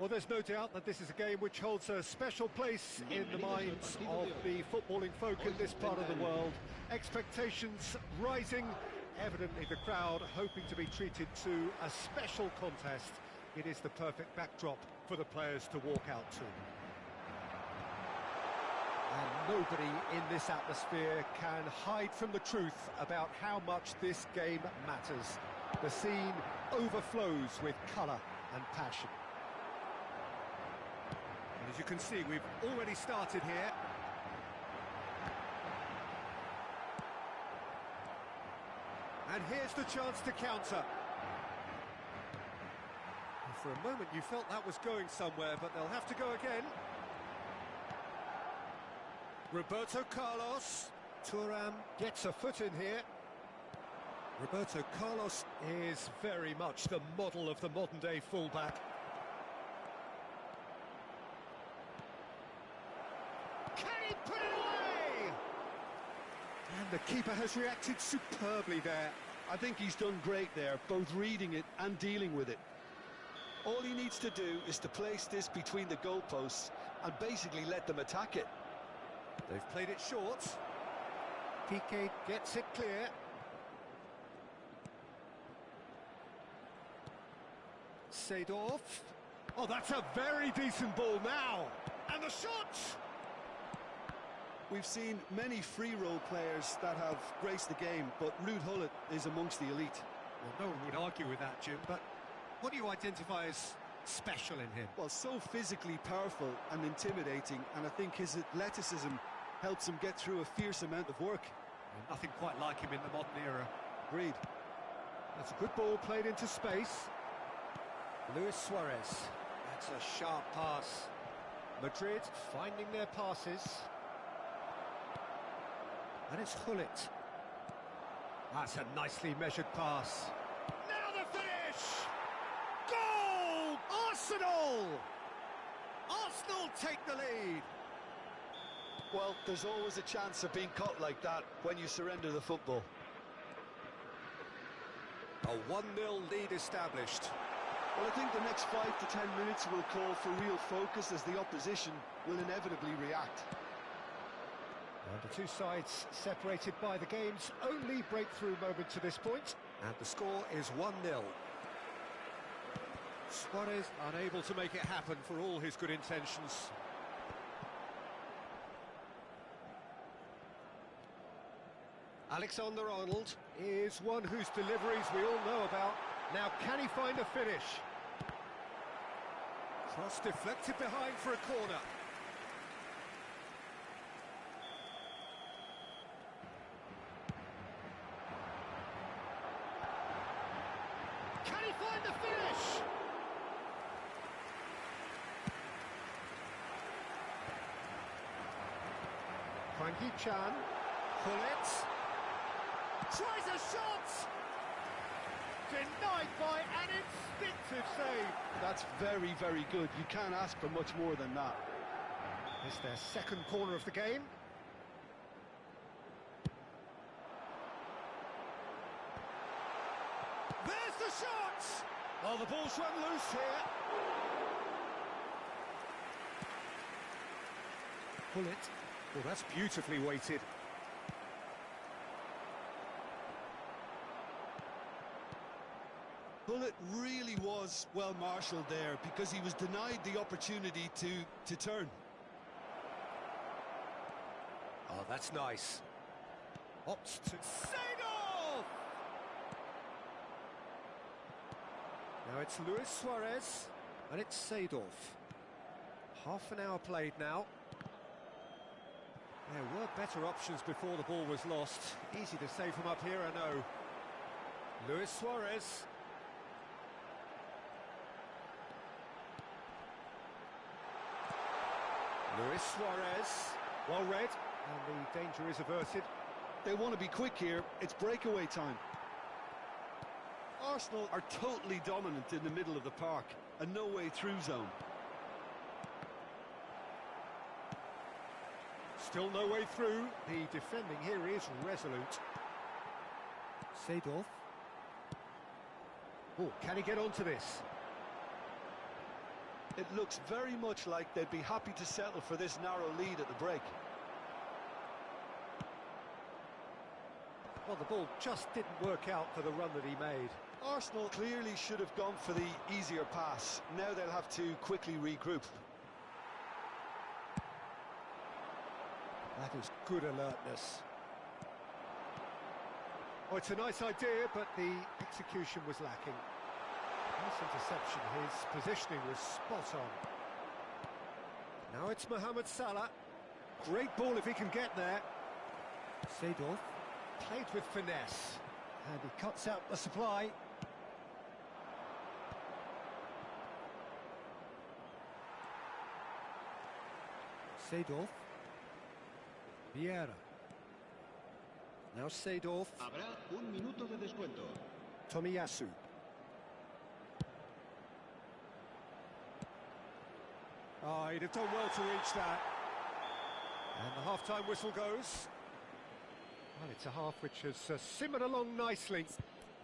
Well, there's no doubt that this is a game which holds a special place in the minds of the footballing folk in this part of the world. Expectations rising, evidently the crowd hoping to be treated to a special contest. It is the perfect backdrop for the players to walk out to. And nobody in this atmosphere can hide from the truth about how much this game matters. The scene overflows with colour and passion. And as you can see, we've already started here. And here's the chance to counter. And for a moment you felt that was going somewhere, but they'll have to go again. Roberto Carlos. Thuram gets a foot in here. Roberto Carlos is very much the model of the modern-day fullback. Can he put it away? And the keeper has reacted superbly there. I think he's done great there, both reading it and dealing with it. All he needs to do is to place this between the goalposts and basically let them attack it. They've played it short. Piqué gets it clear. Seedorf. Oh, that's a very decent ball now. And the shot! We've seen many free role players that have graced the game, but Ruud Gullit is amongst the elite. Well, no one would argue with that, Jim, but what do you identify as special in him? Well, so physically powerful and intimidating, and I think his athleticism helps him get through a fierce amount of work. Well, nothing quite like him in the modern era. Agreed. That's a good ball played into space. Luis Suarez. That's a sharp pass. Madrid finding their passes. And it's Gullit. That's a nicely measured pass. Now the finish! Goal! Arsenal! Arsenal take the lead! Well, there's always a chance of being caught like that when you surrender the football. A 1-0 lead established. Well, I think the next 5 to 10 minutes will call for real focus as the opposition will inevitably react. And the two sides separated by the game's only breakthrough moment to this point. And the score is 1-0. Suarez unable to make it happen for all his good intentions. Alexander-Arnold is one whose deliveries we all know about. Now can he find a finish? Cross deflected behind for a corner. Can he find the finish? Frankie Chan. Gullit. Tries a shot! Denied by an instinctive save. That's very, very good. You can't ask for much more than that. It's their second corner of the game. There's the shot! Oh, the ball's run loose here. Gullit. Well, that's beautifully weighted. Gullit really was well marshalled there because he was denied the opportunity to turn. Oh, that's nice. Opts to Seedorf! Now it's Luis Suarez, and it's Seedorf. Half an hour played now. There were better options before the ball was lost. Easy to save from up here, I know. Luis Suarez. Luis Suarez, well read, and the danger is averted. They want to be quick here, it's breakaway time. Arsenal are totally dominant in the middle of the park, a no-way-through zone. Still no way through, the defending here is resolute. Seedorf. Oh, can he get onto this? It looks very much like they'd be happy to settle for this narrow lead at the break. Well, the ball just didn't work out for the run that he made. Arsenal clearly should have gone for the easier pass. Now they'll have to quickly regroup. That is good alertness. Oh, it's a nice idea, but the execution was lacking. Nice interception, his positioning was spot on. Now it's Mohamed Salah. Great ball if he can get there. Seedorf played with finesse, and he cuts out the supply. Seedorf. Vieira. Now Seedorf. Habrá un minuto de descuento. Tomiyasu. Oh, he'd have done well to reach that. And the half-time whistle goes. Well, it's a half which has simmered along nicely,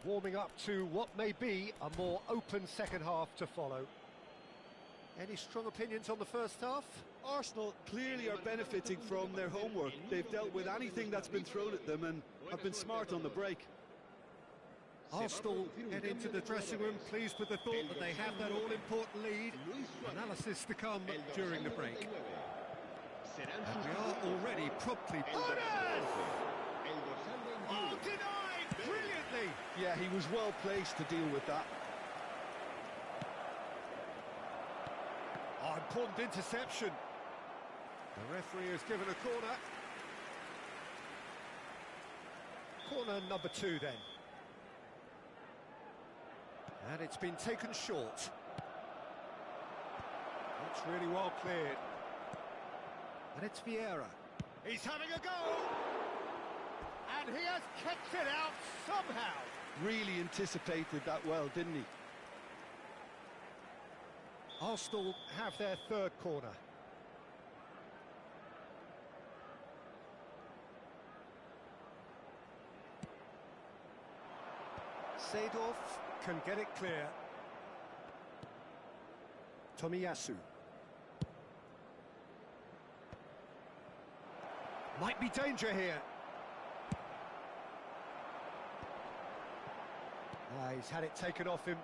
warming up to what may be a more open second half to follow. Any strong opinions on the first half? Arsenal clearly are benefiting from their homework. They've dealt with anything that's been thrown at them and have been smart on the break. Arsenal head into the dressing room pleased with the thought that they have that all-important lead. Analysis to come during the break. And we are already promptly... Oh, denied! Brilliantly! Yeah, he was well placed to deal with that. Oh, important interception. The referee has given a corner. Corner number 2 then. And it's been taken short. It's really well cleared. And it's Vieira. He's having a go! And he has kept it out somehow. Really anticipated that well, didn't he? Arsenal have their third corner. Seedorf can get it clear. Tomiyasu. Might be danger here. He's had it taken off him.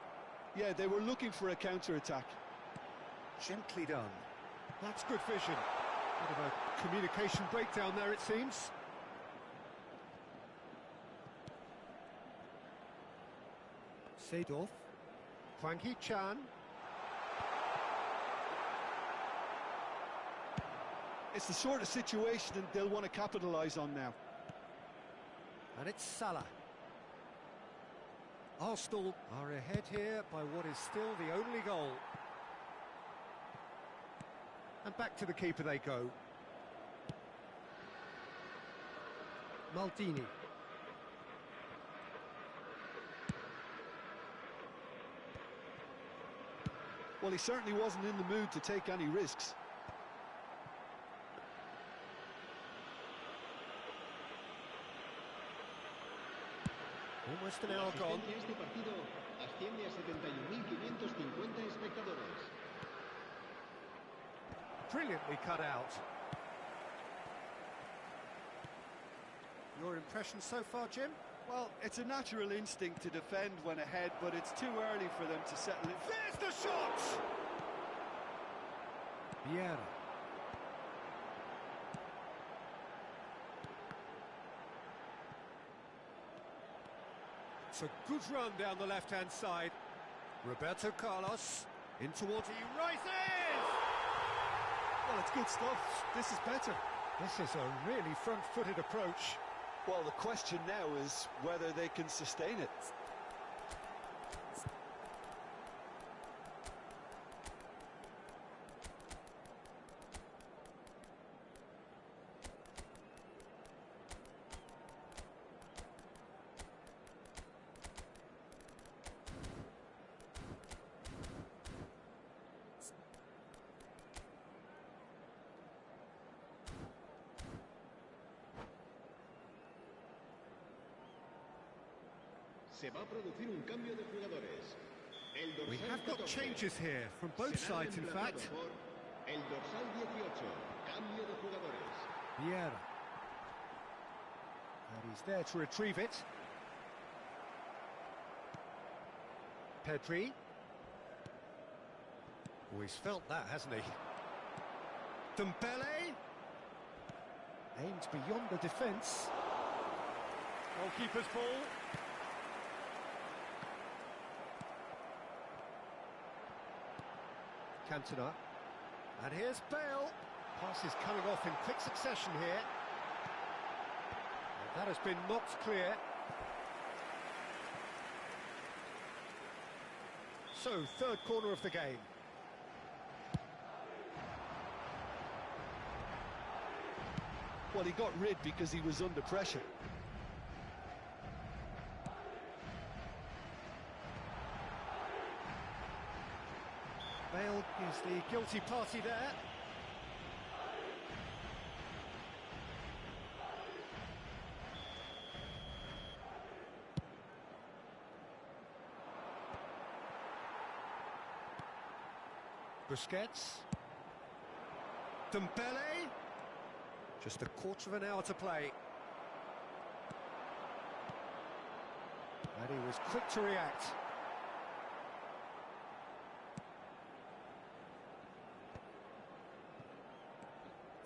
Yeah, they were looking for a counter-attack. Gently done. That's good vision. Bit of a communication breakdown there, it seems. Seedorf. Hwang Hee-chan. It's the sort of situation that they'll want to capitalise on now. And it's Salah. Arsenal are ahead here by what is still the only goal. And back to the keeper they go. Maldini. Well, he certainly wasn't in the mood to take any risks. Almost an hour gone. Este partido asciende a 71.550 espectadores. Brilliantly cut out. Your impression so far, Jim? Well, it's a natural instinct to defend when ahead, but it's too early for them to settle it. There's the shot! Vieira. It's a good run down the left-hand side. Roberto Carlos in towards... He rises! Well, it's good stuff. This is better. This is a really front-footed approach. Well, the question now is whether they can sustain it. Se va a producir un cambio de jugadores. We have got changes here from both Será sides, in reemplazado fact. por el dorsal 18. Cambio de jugadores. Vieira. And he's there to retrieve it. Pedri. Oh, he's felt that, hasn't he? Dembele. Aimed beyond the defence. Goalkeeper's ball. Cantona. And here's Bale. Pass is coming off in quick succession here. And that has been knocked clear. So, third corner of the game. Well, he got rid because he was under pressure. Bale is the guilty party there. Busquets. Dembele. Just a quarter of an hour to play. And he was quick to react.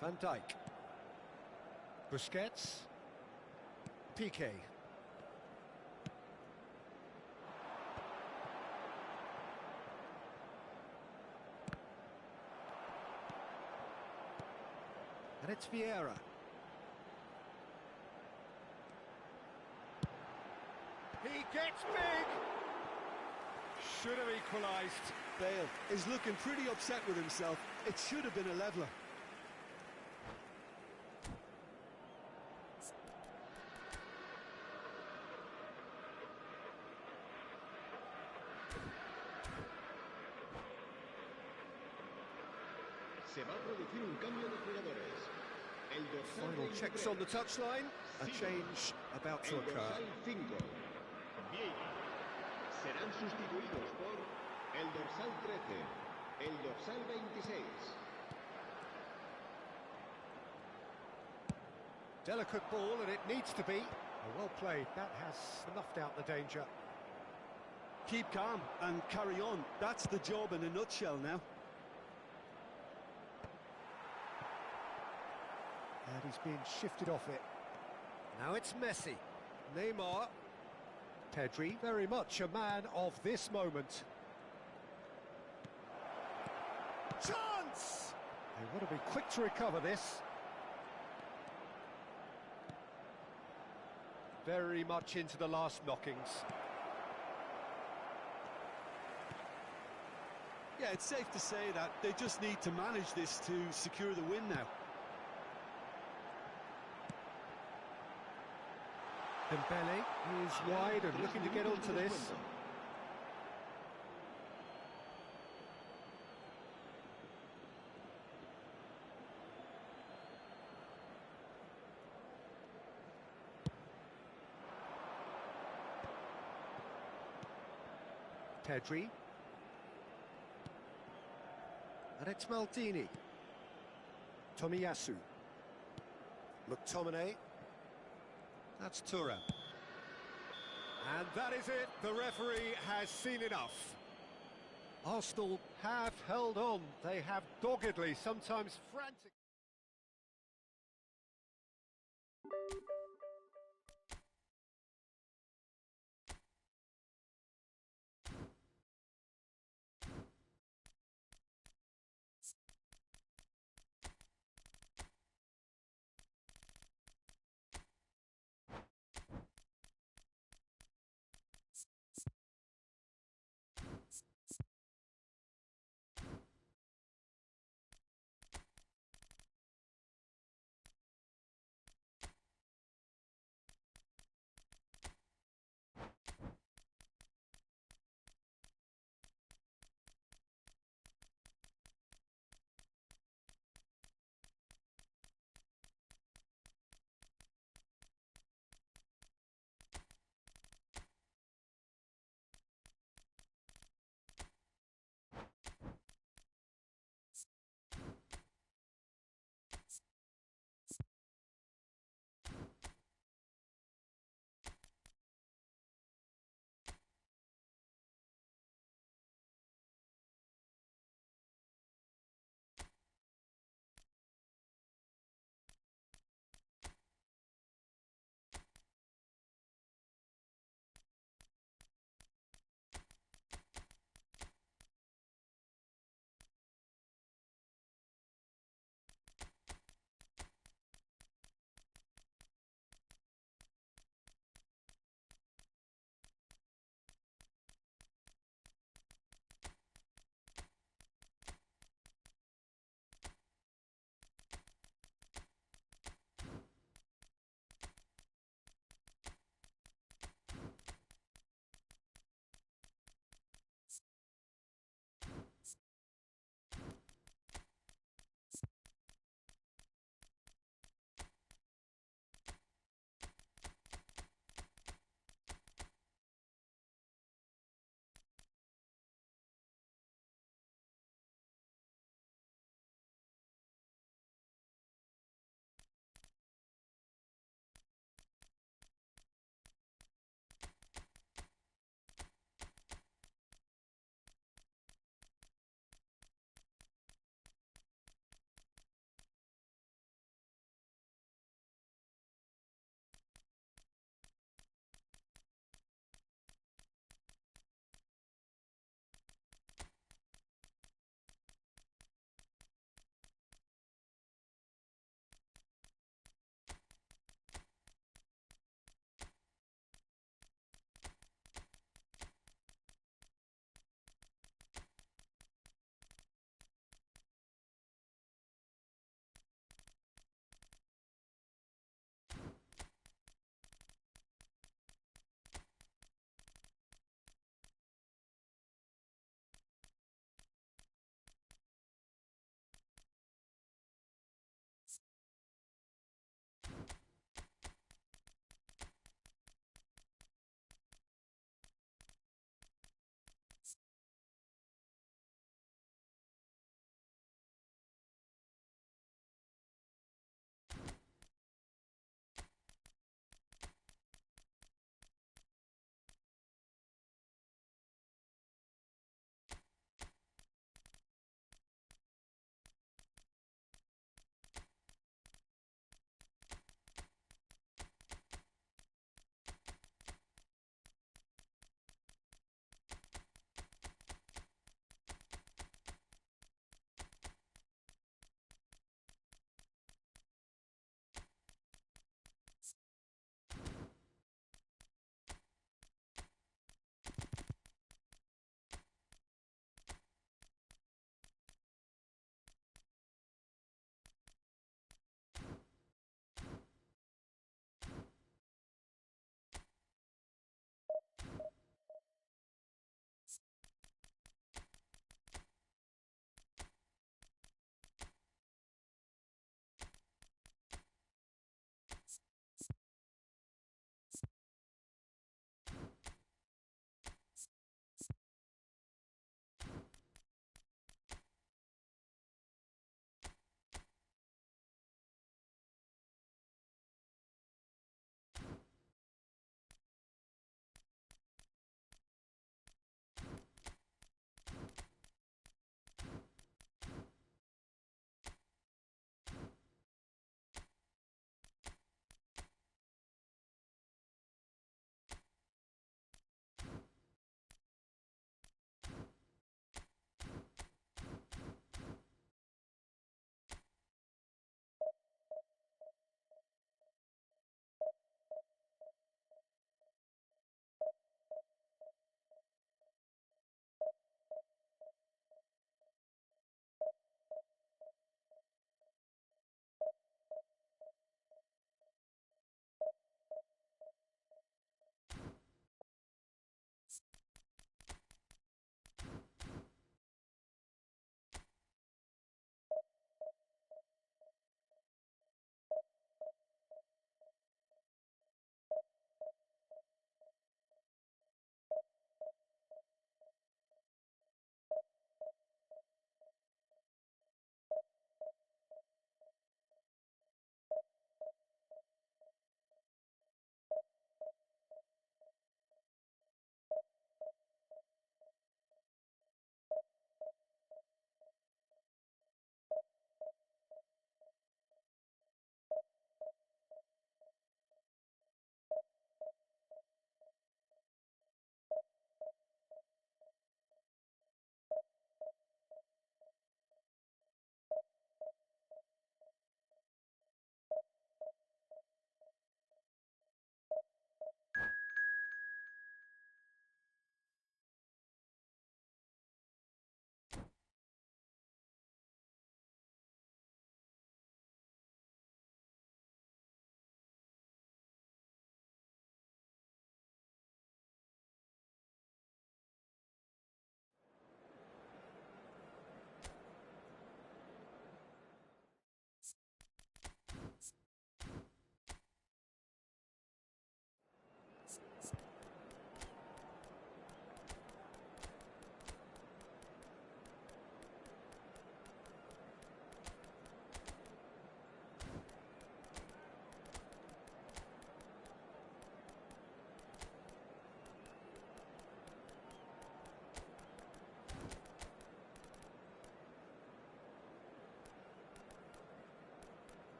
Van Dijk. Busquets. Piqué. And it's Vieira. He gets big! Should have equalised. Bale is looking pretty upset with himself. It should have been a leveller. Se va a producir un cambio de jugadores. El dorsal Final 23. checks on the touchline. A change about to El occur. dorsal 5. Vieira. Serán sustituidos por el dorsal 13. El dorsal 26. Delicate ball, and it needs to be. Well played. That has snuffed out the danger. Keep calm and carry on. That's the job in a nutshell now. And he's being shifted off it. Now it's Messi. Neymar. Pedri, very much a man of this moment. Chance! They want to be quick to recover this. Very much into the last knockings. Yeah, it's safe to say that they just need to manage this to secure the win now. Dembele is wide and looking to get onto this. Pedri. And it's Maldini. Tomiyasu. McTominay. That's Thuram. And that is it. The referee has seen enough. Arsenal have held on. They have doggedly, sometimes frantically.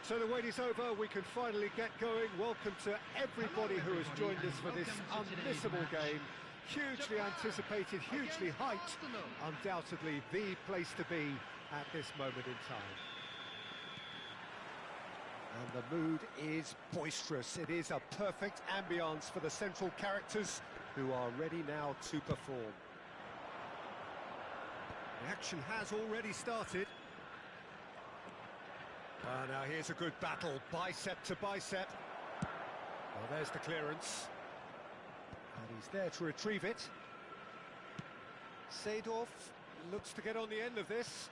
So the wait is over, we can finally get going. Welcome to everybody who has joined us for this unmissable game. Hugely anticipated, hugely hyped, undoubtedly the place to be at this moment in time. And the mood is boisterous. It is a perfect ambience for the central characters who are ready now to perform. The action has already started. Now here's a good battle, bicep to bicep. Well, there's the clearance. And he's there to retrieve it. Seedorf looks to get on the end of this.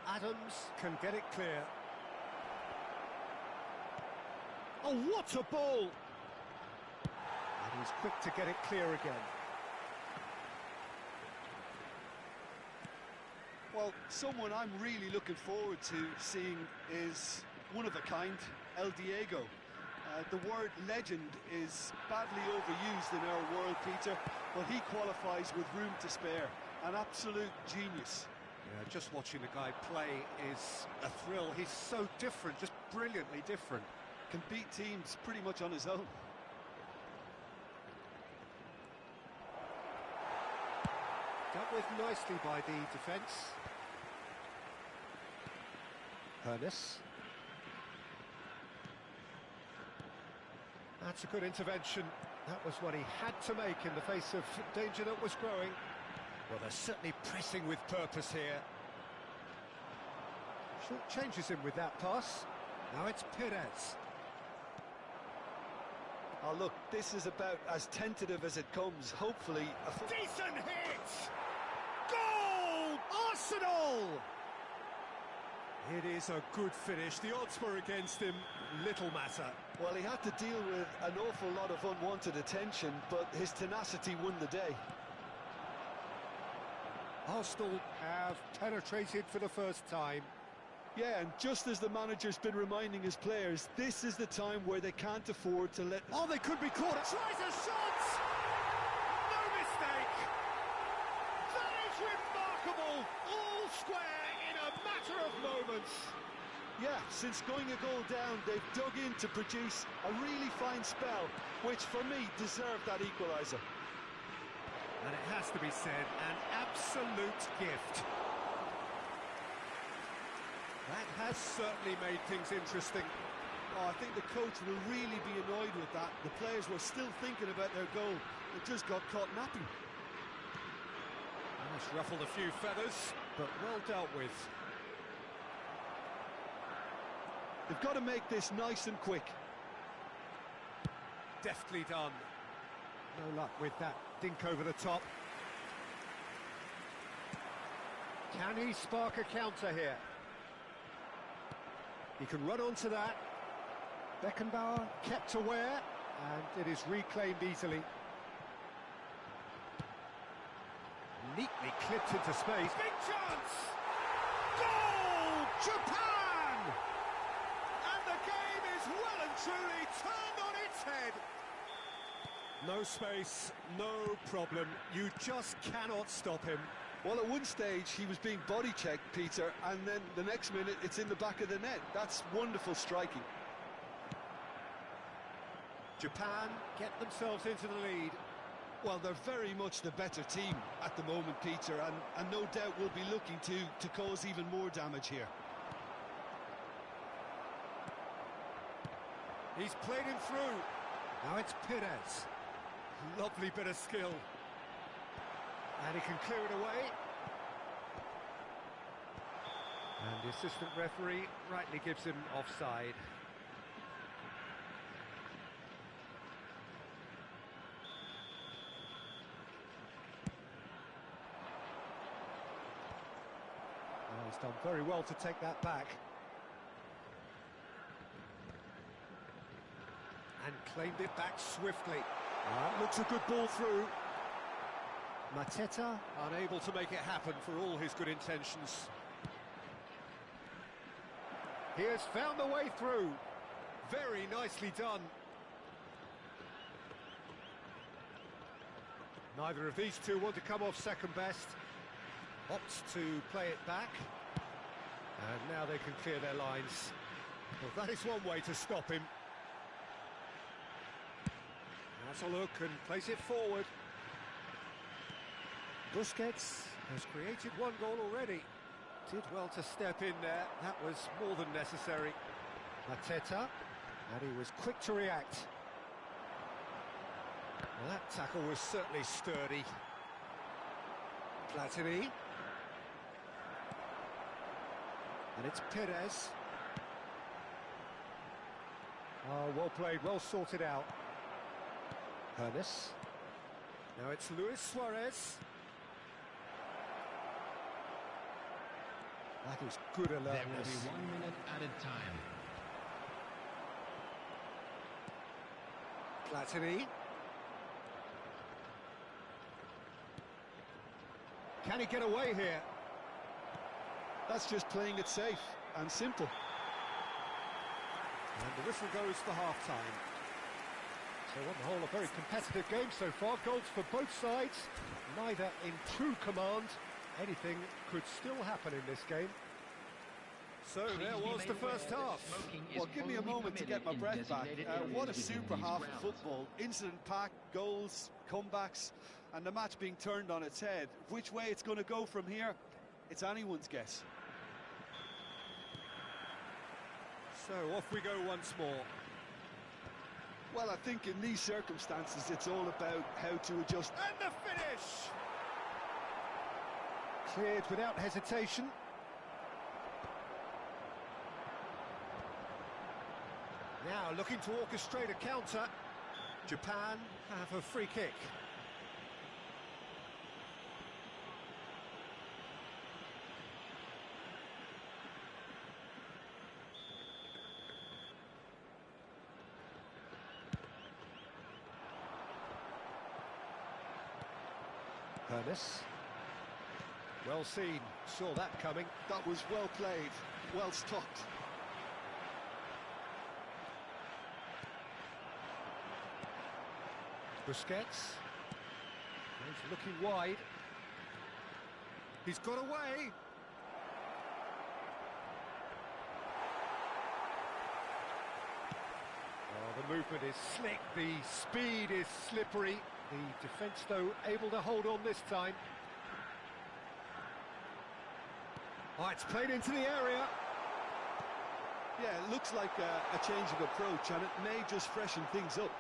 Adams can get it clear. Oh, what a ball! And he's quick to get it clear again. Well, someone I'm really looking forward to seeing is one of a kind, El Diego. The word legend is badly overused in our world, Peter, but he qualifies with room to spare. An absolute genius. Yeah, just watching the guy play is a thrill. He's so different, just brilliantly different. Can beat teams pretty much on his own. Dealt with nicely by the defence. Hernes. That's a good intervention. That was what he had to make in the face of danger that was growing. Well, they're certainly pressing with purpose here. Short changes him with that pass. Now it's Perez. Oh, look, this is about as tentative as it comes. Hopefully, a decent hit! Goal! Arsenal! It is a good finish. The odds were against him. Little matter. Well, he had to deal with an awful lot of unwanted attention, but his tenacity won the day. Arsenal have penetrated for the first time. Yeah, and just as the manager's been reminding his players, this is the time where they can't afford to let... Oh, they could be caught. Tries a shot! No mistake! That is remarkable! All square in a matter of moments. Yeah, since going a goal down, they've dug in to produce a really fine spell, which for me deserved that equaliser. And it has to be said, an absolute gift. That has certainly made things interesting. Oh, I think the coach will really be annoyed with that. The players were still thinking about their goal. It just got caught napping. It's ruffled a few feathers, but well dealt with. They've got to make this nice and quick. Deftly done. No luck with that dink over the top. Can he spark a counter here? He can run onto that. Beckenbauer kept aware, and it is reclaimed easily. Neatly clipped into space. Big chance! Goal! Japan! And the game is well and truly turned on its head. No space, no problem. You just cannot stop him. Well, at one stage, he was being body-checked, Peter, and then the next minute, it's in the back of the net. That's wonderful striking. Japan get themselves into the lead. Well, they're very much the better team at the moment, Peter, and no doubt will be looking to cause even more damage here. He's played him through. Now it's Perez. Lovely bit of skill. And he can clear it away. And the assistant referee rightly gives him offside. Well, he's done very well to take that back. And claimed it back swiftly. That looks a good ball through. Mateta unable to make it happen for all his good intentions. He has found the way through. Very nicely done. Neither of these two want to come off second best. Opts to play it back. And now they can clear their lines. Well, that is one way to stop him. Has a look and plays it forward. Busquets has created one goal already. Did well to step in there. That was more than necessary. Mateta, and he was quick to react. Well, that tackle was certainly sturdy. Platini. And it's Perez. Oh, well played, well sorted out. Hernes. Now it's Luis Suarez. That is good alertness. There will be 1 minute added time. Platini. Can he get away here? That's just playing it safe and simple. And the whistle goes for half-time. So on the whole, a very competitive game so far. Goals for both sides, neither in true command. Anything could still happen in this game. So there was the first half. Well, give me a moment to get my breath back. What a super half of football. Incident-packed, goals, comebacks, and the match being turned on its head. Which way it's going to go from here, it's anyone's guess. So off we go once more. Well, I think in these circumstances, it's all about how to adjust. And the finish! Cleared without hesitation. Now looking to orchestrate a counter. Japan have a free kick. Hernes. Well seen, saw that coming. That was well played, well stopped. Busquets. He's looking wide. He's got away. Oh, the movement is slick, the speed is slippery. The defence, though, able to hold on this time. Oh, it's played into the area. Yeah, it looks like a change of approach, and it may just freshen things up.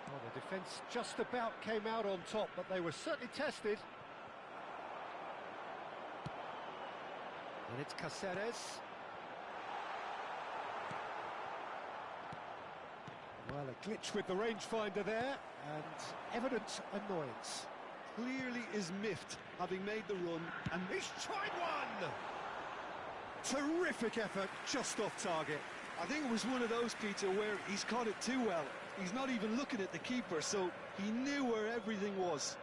Well, the defence just about came out on top, but they were certainly tested. And it's Cáceres. Well, a glitch with the rangefinder there, and evident annoyance. Clearly is miffed, having made the run, and He's tried one! Terrific effort, just off target. I think it was one of those, Peter, where he's caught it too well. He's not even looking at the keeper, so he knew where everything was.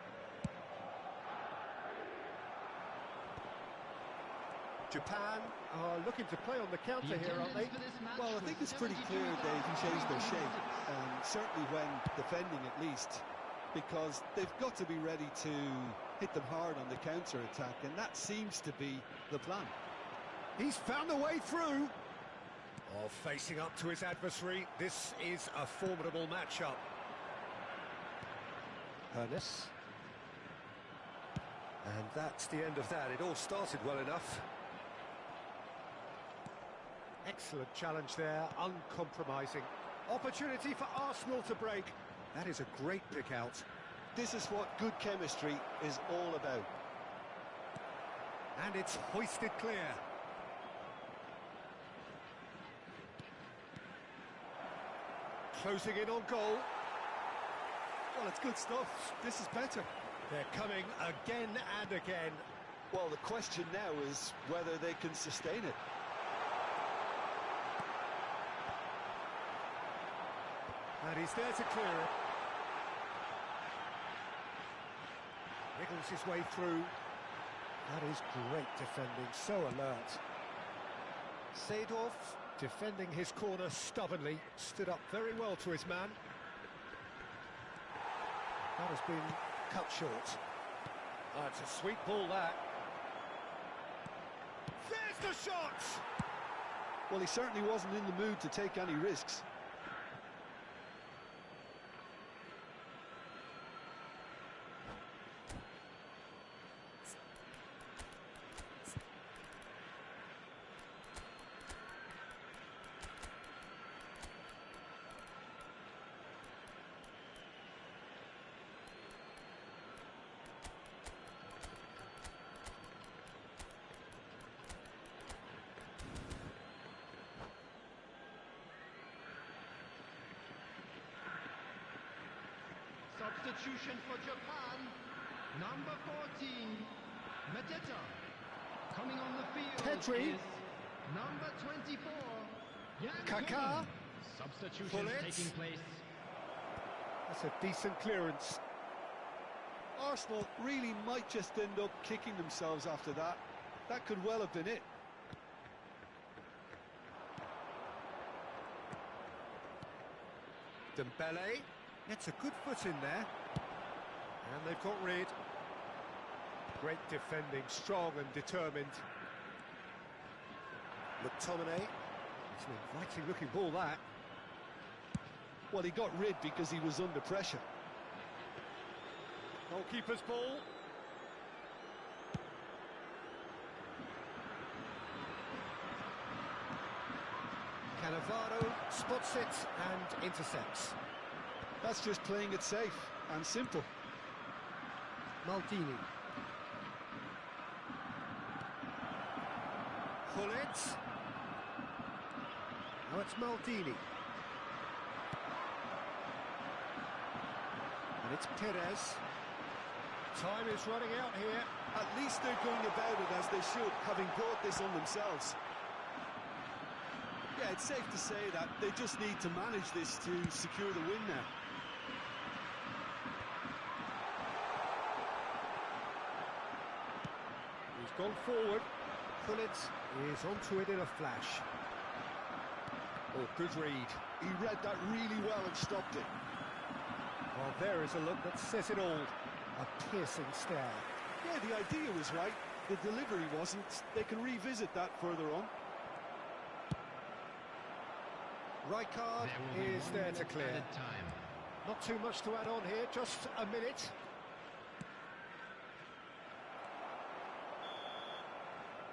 Japan are looking to play on the counter here, aren't they? Well, I think it's pretty clear they've changed their shape, certainly when defending at least, because they've got to be ready to hit them hard on the counter-attack, and that seems to be the plan. He's found a way through. Oh, facing up to his adversary, this is a formidable matchup. Hernes. And that's the end of that. It all started well enough. Excellent challenge there, uncompromising. Opportunity for Arsenal to break. That is a great pick out. This is what good chemistry is all about. And it's hoisted clear. Closing in on goal. Well, it's good stuff. This is better. They're coming again and again. Well, the question now is whether they can sustain it. And he's there to clear it. Wriggles his way through. That is great defending, so alert. Seedorf Defending his corner stubbornly, stood up very well to his man. That has been cut short. Oh, it's a sweet ball, that. There's the shot! Well, he certainly wasn't in the mood to take any risks. Substitution for Japan, number 14, Mateta. Coming on the field Petri. is number 24, Jan Kaká. Koeman. Substitution Gullit. taking place. That's a decent clearance. Arsenal really might just end up kicking themselves after that. That could well have been it. Dembele gets a good foot in there. And they've got rid. Great defending, strong and determined. McTominay. It's an inviting looking ball, that. Well, he got rid because he was under pressure. Goalkeeper's ball. Cannavaro spots it and intercepts. That's just playing it safe and simple. Maldini. Gullit. Now it's Maldini. And it's Perez. Time is running out here. At least they're going about it as they should, having brought this on themselves. Yeah, it's safe to say that they just need to manage this to secure the win now. He's gone forward. Gullit is onto it in a flash. Oh, good read. He read that really well and stopped it. Well, there is a look that says it all. A piercing stare. Yeah, the idea was right. The delivery wasn't. They can revisit that further on. Rijkaard There will be is 1 there minute to clear. added time. Not too much to add on here, just a minute.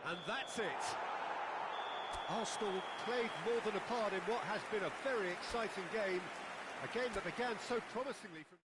And that's it. Arsenal played more than a part in what has been a very exciting game. A game that began so promisingly from...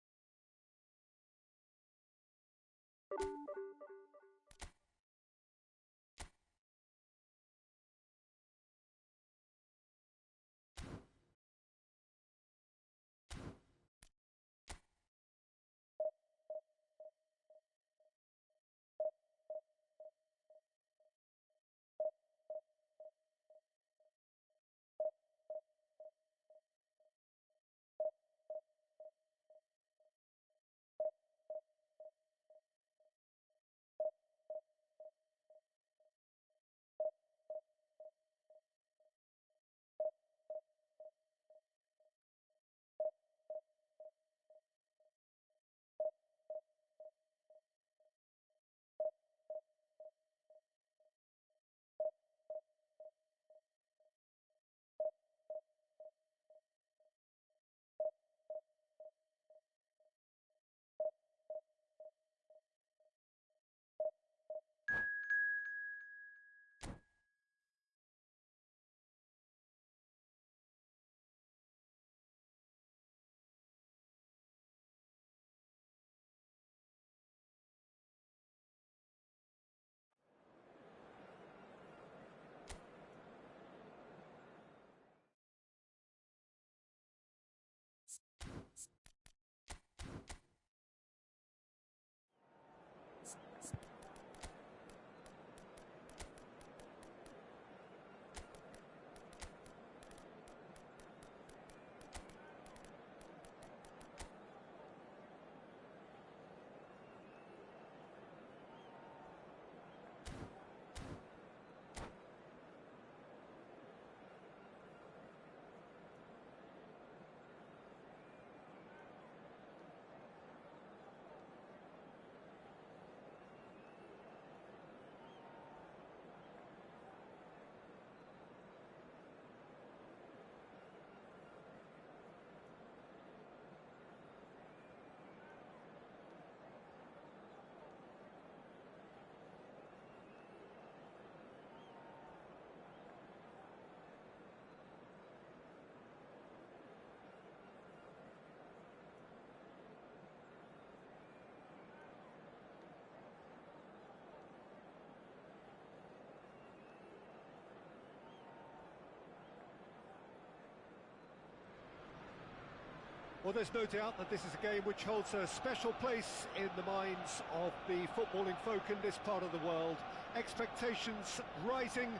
Well, there's no doubt that this is a game which holds a special place in the minds of the footballing folk in this part of the world. Expectations rising,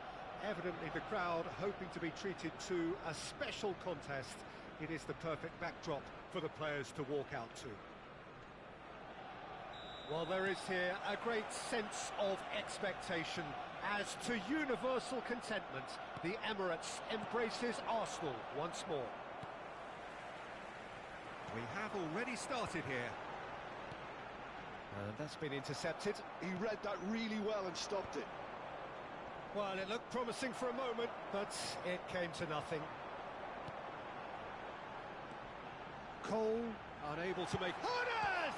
evidently the crowd hoping to be treated to a special contest. It is the perfect backdrop for the players to walk out to. Well, there is here a great sense of expectation. As to universal contentment, the Emirates embraces Arsenal once more. We have already started here. And that's been intercepted. He read that really well and stopped it. Well, it looked promising for a moment, but it came to nothing. Cole, unable to make... Hones!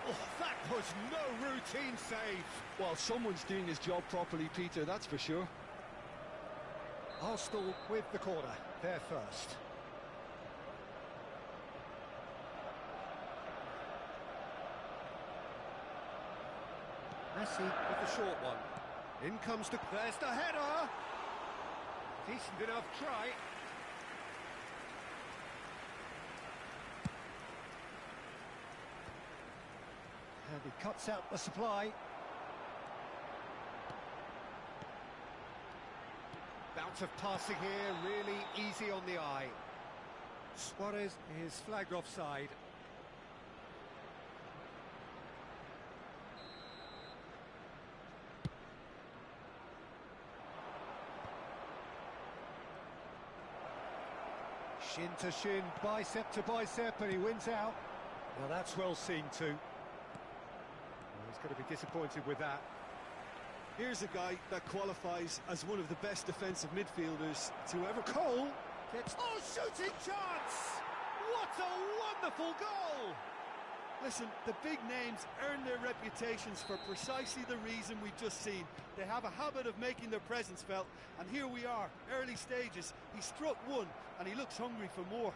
Oh, that was no routine save. Well, someone's doing his job properly, Peter, that's for sure. Arsenal with the corner, they're first. Messi with the short one. In comes the... There's the header! Decent enough try. And he cuts out the supply. Bout of passing here, really easy on the eye. Suarez is flagged offside. Shin to shin, bicep to bicep, and he wins out. Well, that's well seen too. Well, he's going to be disappointed with that. Here's a guy that qualifies as one of the best defensive midfielders to ever... Cole gets... Oh, shooting chance! What a wonderful goal! Listen, the big names earn their reputations for precisely the reason we've just seen. They have a habit of making their presence felt, and here we are, early stages. He struck one, and he looks hungry for more.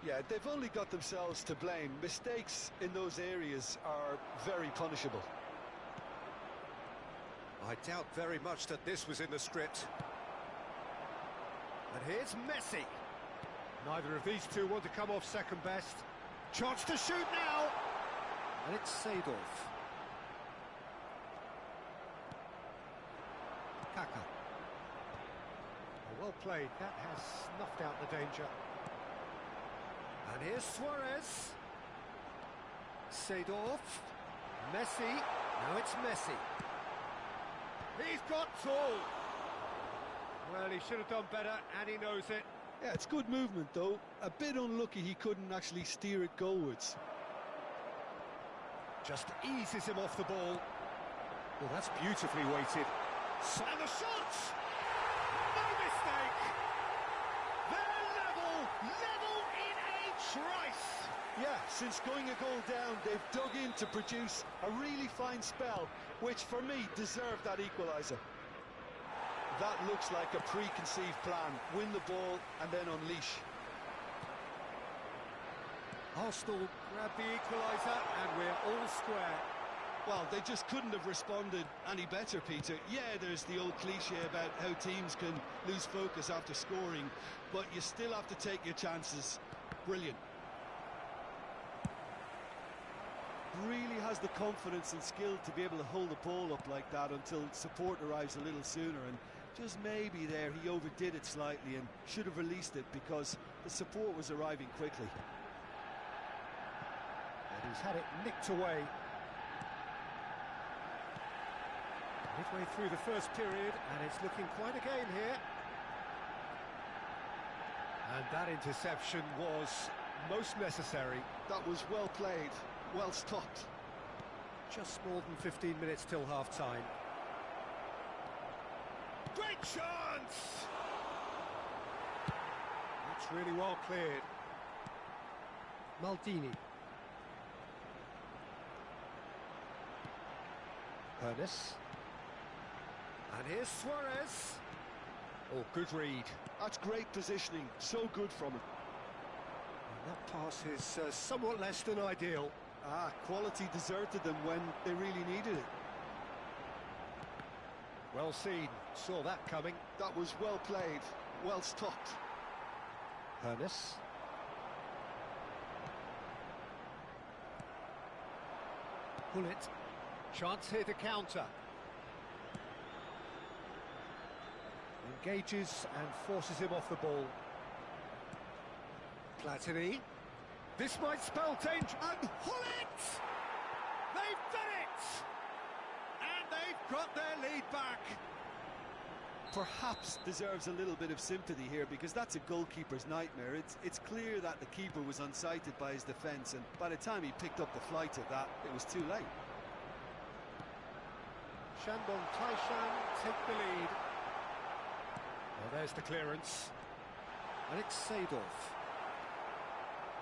Yeah, they've only got themselves to blame. Mistakes in those areas are very punishable. I doubt very much that this was in the script. And here's Messi. Neither of these two want to come off second best. Chance to shoot now! And it's Seedorf. Kaka. Well played, that has snuffed out the danger. And here's Suarez. Seedorf. Messi. Now it's Messi. He's got tall. Well, he should have done better, and he knows it. Yeah, it's good movement, though. A bit unlucky he couldn't actually steer it goalwards. Just eases him off the ball. Well, that's beautifully weighted. And the shot! No mistake! They're level in a trice! Yeah, since going a goal down, they've dug in to produce a really fine spell, which for me deserved that equaliser. That looks like a preconceived plan. Win the ball and then unleash. Arsenal grab the equaliser and we're all square. Well, they just couldn't have responded any better, Peter. Yeah, there's the old cliche about how teams can lose focus after scoring, but you still have to take your chances. Brilliant. Really has the confidence and skill to be able to hold the ball up like that until support arrives a little sooner, and just maybe there he overdid it slightly and should have released it because the support was arriving quickly. And he's had it nicked away. Midway through the first period, and it's looking quite a game here. And that interception was most necessary. That was well played, well stopped. Just more than 15 minutes till half-time. Great chance! That's really well cleared. Maldini. Ernest. And here's Suarez. Oh, good read. That's great positioning, so good from him. And that pass is somewhat less than ideal. Quality deserted them when they really needed it. Well seen, saw that coming. That was well played, well stopped. Ernest. Gullit. Chance here to counter. Engages and forces him off the ball. Platini. This might spell danger. And Gullit! They've done it! And they've got their lead back. Perhaps deserves a little bit of sympathy here, because that's a goalkeeper's nightmare. It's clear that the keeper was unsighted by his defence, and by the time he picked up the flight of that, it was too late. Shandong Taishan take the lead. Well, there's the clearance. And it's Seedorf.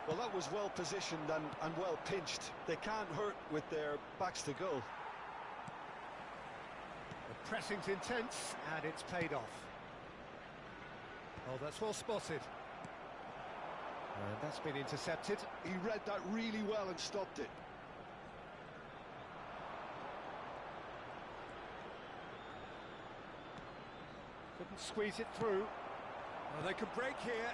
Well, that was well positioned and well pinched. They can't hurt with their backs to goal. The pressing's intense, and it's paid off. Oh, that's well spotted. And that's been intercepted. He read that really well and stopped it. Couldn't squeeze it through. Well, they could break here.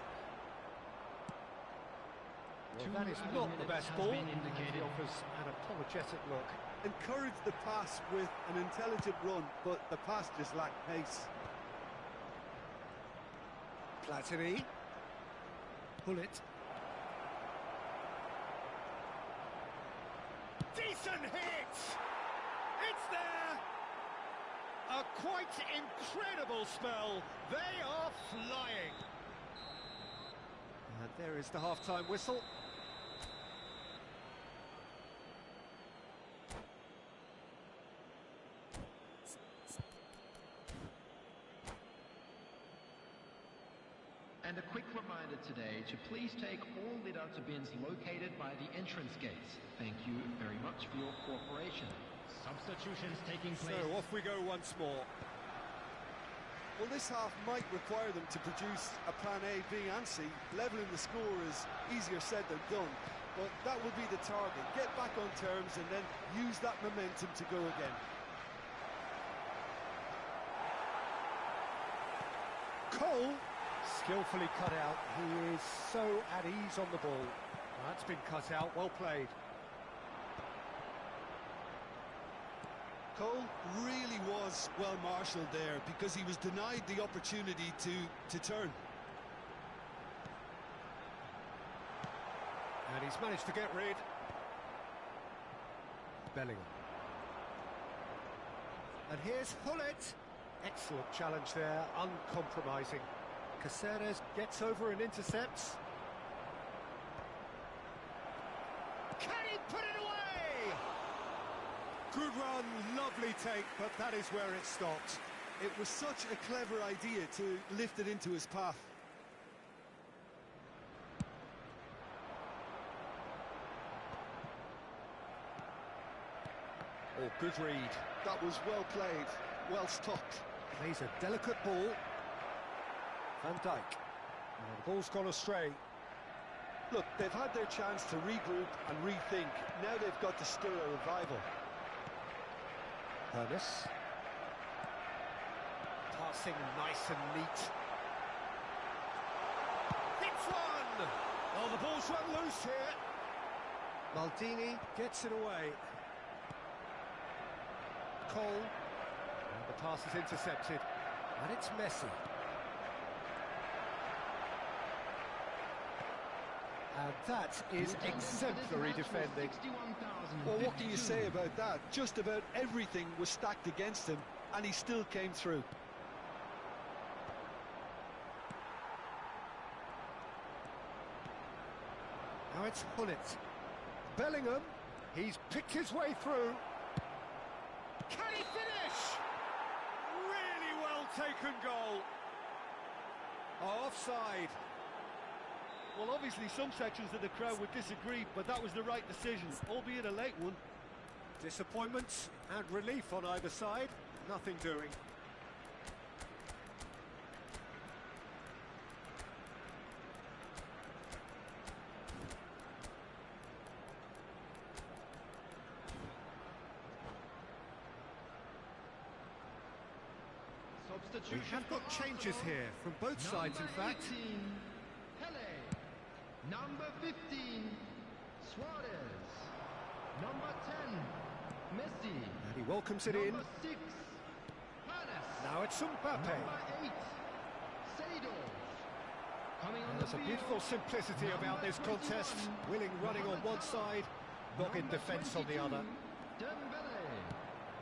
Well, that is not the best ball. He offers an apologetic look. Encouraged the pass with an intelligent run, but the pass just lacked pace. Platini. Gullit. Decent hit! It's there! A quite incredible spell. They are flying. And there is the half-time whistle. And a quick reminder today to please take all lit-out bins located by the entrance gates. Thank you very much for your cooperation. Substitutions taking place. So off we go once more. Well, this half might require them to produce a plan A, B and C. Levelling the score is easier said than done, but that will be the target. Get back on terms and then use that momentum to go again. Cole, skillfully cut out. He is so at ease on the ball. That's been cut out, well played. Cole really was well marshalled there, because he was denied the opportunity to turn. And he's managed to get rid. Bellingham. And here's Gullit. Excellent challenge there, uncompromising. Caceres gets over and intercepts. Can he put it away? Good run, lovely take, but that is where it stopped. It was such a clever idea to lift it into his path. Oh, good read. That was well played, well stopped. Plays a delicate ball. Van Dijk. And the ball's gone astray. Look, they've had their chance to regroup and rethink. Now they've got to stir a revival. Hermes. Passing nice and neat. Hits one! Oh, the ball's run loose here. Maldini gets it away. Cole. And the pass is intercepted. And it's Messi. And that is exemplary defending. Well, what can you say about that? Just about everything was stacked against him, and he still came through. Now it's Gullit. Bellingham, he's picked his way through. Can he finish? Really well taken goal. Offside. Well, obviously some sections of the crowd would disagree, but that was the right decision, albeit a late one. Disappointment and relief on either side. Nothing doing. We have got changes here from both sides, in fact. Number 18, Pele. Number 15, Suarez. Number 10, Messi. And he welcomes it in. Number 6, Paredes. Now it's Mbappe. Number 8, Seydorf. Coming on There's the a field. beautiful simplicity about this contest. Willing running on one side, dogged defence on the other. Dembele.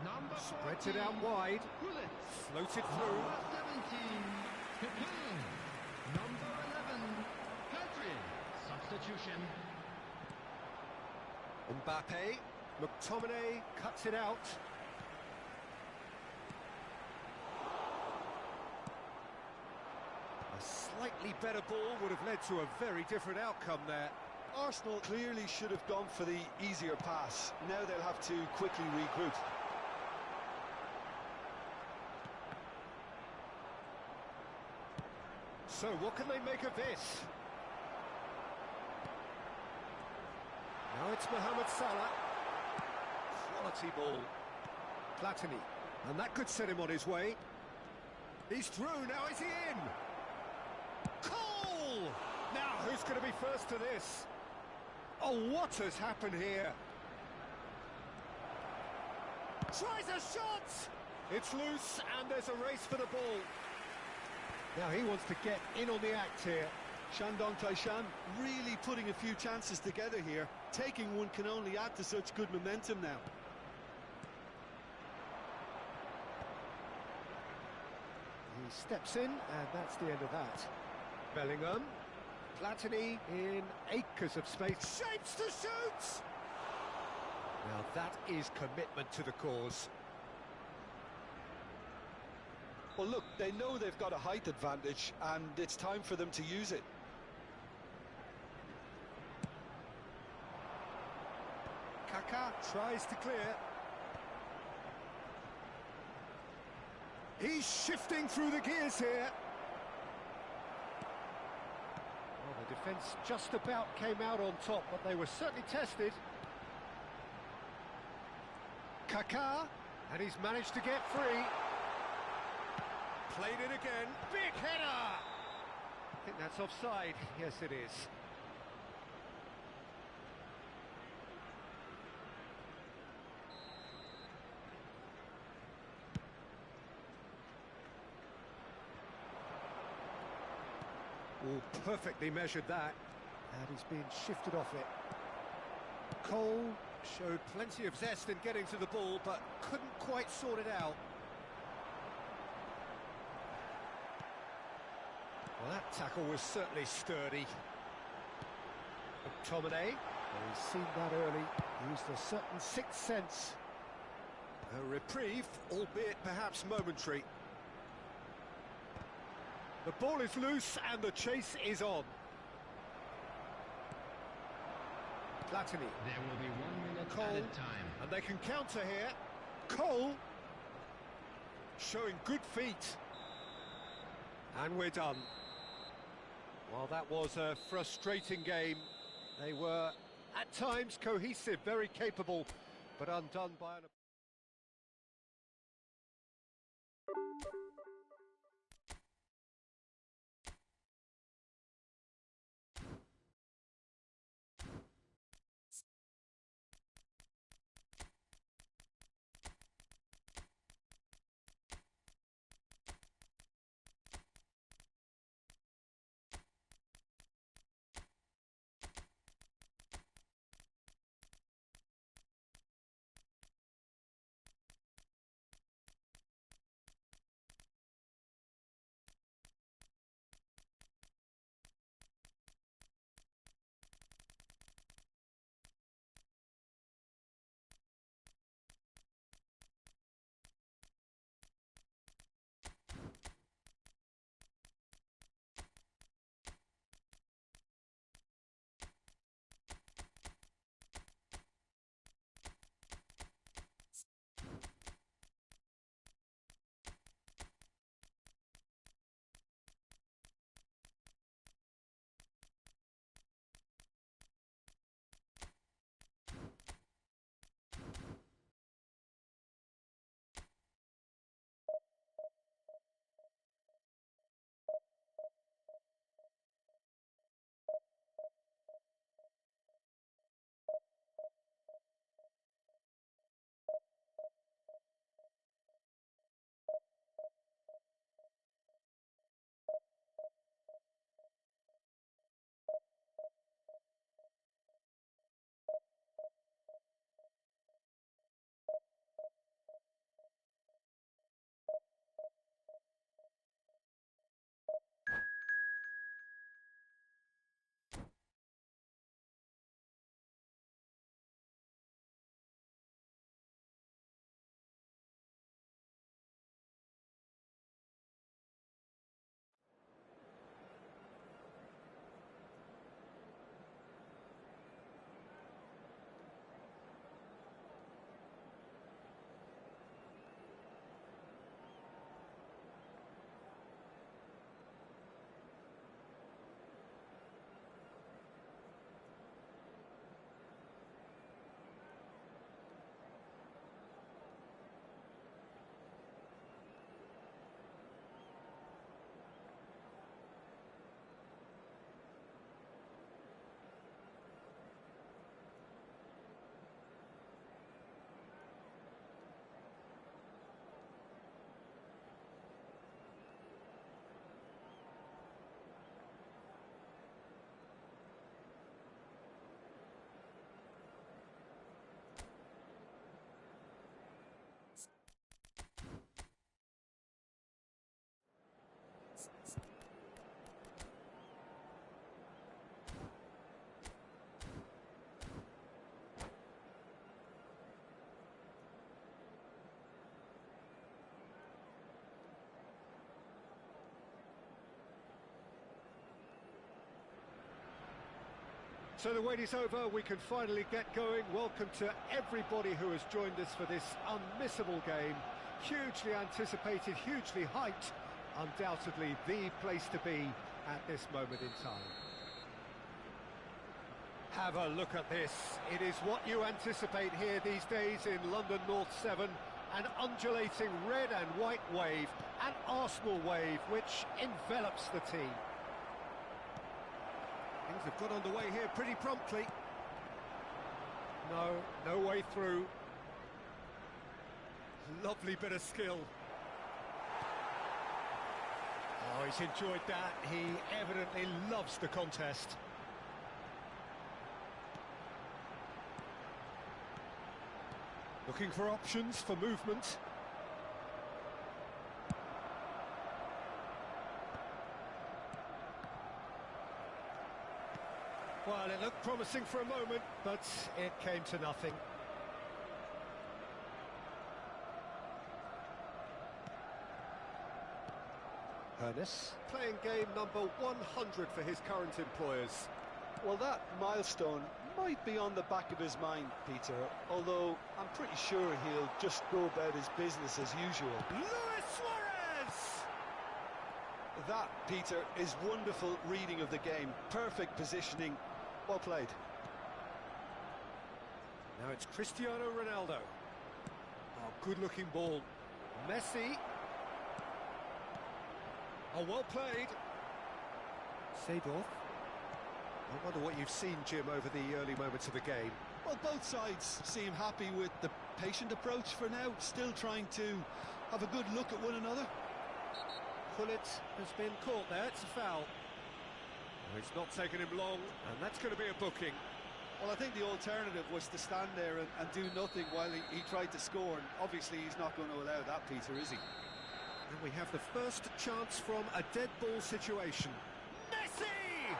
Number Spreads 14, it out wide, Gullit. floated through. Number 17, Pepin. Number 11, Pedri. Substitution. Mbappe, McTominay cuts it out. A slightly better ball would have led to a very different outcome there. Arsenal clearly should have gone for the easier pass. Now they'll have to quickly regroup. So what can they make of this? Now it's Mohamed Salah. Quality ball. Platini. And that could set him on his way. He's through, now is he in? Cole! Now who's going to be first to this? Oh, what has happened here? Tries a shot! It's loose and there's a race for the ball. Now he wants to get in on the act here. Shandong Taishan really putting a few chances together here. Taking one can only add to such good momentum now. He steps in, and that's the end of that. Bellingham, Platini in acres of space, shapes to shoot! Now that is commitment to the cause. Well, look, they know they've got a height advantage, and it's time for them to use it. Kaká tries to clear. He's shifting through the gears here. Well, the defence just about came out on top, but they were certainly tested. Kaká, and he's managed to get free. Played it again. Big header! I think that's offside. Yes, it is. Oh, perfectly measured that. And he's been shifted off it. Cole showed plenty of zest in getting to the ball, but couldn't quite sort it out. Well, that tackle was certainly sturdy. McTominay, he's seen that early, used a certain sixth sense. A reprieve, albeit perhaps momentary. The ball is loose and the chase is on. Platini. There will be 1 minute Cole, added time. and they can counter here. Cole, showing good feet. And we're done. Well, that was a frustrating game. They were, at times, cohesive, very capable, but undone by an... So the wait is over, we can finally get going. Welcome to everybody who has joined us for this unmissable game. Hugely anticipated, hugely hyped. Undoubtedly the place to be at this moment in time. Have a look at this. It is what you anticipate here these days in London North 7. An undulating red and white wave, an Arsenal wave which envelops the team. Things have got underway here pretty promptly. No way through. Lovely bit of skill. Oh, he's enjoyed that. He evidently loves the contest. Looking for options for movement. Well, it looked promising for a moment, but it came to nothing. Ernest, playing game number 100 for his current employers. Well, that milestone might be on the back of his mind, Peter, although I'm pretty sure he'll just go about his business as usual. Luis Suarez! That, Peter, is wonderful reading of the game. Perfect positioning. Well played. Now it's Cristiano Ronaldo. Oh, good-looking ball. Messi. Oh, well played. Seedorf. I wonder what you've seen, Jim, over the early moments of the game. Well, both sides seem happy with the patient approach for now, still trying to have a good look at one another. Gullit has been caught there, it's a foul. Oh, it's not taken him long, and that's going to be a booking. Well, I think the alternative was to stand there and do nothing while he tried to score, and obviously he's not going to allow that, Peter, is he? And we have the first chance from a dead ball situation. Messi!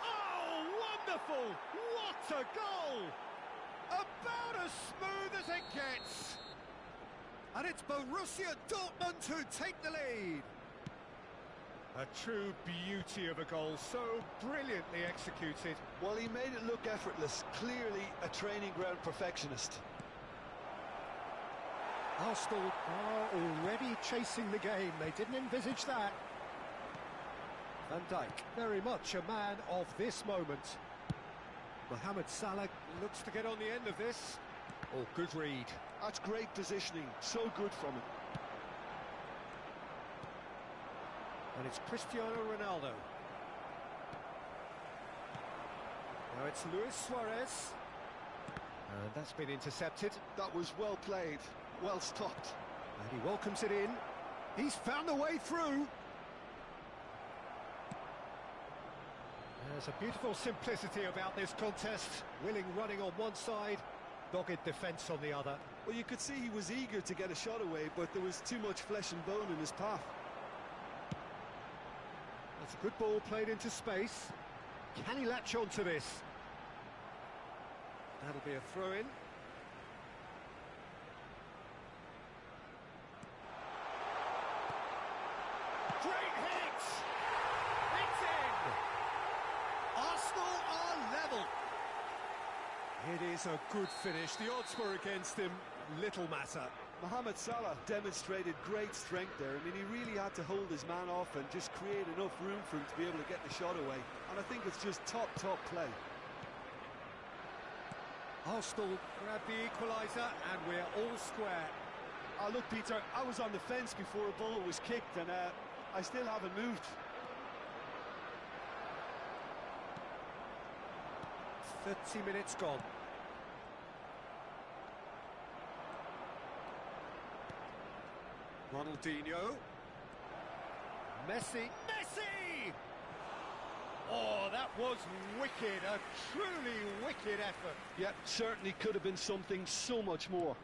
Oh, wonderful! What a goal! About as smooth as it gets. And it's Borussia Dortmund who take the lead. A true beauty of a goal, so brilliantly executed. Well, he made it look effortless, clearly a training ground perfectionist. Arsenal are already chasing the game, they didn't envisage that. Van Dijk, very much a man of this moment. Mohamed Salah looks to get on the end of this. Oh, good read. That's great positioning, so good from him. And it's Cristiano Ronaldo. Now it's Luis Suarez. And that's been intercepted. That was well played, well stopped. And he welcomes it in. He's found a way through. There's a beautiful simplicity about this contest. Willing running on one side, dogged defence on the other. Well, you could see he was eager to get a shot away, but there was too much flesh and bone in his path. That's a good ball played into space. Can he latch on to this? That'll be a throw-in. Great hit! It's in! Arsenal are level. It is a good finish. The odds were against him. Little matter. Mohamed Salah demonstrated great strength there. I mean, he really had to hold his man off and just create enough room for him to be able to get the shot away. And I think it's just top play. Arsenal grab the equaliser and we're all square. Oh, look, Peter, I was on the fence before a ball was kicked and I still haven't moved. "30 minutes gone. Ronaldinho. Messi. Messi! Oh, that was wicked. A truly wicked effort. Yeah, certainly could have been something so much more.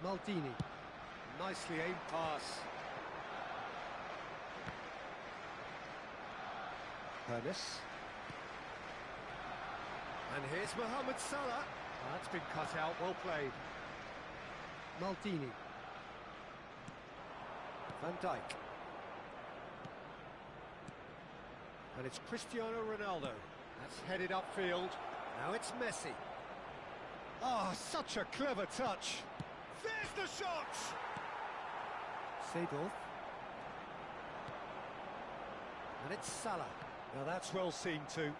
Maldini. Nicely aimed pass. Ernest. And here's Mohamed Salah. That's been cut out, well played. Maldini. Van Dijk. And it's Cristiano Ronaldo. That's headed upfield. Now it's Messi. Ah, such a clever touch. There's the shot! Seedorf. And it's Salah. Now that's well seen too.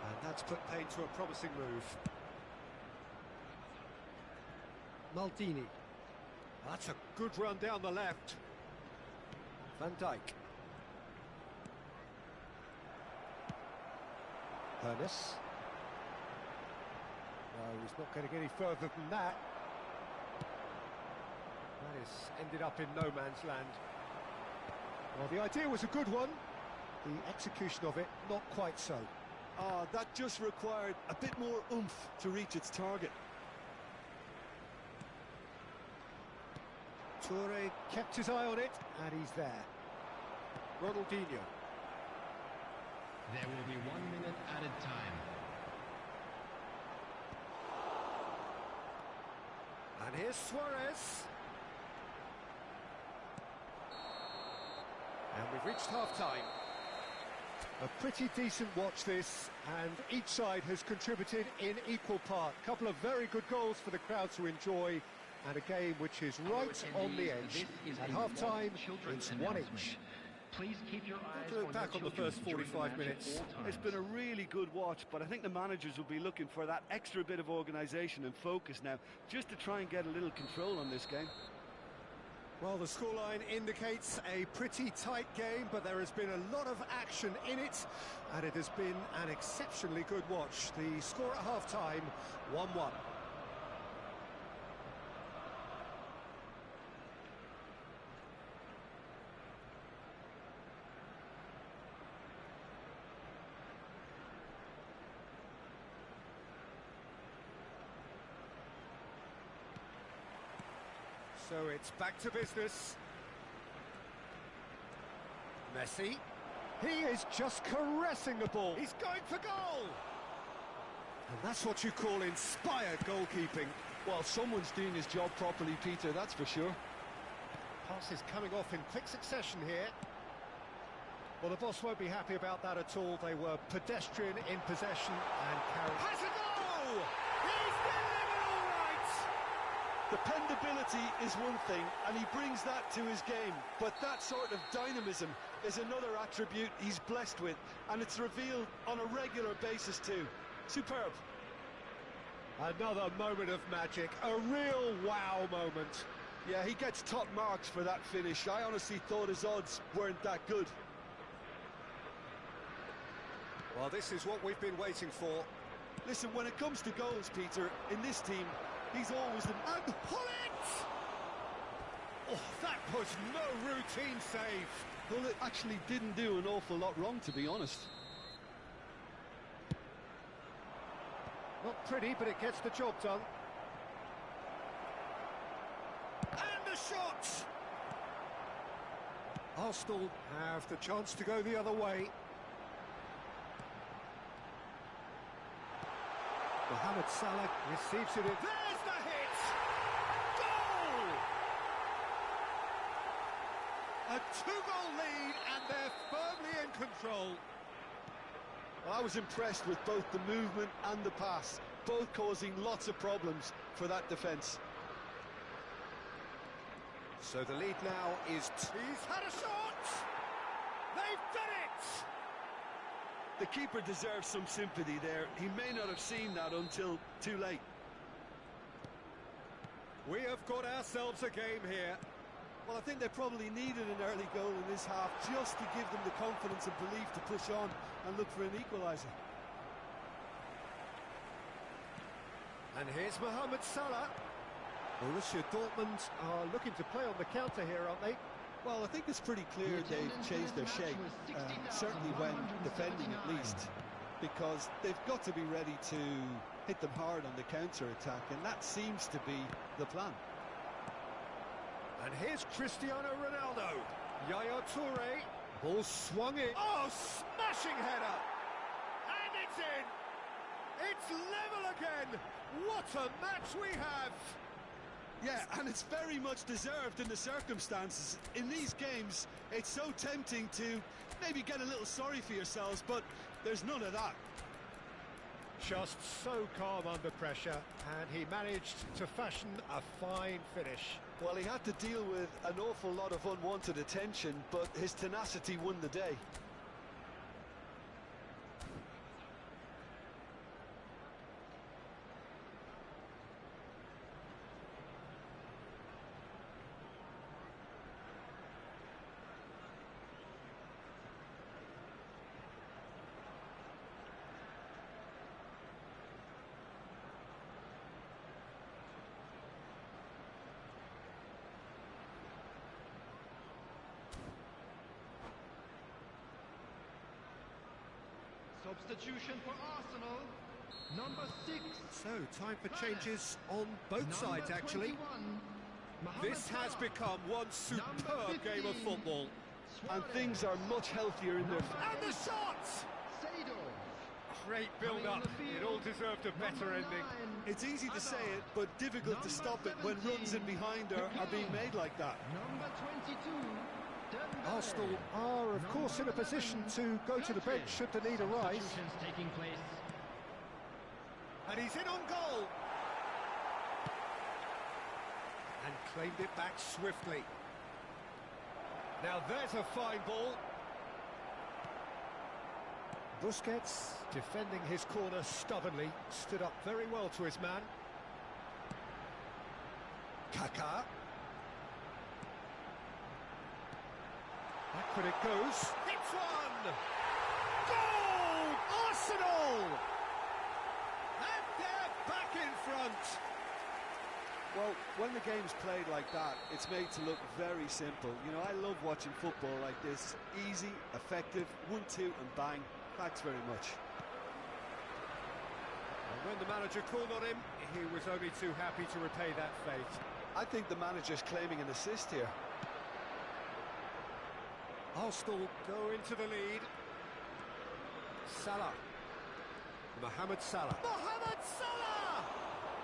And that's put paid to a promising move. Maldini. That's a good run down the left. Van Dijk. Ernest. No, he's not getting any further than that. That is ended up in no man's land. Well, the idea was a good one. The execution of it, not quite so. Ah, that just required a bit more oomph to reach its target. Toure kept his eye on it, and he's there. Ronaldinho. There will be 1 minute added time. And here's Suarez. And we've reached half-time. A pretty decent watch this, and each side has contributed in equal part. A couple of very good goals for the crowd to enjoy, and a game which is right on the edge. At half-time, it's 1-1. Please keep your eyes To look back on the first 45 minutes. It's been a really good watch, but I think the managers will be looking for that extra bit of organisation and focus now, just to try and get a little control on this game. Well, the scoreline indicates a pretty tight game, but there has been a lot of action in it, and it has been an exceptionally good watch. The score at half-time, 1-1. So it's back to business. Messi. He is just caressing the ball. He's going for goal. And that's what you call inspired goalkeeping. Well, someone's doing his job properly, Peter, that's for sure. Pass is coming off in quick succession here. Well, the boss won't be happy about that at all. They were pedestrian in possession and carried. Has a goal! He's delivered all right! Dependability is one thing, and he brings that to his game, but that sort of dynamism is another attribute he's blessed with, and it's revealed on a regular basis too. Superb. Another moment of magic, a real wow moment. Yeah, he gets top marks for that finish. I honestly thought his odds weren't that good. Well, this is what we've been waiting for. Listen, when it comes to goals, Peter, in this team, he's always the... And pull it! Oh, that was no routine save. Well, it actually didn't do an awful lot wrong, to be honest. Not pretty, but it gets the job done. And the shot! Arsenal have the chance to go the other way. Mohamed Salah receives it in. There's the hit! Goal! A two-goal lead, and they're firmly in control. Well, I was impressed with both the movement and the pass, both causing lots of problems for that defence. So the lead now is... He's had a shot! They've done it! The keeper deserves some sympathy there. He may not have seen that until too late. We have got ourselves a game here. Well, I think they probably needed an early goal in this half just to give them the confidence and belief to push on and look for an equaliser. And here's Mohamed Salah. Borussia Dortmund are looking to play on the counter here, aren't they? Well, I think it's pretty clear they've changed their shape, certainly when defending at least, because they've got to be ready to hit them hard on the counter-attack, and that seems to be the plan. And here's Cristiano Ronaldo. Yaya Toure. Ball swung in. Oh, smashing header! And it's in! It's level again! What a match we have! Yeah, and it's very much deserved in the circumstances. In these games, it's so tempting to maybe get a little sorry for yourselves, but there's none of that. Just so calm under pressure, and he managed to fashion a fine finish. Well, he had to deal with an awful lot of unwanted attention, but his tenacity won the day. Substitution for Arsenal, number 6. So, time for changes on both sides, actually. This has become one superb game of football. And things are much healthier in their... And the shots! Great build-up. It all deserved a better ending. It's easy to say it, but difficult to stop it when runs in behind are being made like that. Number 22. Arsenal are, of course, in a position to go to the bench should the need arise. Taking place. And he's in on goal. And claimed it back swiftly. Now there's a fine ball. Busquets, defending his corner stubbornly, stood up very well to his man. Kaká. Backward it goes. It's one! Goal! Arsenal! And they're back in front. Well, when the game's played like that, it's made to look very simple. You know, I love watching football like this. Easy, effective, 1-2 and bang. Thanks very much. And when the manager called on him, he was only too happy to repay that fate. I think the manager's claiming an assist here. Arsenal go into the lead. Salah. Mohamed Salah. Mohamed Salah!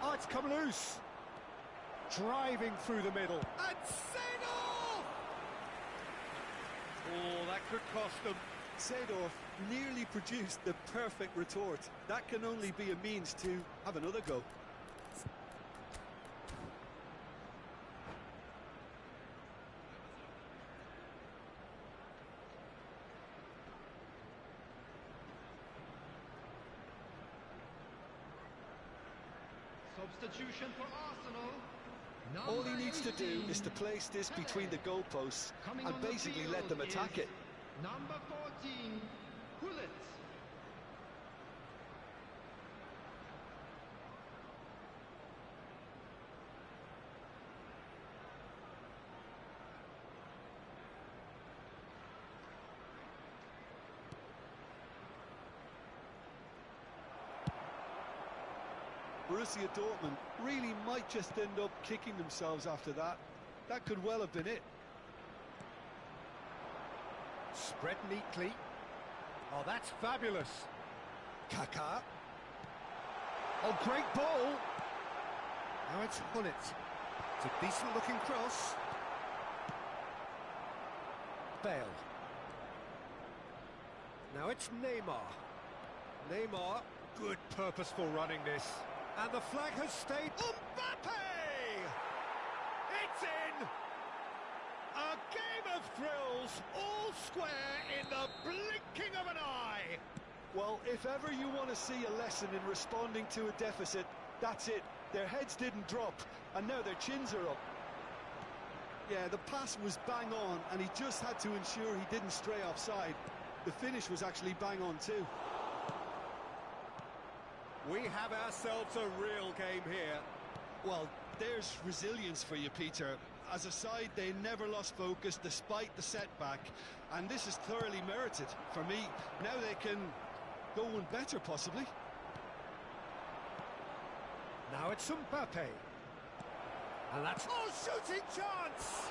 Oh, it's come loose. Driving through the middle. And Seedorf! Oh, that could cost them. Seedorf nearly produced the perfect retort. That can only be a means to have another go. Substitution for Arsenal. All he needs to do is to place this between the goalposts and basically let them attack it. Number 14, Gullit. Borussia Dortmund really might just end up kicking themselves after that. That could well have been it. Spread neatly. Oh, that's fabulous. Kaká. Oh, great ball. Now it's Gullit. It's a decent-looking cross. Bale. Now it's Neymar. Neymar, good purposeful running this. And the flag has stayed. Mbappe! It's in! A game of thrills, all square in the blinking of an eye. Well, if ever you want to see a lesson in responding to a deficit, that's it. Their heads didn't drop, and now their chins are up. Yeah, the pass was bang on, and he just had to ensure he didn't stray offside. The finish was actually bang on too. We have ourselves a real game here. Well, there's resilience for you, Peter. As a side, they never lost focus despite the setback, and this is thoroughly merited. For me, now they can go one better, possibly. Now it's Mbappe. And that's... Oh, shooting chance!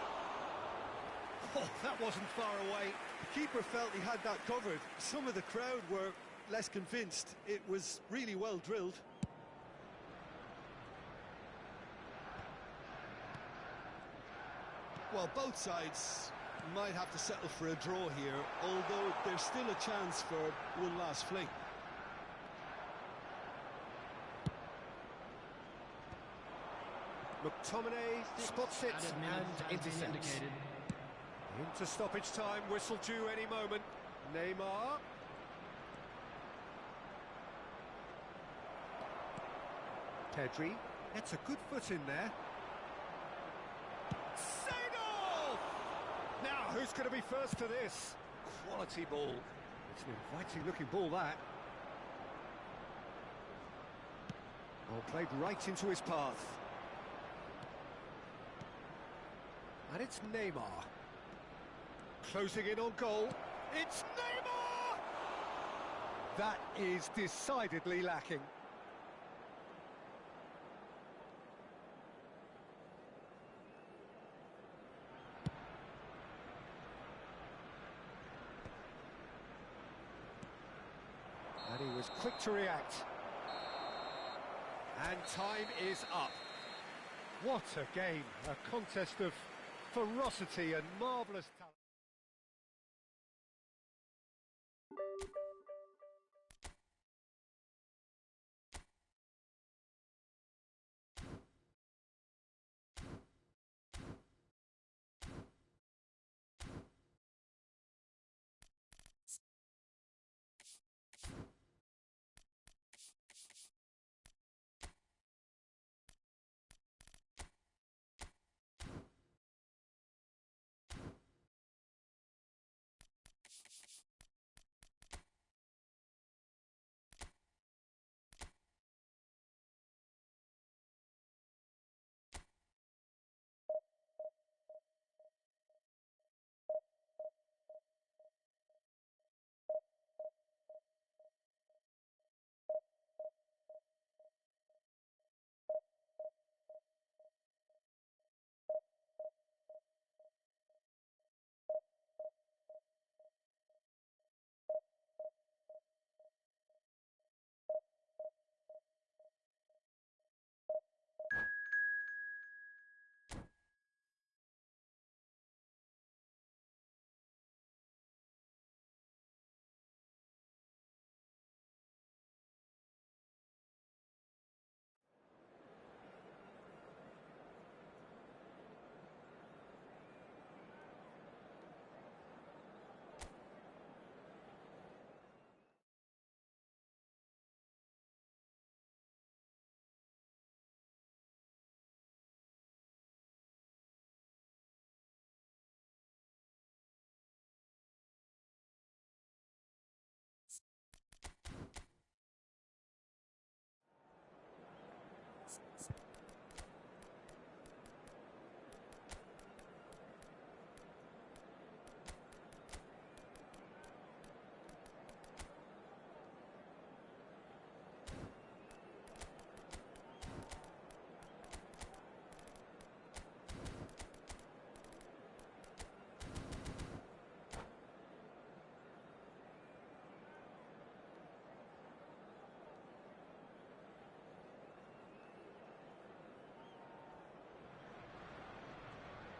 Oh, that wasn't far away. The keeper felt he had that covered. Some of the crowd were less convinced. It was really well drilled. Well, both sides might have to settle for a draw here, although there's still a chance for one last fling. McTominay spots it and intercepts. Into stoppage time, whistle due any moment. Neymar. Pedri gets a good foot in there. Seedorf! Now, who's going to be first to this? Quality ball. It's an inviting looking ball, that. Ball played right into his path. And it's Neymar. Closing in on goal. It's Neymar! That is decidedly lacking. And he was quick to react. And time is up. What a game, a contest of ferocity and marvellous talent.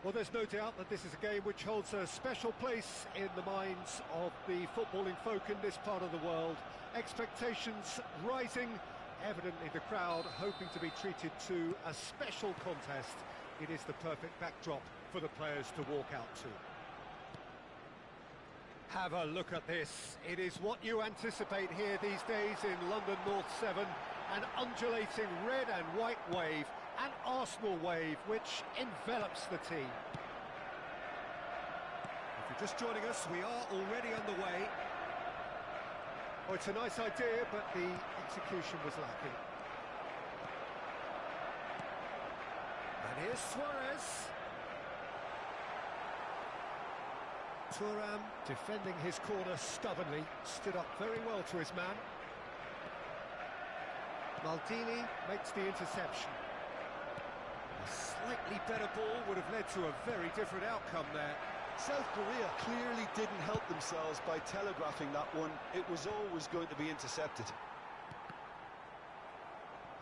Well, there's no doubt that this is a game which holds a special place in the minds of the footballing folk in this part of the world. Expectations rising, evidently the crowd hoping to be treated to a special contest. It is the perfect backdrop for the players to walk out to. Have a look at this. It is what you anticipate here these days in London North 7. An undulating red and white wave, an Arsenal wave which envelops the team. If you're just joining us, we are already underway. Oh, it's a nice idea, but the execution was lacking. And here's Suarez. Thuram defending his corner stubbornly, stood up very well to his man. Maldini makes the interception. A slightly better ball would have led to a very different outcome there. South Korea clearly didn't help themselves by telegraphing that one. It was always going to be intercepted.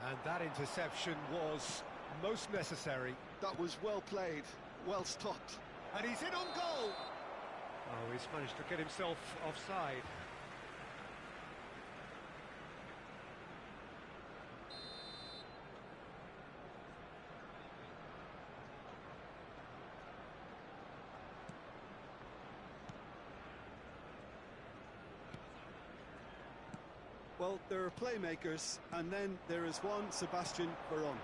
And that interception was most necessary. That was well played. well stopped. And he's in on goal. Oh, he's managed to get himself offside. Well, there are playmakers, and then there is one Sebastian Veron.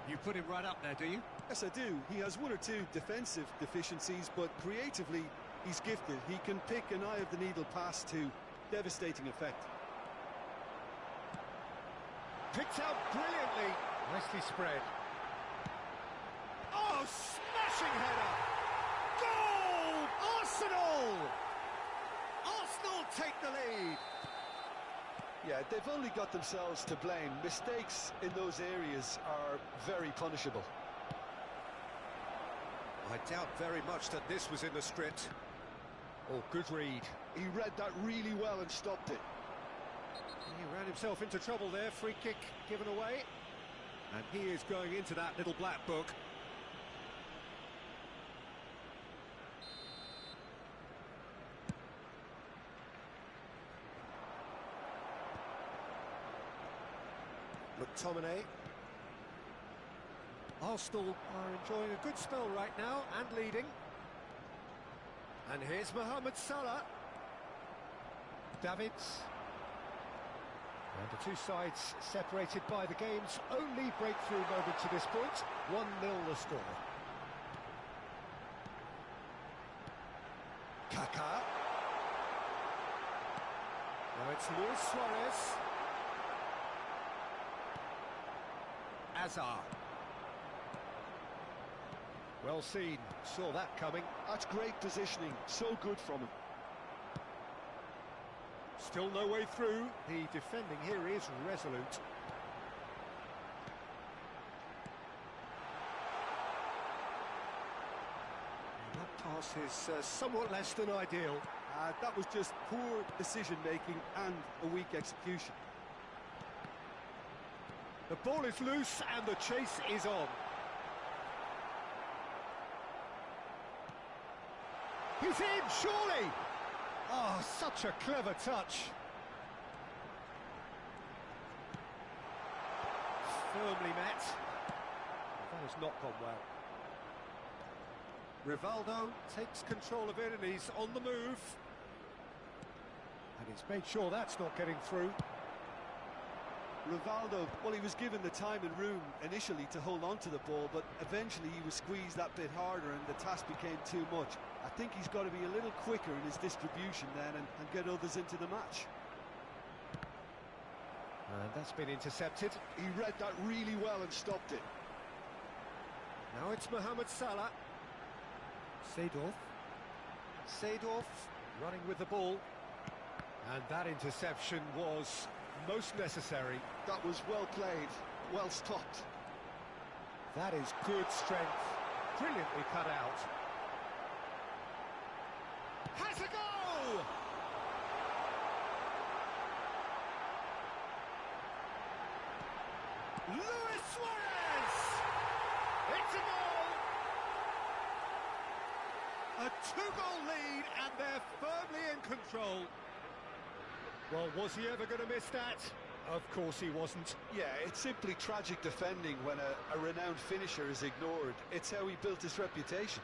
You put him right up there, do you? Yes, I do. He has one or two defensive deficiencies, but creatively, he's gifted. He can pick an eye-of-the-needle pass to devastating effect. Picked out brilliantly. Nicely spread. Oh, smashing header! Goal! Arsenal! Arsenal take the lead. Yeah, they've only got themselves to blame. Mistakes in those areas are very punishable. I doubt very much that this was in the script. Oh, good read. He read that really well and stopped it. He ran himself into trouble there. Free kick given away. And he is going into that little black book. McTominay. Arsenal are enjoying a good spell right now and leading. And here's Mohamed Salah. Davids. And the two sides separated by the game's only breakthrough moment to this point. 1-0 the score. Kaká. Now it's Luis Suarez. Azar. Well seen, saw that coming. That's great positioning, so good from him. Still no way through. The defending here is resolute. And that pass is somewhat less than ideal. That was just poor decision-making and a weak execution. The ball is loose and the chase is on. He's in, surely! Oh, such a clever touch. Firmly met. That has not gone well. Rivaldo takes control of it and he's on the move. And he's made sure that's not getting through. Rivaldo, well, he was given the time and room initially to hold on to the ball, but eventually he was squeezed that bit harder and the task became too much. I think he's got to be a little quicker in his distribution then and get others into the match. And that's been intercepted. He read that really well and stopped it. Now it's Mohamed Salah. Seedorf. Seedorf running with the ball. And that interception was most necessary. That was well played, well stopped. That is good strength. Brilliantly cut out. Has a go! Luis Suarez! It's a goal! A two-goal lead and they're firmly in control. Well, was he ever going to miss that? Of course he wasn't. Yeah, it's simply tragic defending when a renowned finisher is ignored. It's how he built his reputation.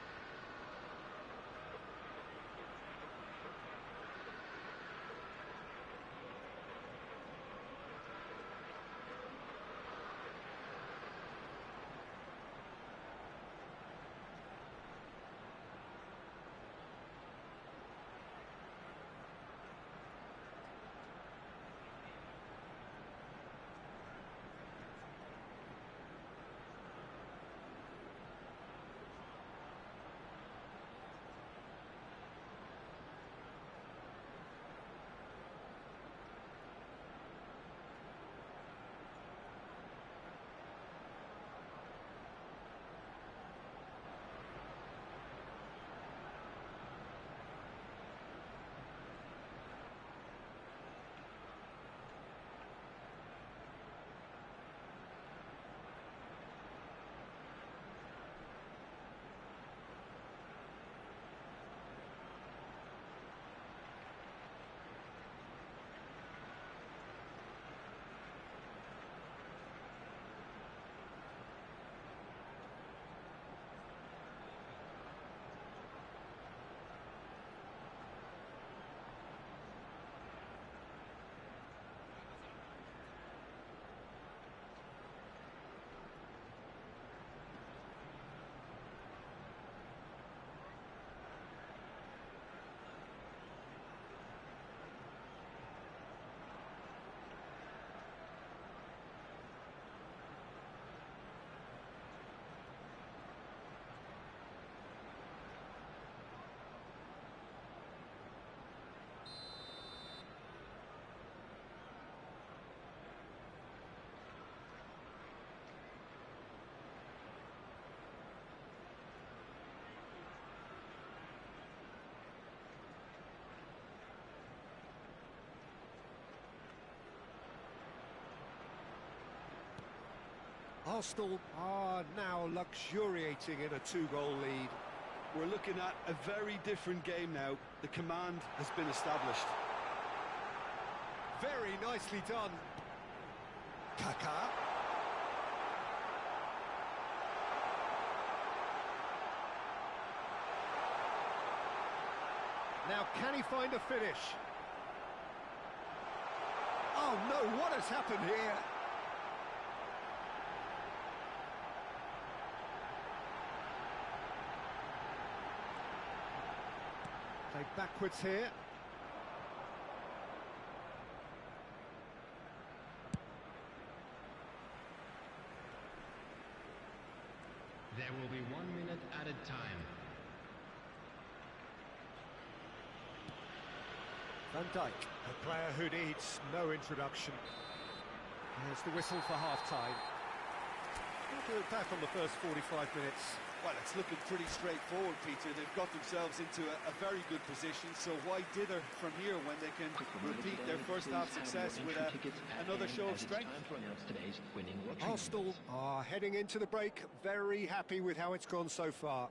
Arsenal are now luxuriating in a two-goal lead. We're looking at a very different game now. The command has been established. Very nicely done. Kaká. Now, can he find a finish? Oh no, what has happened here? Played backwards here. There will be 1 minute added time. Van Dijk, a player who needs no introduction. There's the whistle for half-time. We'll do it back on the first 45 minutes. Well, it's looking pretty straightforward, Peter. They've got themselves into a very good position, so why dither from here when they can repeat their first half success with another show of strength? Arsenal are heading into the break very happy with how it's gone so far.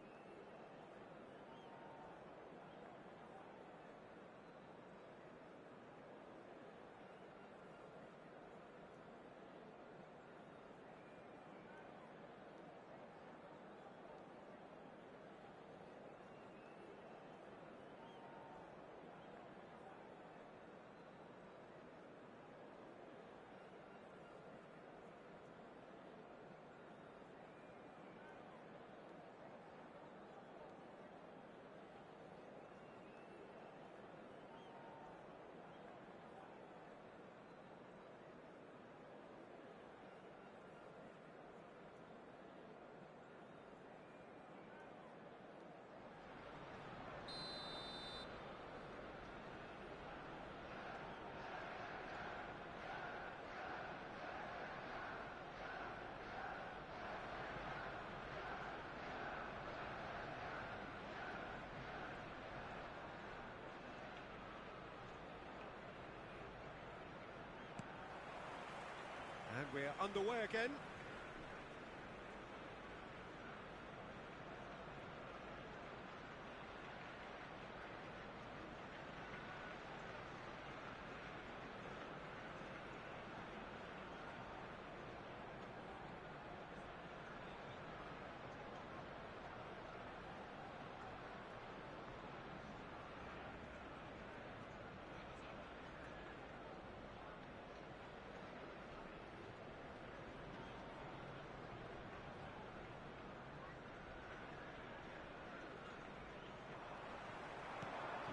And we're underway again.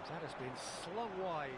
That has been slung wide.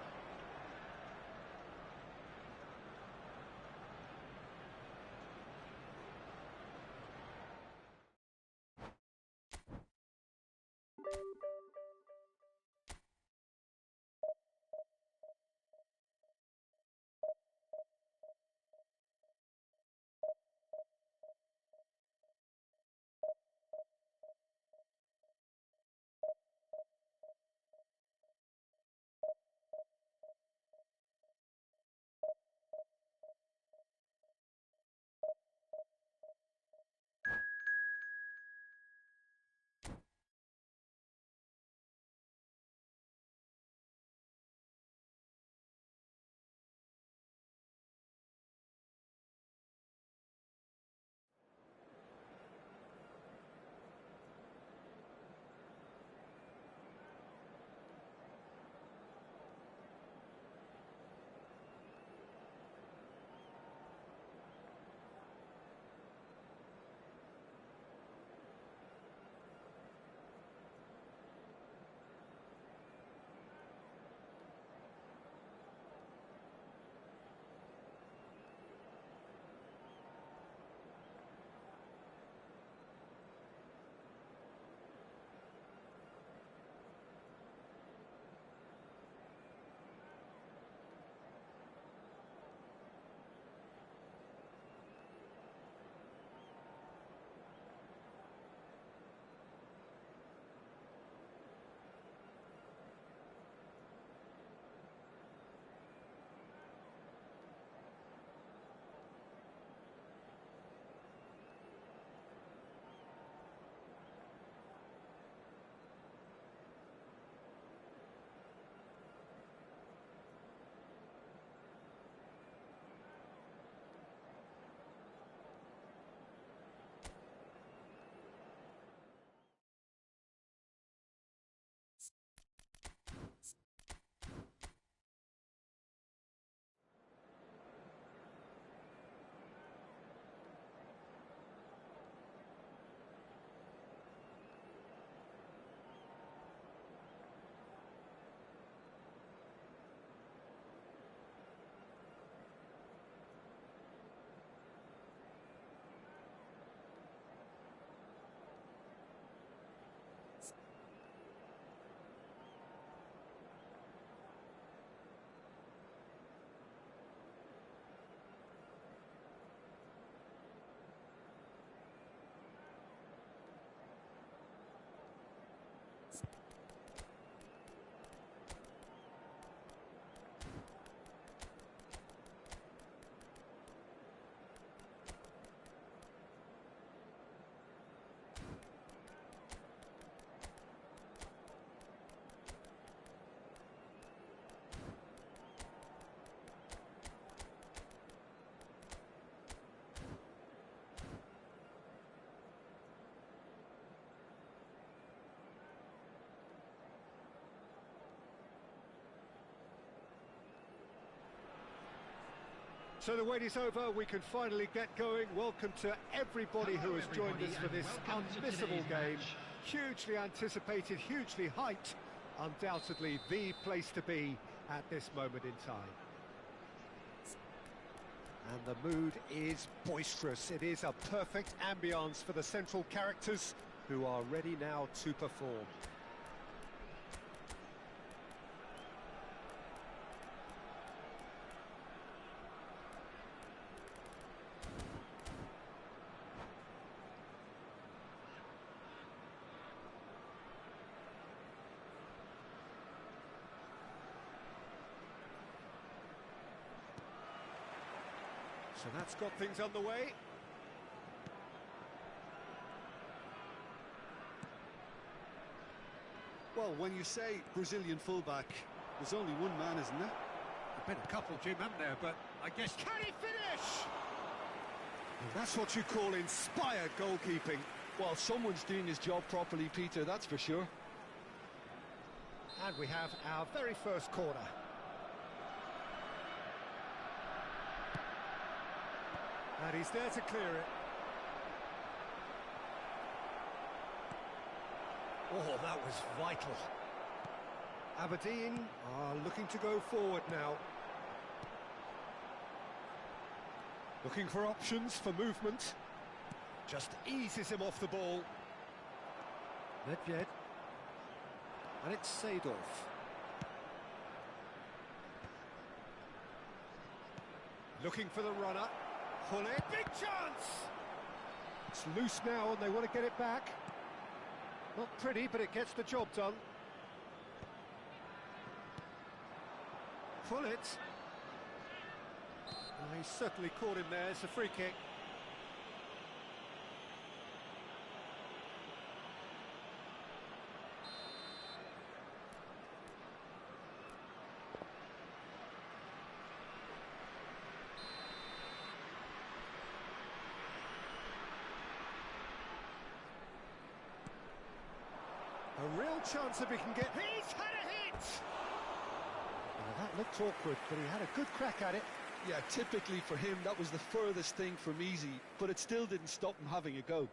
So the wait is over, we can finally get going. Welcome to everybody who has joined us for this unmissable game. Hugely anticipated, hugely hyped. Undoubtedly the place to be at this moment in time. And the mood is boisterous. It is a perfect ambience for the central characters who are ready now to perform. So that's got things underway. Well, when you say Brazilian fullback, there's only one man, isn't there? There's been a couple, Jim, haven't there? But I guess... Can he finish? That's what you call inspired goalkeeping. Well, someone's doing his job properly, Peter, that's for sure. And we have our very first corner. And he's there to clear it. Oh, that was vital. Aberdeen are looking to go forward now. Looking for options for movement. Just eases him off the ball. Nedved. And it's Seedorf. Looking for the runner. Gullit, big chance! It's loose now and they want to get it back. Not pretty, but it gets the job done. Gullit. Oh, he's certainly caught him there. It's a free kick. A real chance if he can get... He's had a hit! Well, that looked awkward, but he had a good crack at it. Yeah, typically for him, that was the furthest thing from easy, but it still didn't stop him having a go.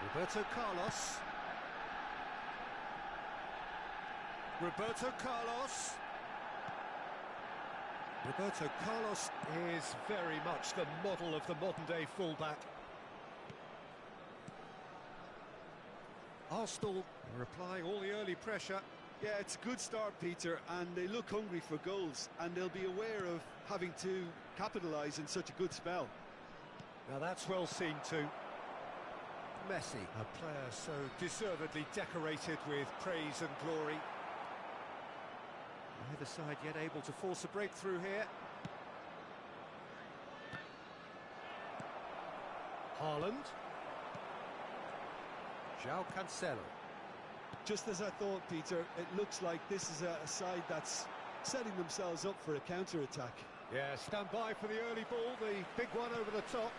Roberto Carlos. Roberto Carlos. Roberto Carlos is very much the model of the modern-day fullback. Arsenal are applying all the early pressure. Yeah, it's a good start, Peter, and they look hungry for goals, and they'll be aware of having to capitalise in such a good spell. Now that's well seen too. Messi, a player so deservedly decorated with praise and glory. Neither side yet able to force a breakthrough here. Haaland. João Cancelo. Just as I thought, Peter, it looks like this is a side that's setting themselves up for a counter-attack. Yeah, stand by for the early ball, the big one over the top.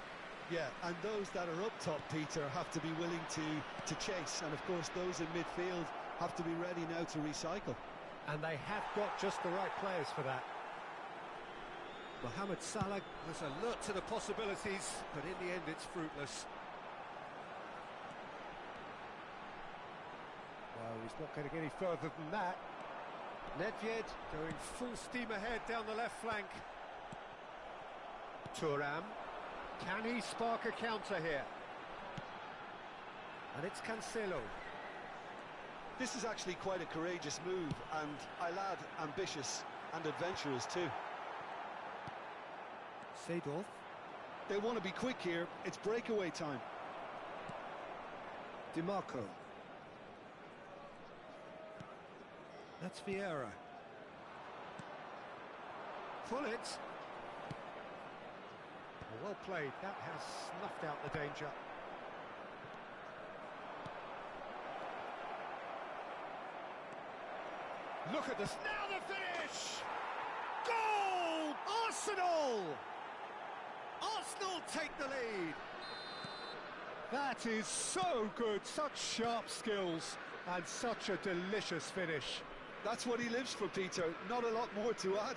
Yeah, and those that are up top, Peter, have to be willing to chase. And, of course, those in midfield have to be ready now to recycle. And they have got just the right players for that. Mohamed Salah was alert to the possibilities, but in the end it's fruitless. Well, he's not going to get any further than that. Nedved going full steam ahead down the left flank. Thuram. Can he spark a counter here? And it's Cancelo. This is actually quite a courageous move, and I'll add ambitious and adventurous too. Seedorf. They want to be quick here. It's breakaway time. Di Marco. That's Vieira. Gullit. Well played. That has snuffed out the danger. Look at this. Now the finish! Goal! Arsenal! Arsenal take the lead. That is so good, such sharp skills and such a delicious finish. That's what he lives for, Peter. Not a lot more to add.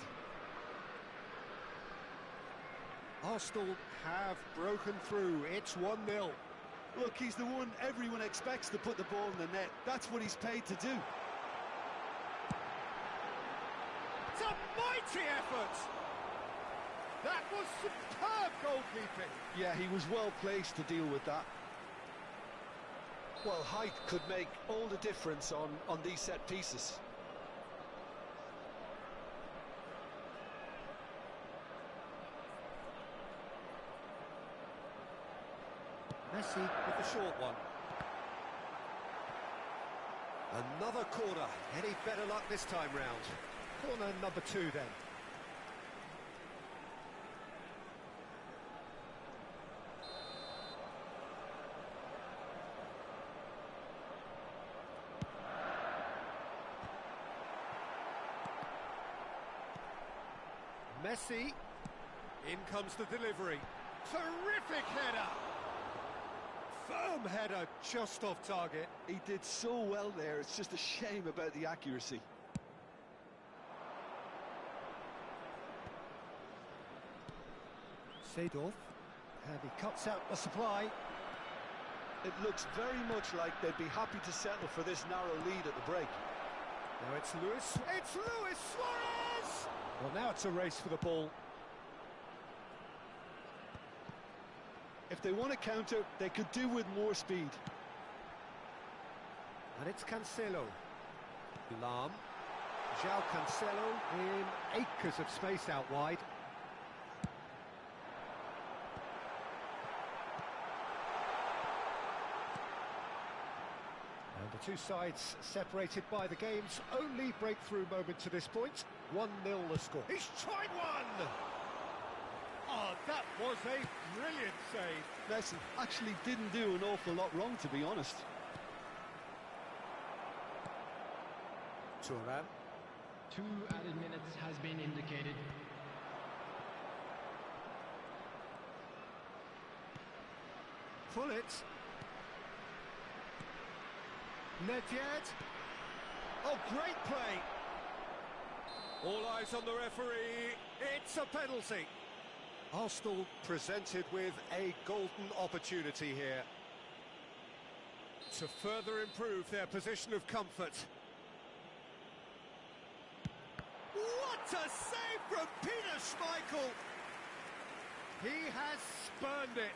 Arsenal have broken through. It's 1-0. Look, he's the one everyone expects to put the ball in the net. That's what he's paid to do. It's a mighty effort! That was superb goalkeeping. Yeah, he was well placed to deal with that. Well, height could make all the difference on these set pieces. Messi with the short one. Another corner. Any better luck this time round? Corner number 2 then. Messi. In comes the delivery. Terrific header. Firm header, just off target. He did so well there, it's just a shame about the accuracy. Seedorf, and he cuts out the supply. It looks very much like they'd be happy to settle for this narrow lead at the break. Now it's Luis. It's Luis Suarez! Well, now it's a race for the ball. If they want to counter, they could do with more speed. And it's Cancelo. Lahm. João Cancelo in acres of space out wide. And the two sides separated by the game's only breakthrough moment to this point. 1-0 the score. He's tried one! Oh, that was a brilliant save. Messi actually didn't do an awful lot wrong, to be honest. Thuram. 2 added minutes has been indicated. Pullet. Nedved. Oh, great play. All eyes on the referee. It's a penalty. Arsenal presented with a golden opportunity here to further improve their position of comfort. What a save from Peter Schmeichel! He has spurned it.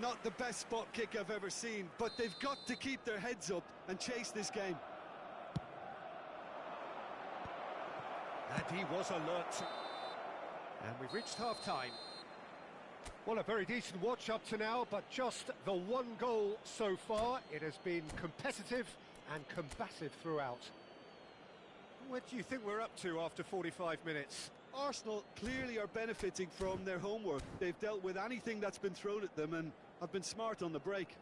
Not the best spot kick I've ever seen, but they've got to keep their heads up and chase this game. And he was alert. And we've reached half-time. Well, a very decent watch up to now, but just the one goal so far. It has been competitive and combative throughout. What do you think we're up to after 45 minutes? Arsenal clearly are benefiting from their homework. They've dealt with anything that's been thrown at them and have been smart on the break.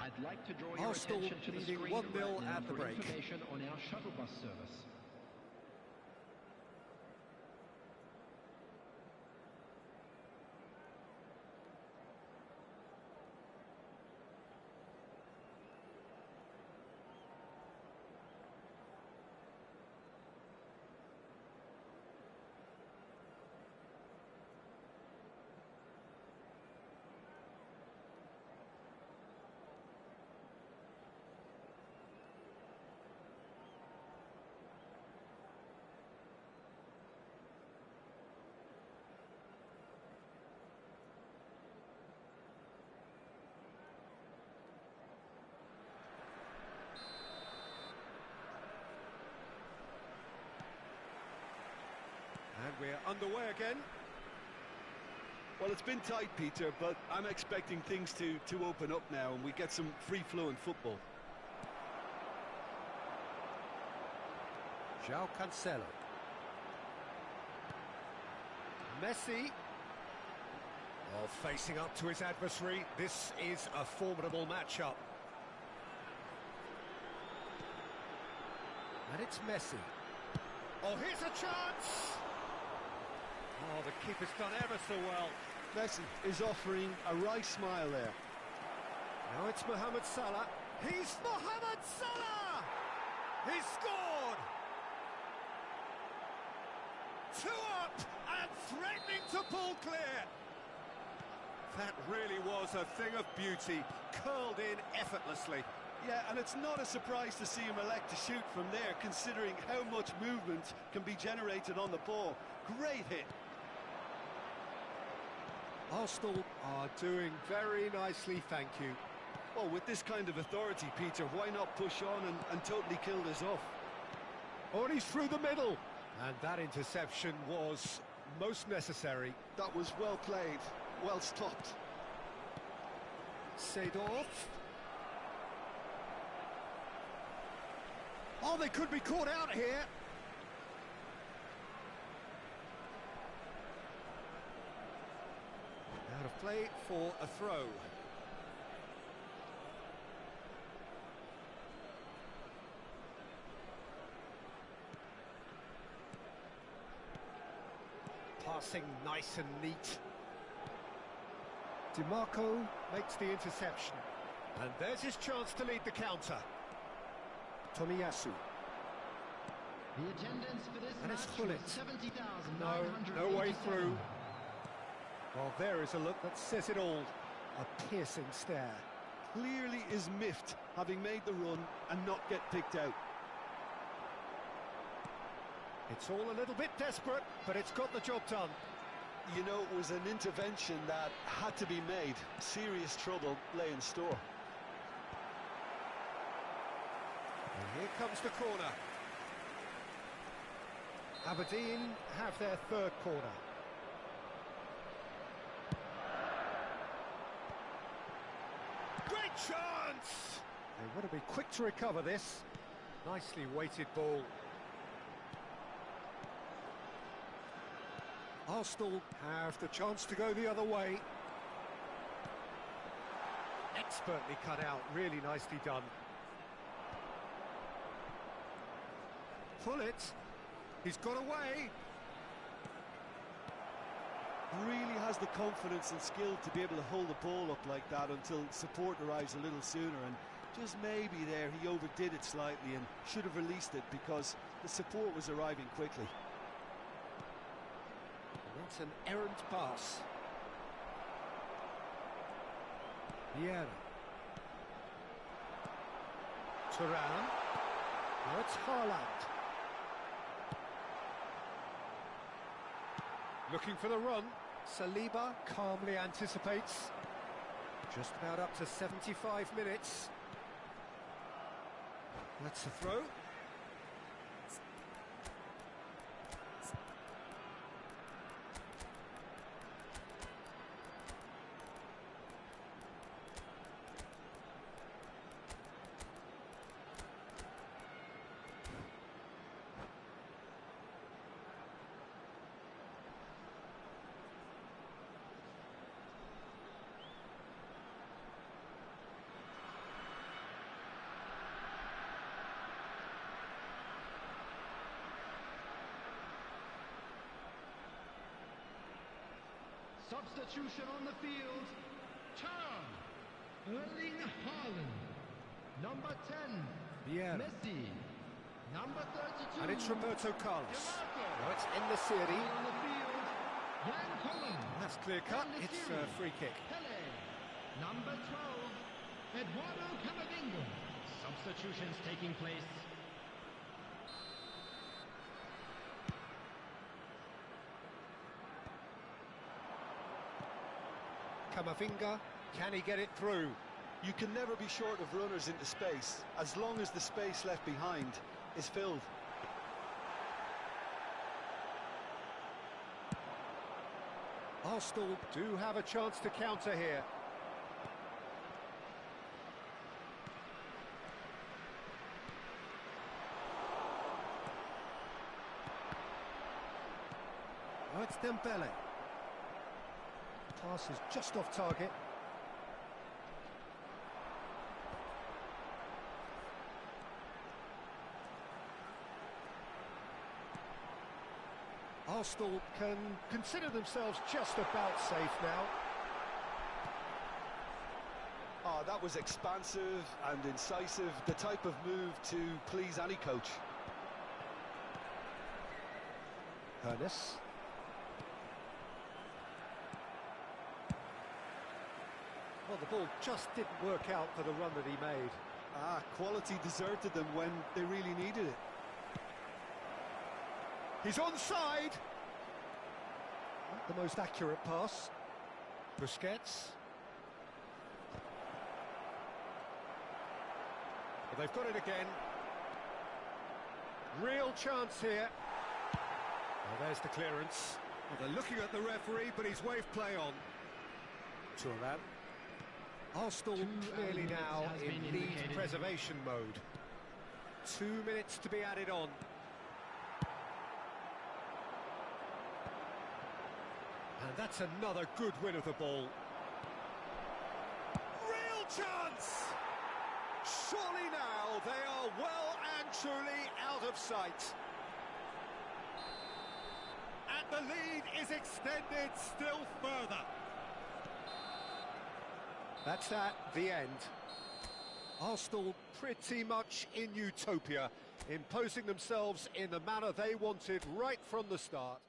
I'd like to draw your Arsenal attention to the leading screen 1-0 right now at the for break. information on our shuttle bus service. And we're underway again. Well, it's been tight, Peter, but I'm expecting things to open up now and we get some free-flowing football. João Cancelo. Messi. Oh, facing up to his adversary. This is a formidable matchup. And it's Messi. Oh, here's a chance! Oh, the keeper's done ever so well. Messi is offering a wry smile there. Now it's Mohamed Salah. He's Mohamed Salah! He's scored! 2 up and threatening to pull clear. That really was a thing of beauty, curled in effortlessly. Yeah, and it's not a surprise to see him elect to shoot from there, considering how much movement can be generated on the ball. Great hit. Arsenal are doing very nicely, thank you. Well, with this kind of authority, Peter, why not push on and totally kill this off? Oh, and he's through the middle. And that interception was most necessary. That was well played, well stopped. Seedorf. Oh, they could be caught out here. Out of play for a throw. Passing nice and neat. DiMarco makes the interception. And there's his chance to lead the counter. Tomiyasu. The attendance for this And it's match Gullit. was 70,987. No way through. Well, there is a look that says it all. A piercing stare. Clearly is miffed, having made the run and not get picked out. It's all a little bit desperate, but it's got the job done. You know, it was an intervention that had to be made. Serious trouble lay in store. And here comes the corner. Aberdeen have their third corner. Great chance! They want to be quick to recover this. Nicely weighted ball. Arsenal have the chance to go the other way. Expertly cut out, really nicely done. Pull it. He's got away. Really has the confidence and skill to be able to hold the ball up like that until support arrives a little sooner, and just maybe there he overdid it slightly and should have released it because the support was arriving quickly. That's an errant pass. Vieira. Turan. Now it's Haaland. Looking for the run. Saliba calmly anticipates. Just about up to 75 minutes. That's a throw. Substitution on the field. Turn. Erling Haaland. Number 10. Vieira. Messi. Number 32. And it's Roberto Carlos. DiMarco. Now it's in the Serie. On the field. Jan Collins. That's clear cut. And the It's a series. free kick. Pele. Number 12. Eduardo Camavinga. Substitutions taking place. Camavinga, can he get it through? You can never be short of runners into space, as long as the space left behind is filled. Arsenal do have a chance to counter here. Oh, it's Dembele. Pass is just off target. Arsenal can consider themselves just about safe now. Oh, That was expansive and incisive, the type of move to please any coach. Ernest. Well, the ball just didn't work out for the run that he made. Quality deserted them when they really needed it. He's onside. Not the most accurate pass. Busquets. Well, they've got it again. Real chance here. Well, there's the clearance. Well, they're looking at the referee, but he's waved play on. Thuram. Arsenal clearly now in lead preservation mode. 2 minutes to be added on. And that's another good win of the ball. Real chance! Surely now they are well and truly out of sight. And the lead is extended still further. That's the end. Arsenal pretty much in utopia, imposing themselves in the manner they wanted right from the start.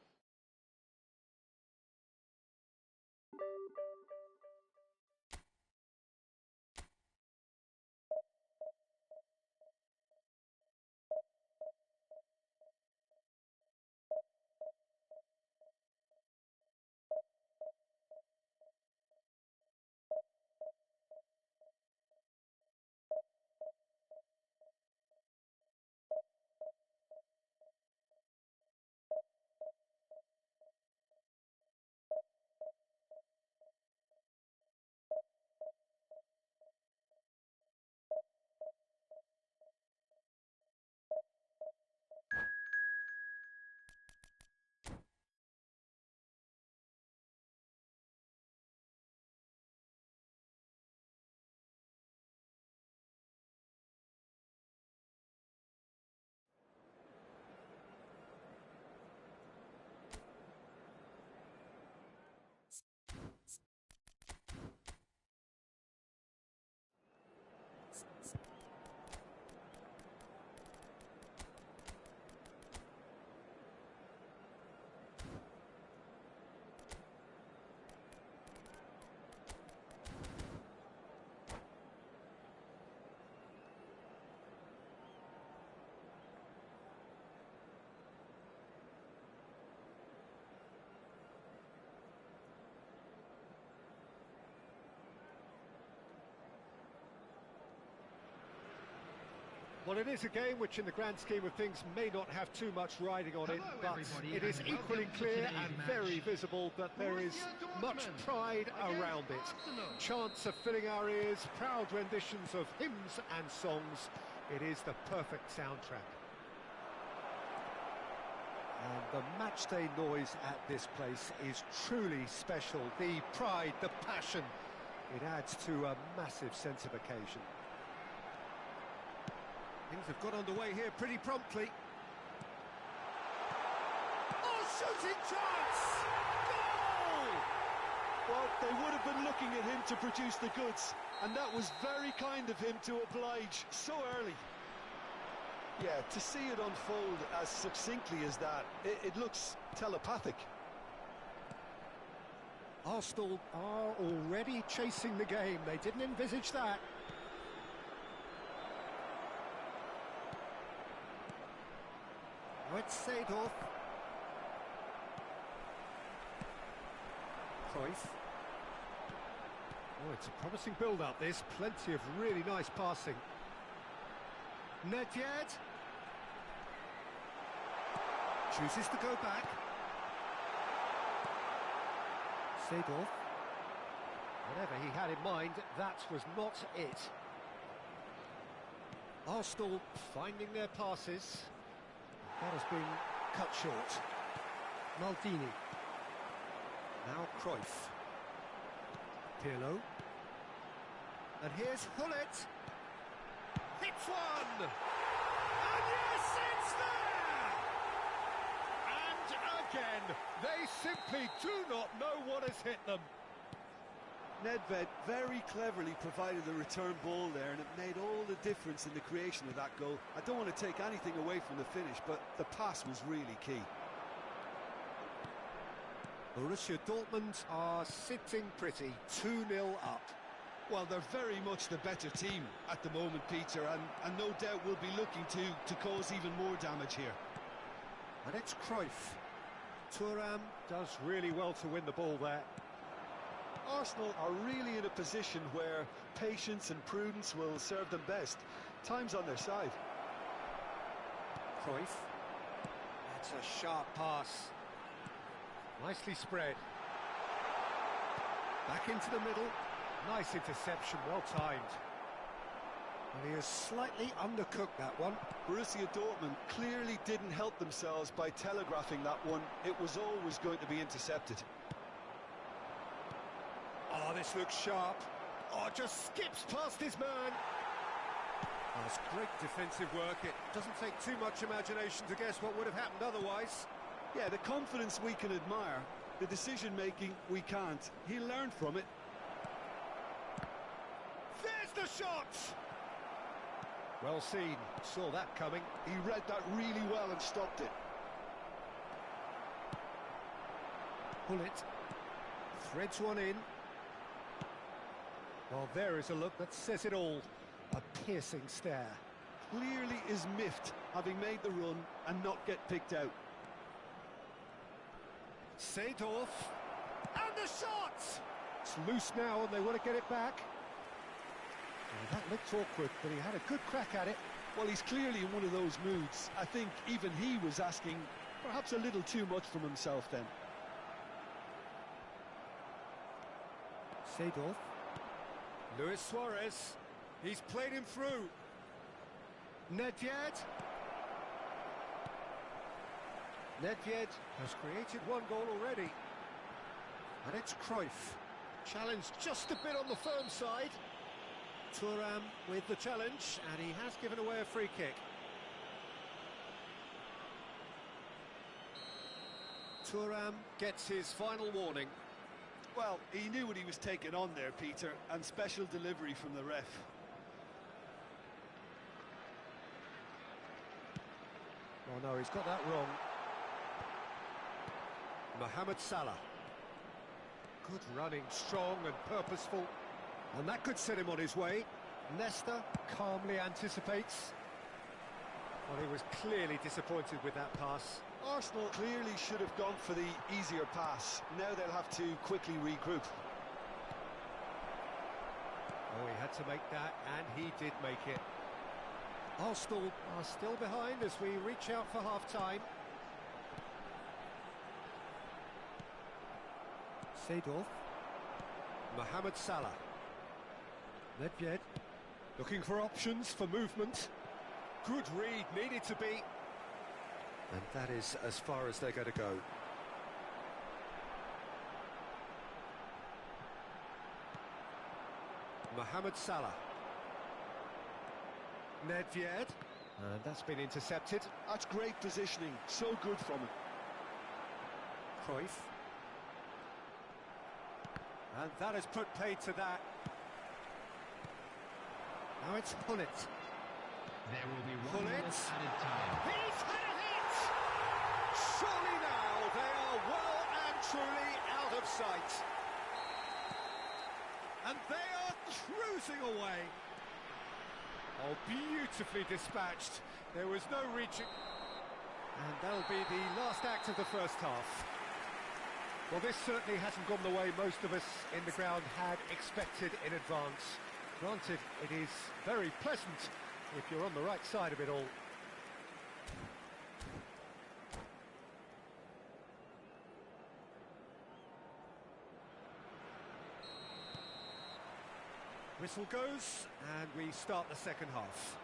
Well, it is a game which in the grand scheme of things may not have too much riding on it, but it is equally clear and very visible that there is much pride around it. Chants are filling our ears, proud renditions of hymns and songs. It is the perfect soundtrack. And the matchday noise at this place is truly special. The pride, the passion, it adds to a massive sense of occasion. Things have got underway here pretty promptly. Oh, shooting chance! Goal! Well, they would have been looking at him to produce the goods, and that was very kind of him to oblige so early. Yeah, to see it unfold as succinctly as that, it looks telepathic. Arsenal are already chasing the game. They didn't envisage that. Oh, it's Seedorf. Cruyff. Oh, it's a promising build-up, this. Plenty of really nice passing. Nedved. Chooses to go back. Seedorf. Whatever he had in mind, that was not it. Arsenal finding their passes. That has been cut short. Maldini. Now Cruyff. Pirlo. And here's Hullet. Hits one! And yes, it's there! And again, they simply do not know what has hit them. Nedved very cleverly provided the return ball there, and it made all the difference in the creation of that goal. I don't want to take anything away from the finish, but the pass was really key. Borussia Dortmund are sitting pretty, 2-0 up. Well, they're very much the better team at the moment, Peter, and no doubt will be looking to cause even more damage here. And it's Cruyff. Thuram does really well to win the ball there. Arsenal are really in a position where patience and prudence will serve them best. Time's on their side. Cruyff. That's a sharp pass. Nicely spread. Back into the middle. Nice interception, well timed. And he has slightly undercooked that one. Borussia Dortmund clearly didn't help themselves by telegraphing that one. It was always going to be intercepted. Oh, this looks sharp. Oh, just skips past his man. Oh, it's great defensive work. It doesn't take too much imagination to guess what would have happened otherwise. Yeah, the confidence we can admire, the decision-making we can't. He learned from it. There's the shot! Well seen, saw that coming. He read that really well and stopped it. Gullit threads one in. Well, there is a look that says it all. A piercing stare. Clearly is miffed, having made the run and not get picked out. Seedorf. And the shot! It's loose now and they want to get it back. Well, that looked awkward, but he had a good crack at it. Well, he's clearly in one of those moods. I think even he was asking perhaps a little too much from himself then. Seedorf. Luis Suarez. He's played him through. Nedved. Nedved has created one goal already. And it's Cruyff. Challenged just a bit on the firm side. Thuram with the challenge, and he has given away a free kick. Thuram gets his final warning. Well, he knew what he was taking on there, Peter, and special delivery from the ref. Oh no, he's got that wrong. Mohamed Salah. Good running, strong and purposeful. And that could set him on his way. Nesta calmly anticipates. Well, he was clearly disappointed with that pass. Arsenal clearly should have gone for the easier pass. Now they'll have to quickly regroup. Oh, he had to make that, and he did make it. Arsenal are still behind as we reach out for half-time. Seedorf. Mohamed Salah. Nedved. Looking for options for movement. Good read, needed to be. And that is as far as they're going to go. Mohamed Salah. Nedved. And that's been intercepted. That's great positioning, so good from him. Cruyff. And that has put paid to that. Now it's Gullit. There will be 1 minute added time. He's had a hit! Surely now they are well and truly out of sight. And they are cruising away. Oh, beautifully dispatched. There was no reaching. And that'll be the last act of the first half. Well, this certainly hasn't gone the way most of us in the ground had expected in advance. Granted, it is very pleasant if you're on the right side of it all. Whistle goes, and we start the second half.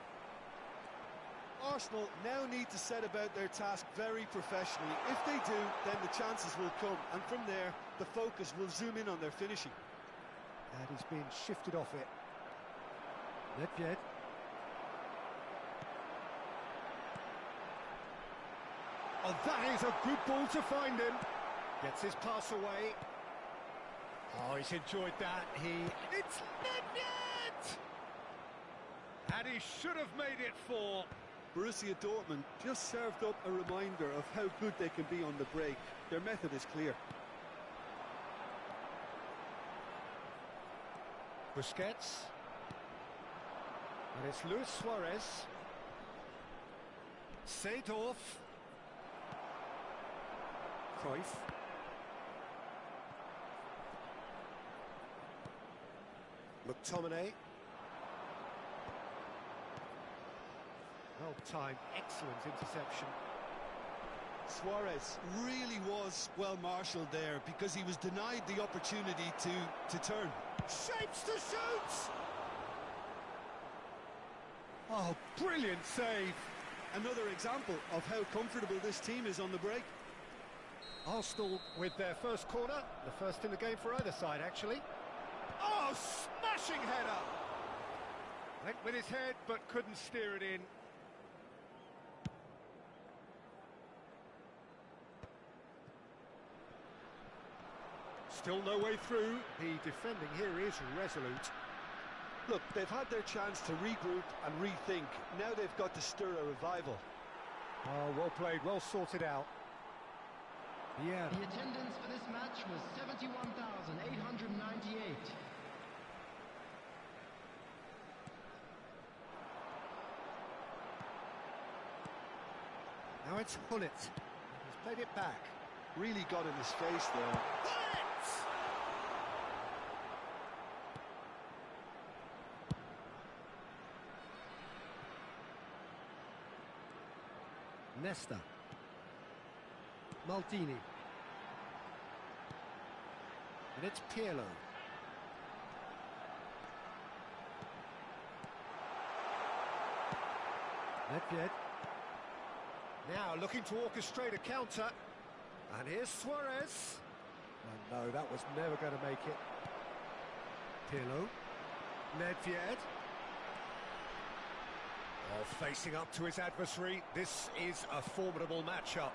Arsenal now need to set about their task very professionally. If they do, then the chances will come, and from there, the focus will zoom in on their finishing. And he's been shifted off it. Nedved. Oh, that is a good ball to find him. Gets his pass away. Oh, he's enjoyed that. It's Nedved! And he should have made it 4. Borussia Dortmund just served up a reminder of how good they can be on the break. Their method is clear. Busquets. And it's Luis Suarez. Seedorf. Cruyff. McTominay. Well-timed, excellent interception. Suarez really was well marshalled there because he was denied the opportunity to turn. Shapes to shoot! Oh, brilliant save. Another example of how comfortable this team is on the break. Arsenal with their first corner, the first in the game for either side, actually. Oh, smashing header! Went with his head, but couldn't steer it in. Still no way through. The defending here is resolute. Look, they've had their chance to regroup and rethink. Now they've got to stir a revival. Oh, well played, well sorted out. Yeah. The attendance for this match was 71,898. Now it's Hullet. He's played it back. Really got in his face there. Hullet! Nesta. Maldini. And it's Pirlo. Nedved. Now looking to orchestrate a counter. And here's Suarez. And no, that was never going to make it. Pirlo. Nedved. Oh, facing up to his adversary. This is a formidable matchup.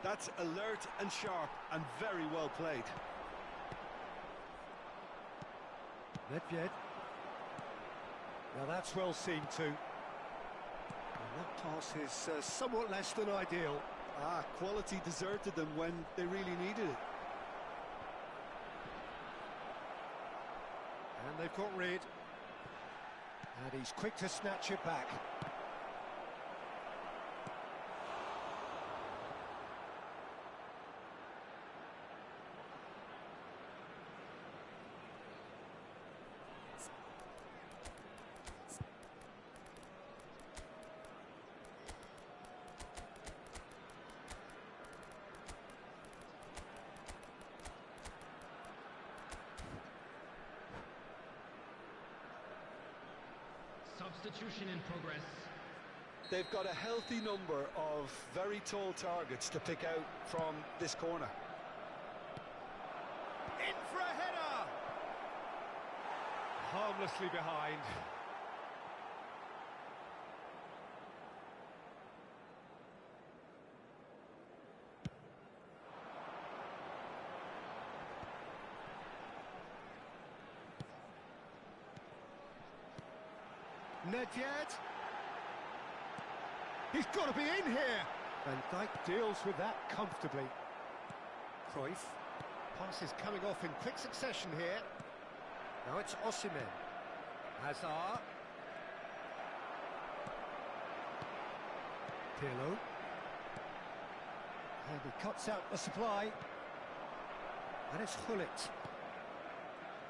That's alert and sharp and very well played. Nedved. Now that's well seen too. And that pass is somewhat less than ideal. Quality deserted them when they really needed it. And they've got rid. And he's quick to snatch it back. Substitution in progress. They've got a healthy number of very tall targets to pick out from this corner. In for a header! Harmlessly behind. Nedved. He's got to be in here. Van Dijk deals with that comfortably. Cruyff. Passes coming off in quick succession here. Now it's Osimhen. Hazard. Pirlo. And he cuts out the supply. And it's Hullet.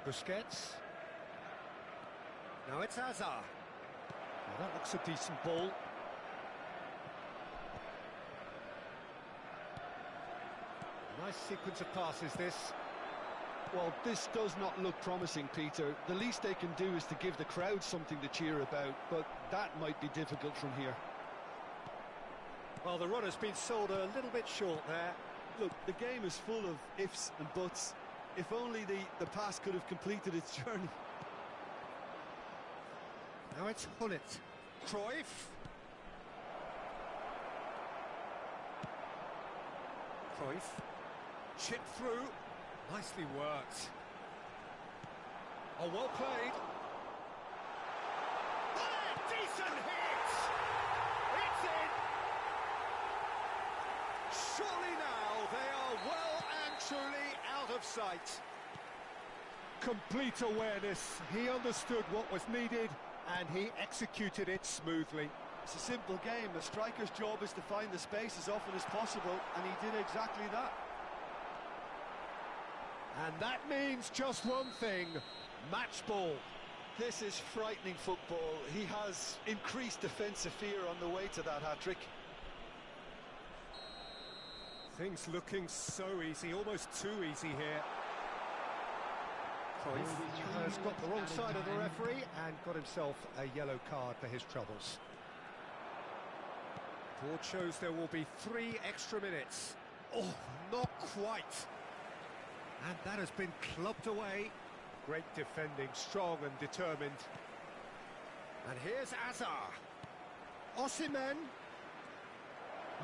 Busquets. Now it's Hazard. Now that looks a decent ball. Nice sequence of passes, this. Well, this does not look promising, Peter. The least they can do is to give the crowd something to cheer about, but that might be difficult from here. Well, the run has been sold a little bit short there. Look, the game is full of ifs and buts. If only the pass could have completed its journey. Now it's Hullet. Cruyff. Cruyff. Chip through. Nicely worked. Oh, well played. Oh, decent hit! It's in! Surely now they are well and truly out of sight. Complete awareness. He understood what was needed and he executed it smoothly. It's a simple game. A striker's job is to find the space as often as possible, and he did exactly that. And that means just one thing, match ball. This is frightening football. He has increased defensive fear on the way to that hat-trick. Things looking so easy, almost too easy here. Cruyff has got the wrong side of the referee and got himself a yellow card for his troubles. Board shows there will be 3 extra minutes. Oh, not quite. And that has been clubbed away. Great defending, strong and determined. And here's Azar. Osimhen.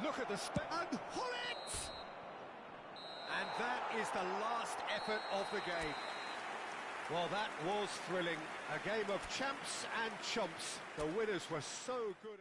Look at the and Hullet! And that is the last effort of the game. Well, that was thrilling. A game of champs and chumps. The winners were so good.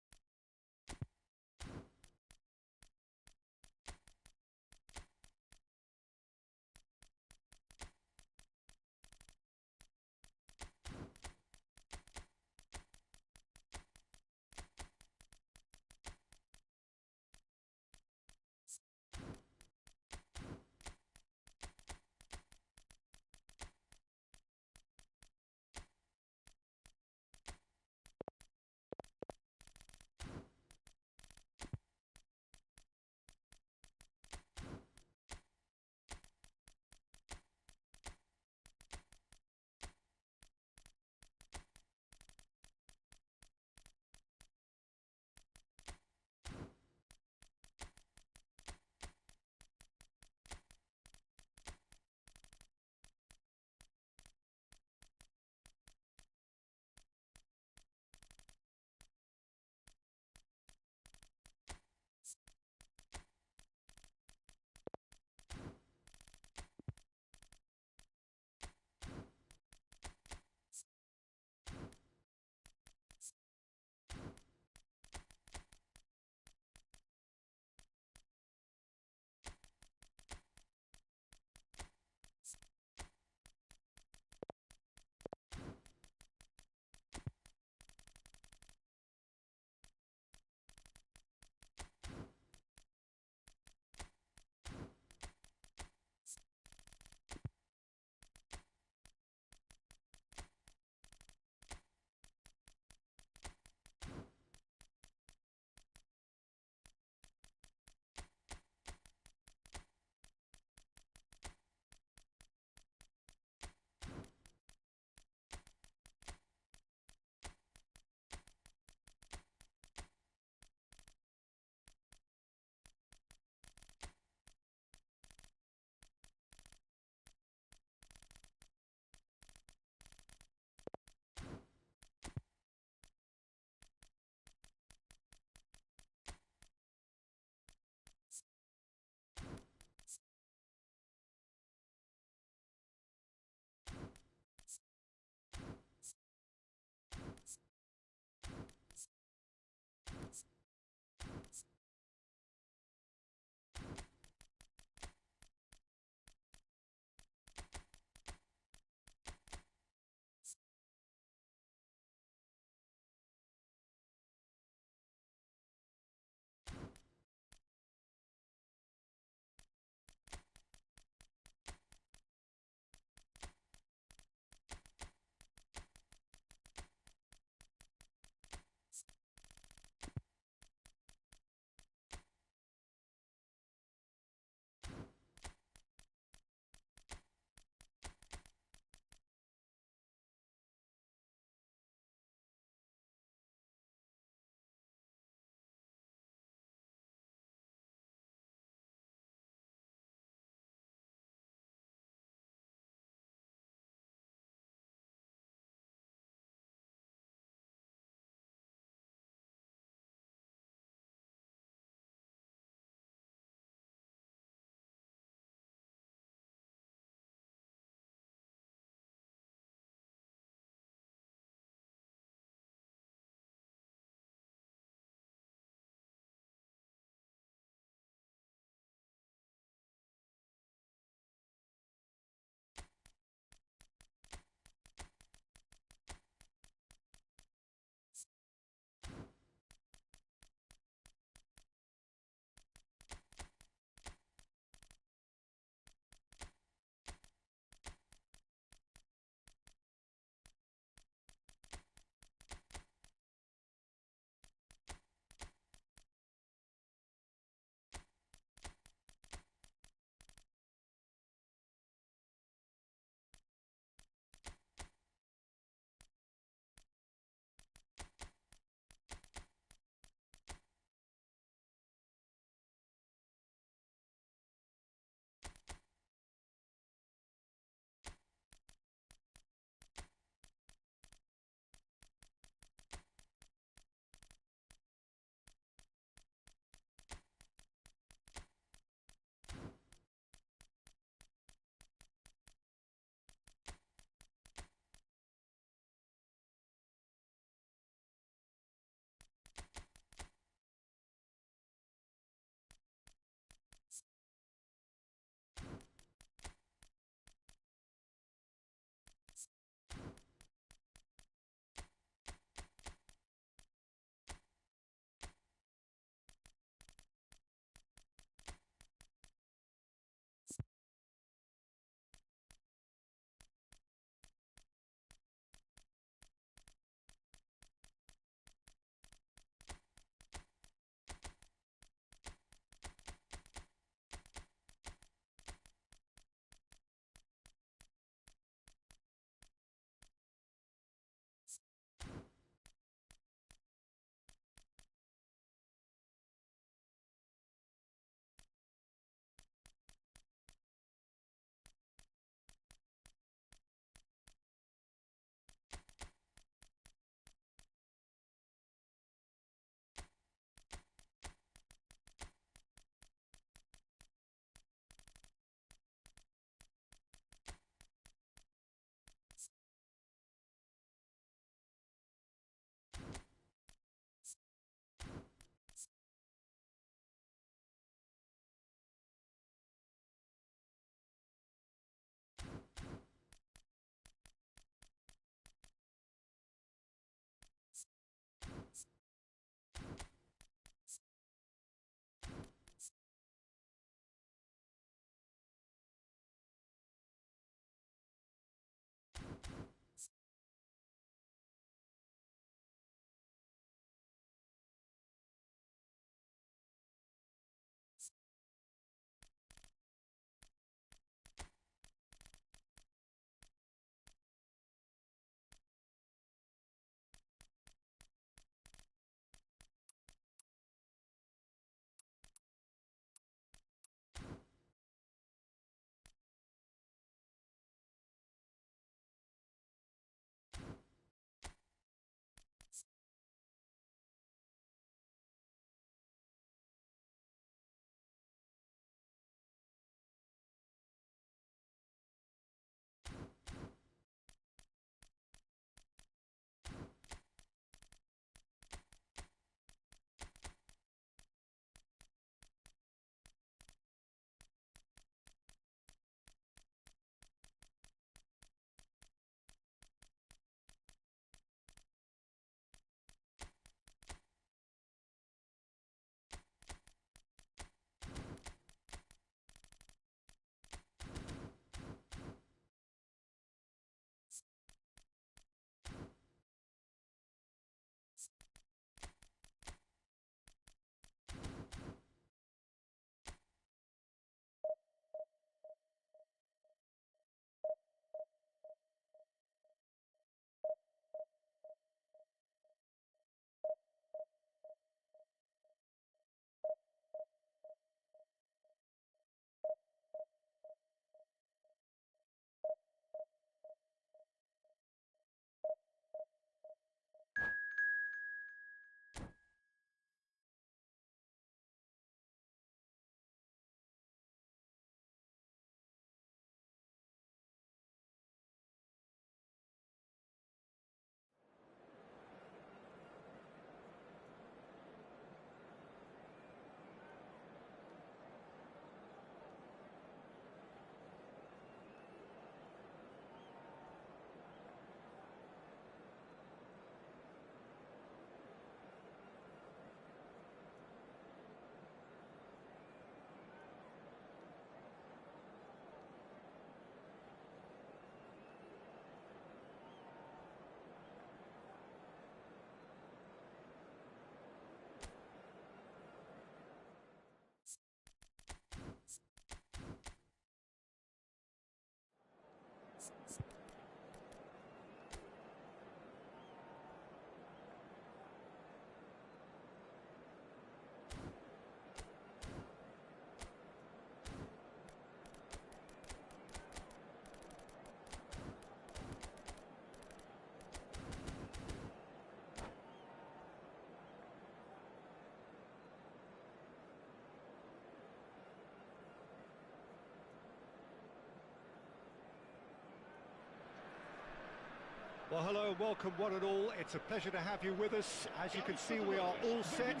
Well, hello and welcome one and all. It's a pleasure to have you with us. As you can see, we are all set.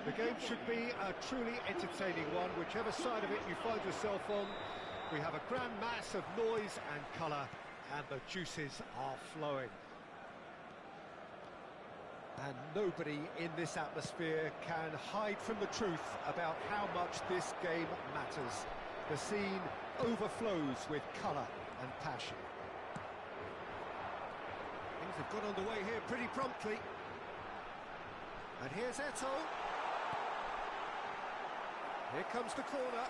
The game should be a truly entertaining one, whichever side of it you find yourself on. We have a grand mass of noise and colour, and the juices are flowing. And nobody in this atmosphere can hide from the truth about how much this game matters. The scene overflows with colour and passion. Things have got underway here pretty promptly. And here's Eto'o. Here comes the corner.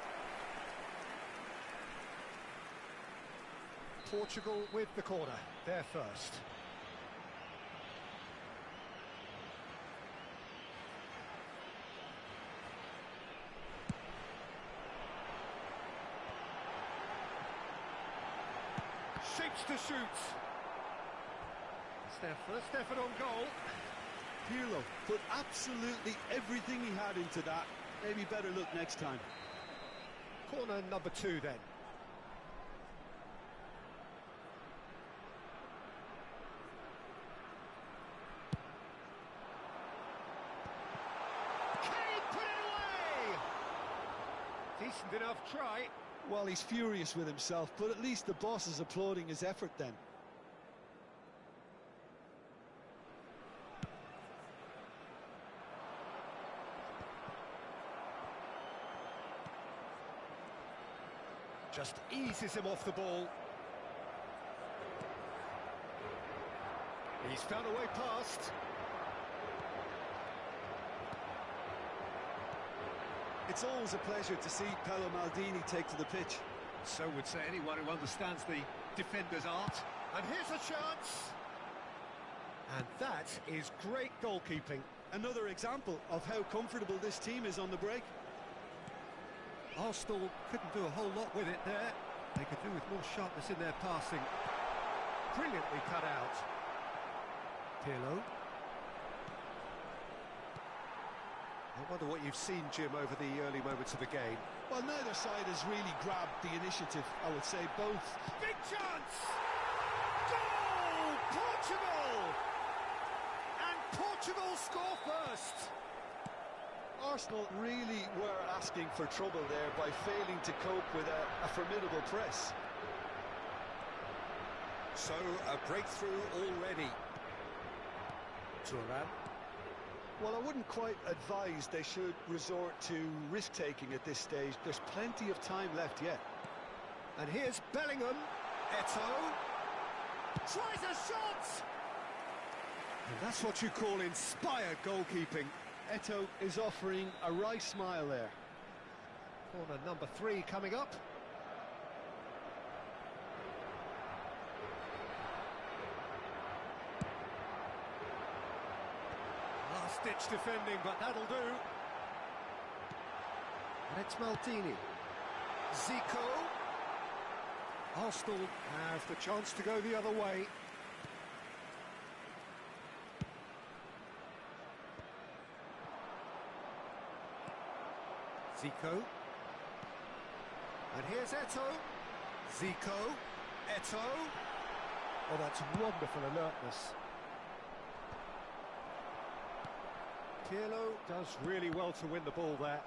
Portugal with the corner, they're first. Shapes to shoot. It's their first effort on goal. Pirlo put absolutely everything he had into that. Maybe better look next time. Corner number 2 then. Kane put it away! Decent enough try. Well, he's furious with himself, but at least the boss is applauding his effort then. Just eases him off the ball. He's found a way past. It's always a pleasure to see Paolo Maldini take to the pitch. So would say anyone who understands the defender's art. And here's a chance. And that is great goalkeeping. Another example of how comfortable this team is on the break. Arsenal couldn't do a whole lot with it there. They could do with more sharpness in their passing. Brilliantly cut out. Pirlo. I wonder what you've seen, Jim, over the early moments of the game. Well, neither side has really grabbed the initiative, I would say both. Big chance! Goal! Portugal! And Portugal score first! Arsenal really were asking for trouble there by failing to cope with a formidable press. So, a breakthrough already. Thuram. Well, I wouldn't quite advise they should resort to risk-taking at this stage. There's plenty of time left yet. And here's Bellingham. Eto'o. Tries a shot! And that's what you call inspired goalkeeping. Eto'o is offering a wry smile there. Corner number 3 coming up. Last-ditch defending, but that'll do. And it's Maldini. Zico. Arsenal have the chance to go the other way. Zico. And here's Eto'o. Zico. Eto'o. Oh, that's wonderful alertness. Pirlo does really well to win the ball there.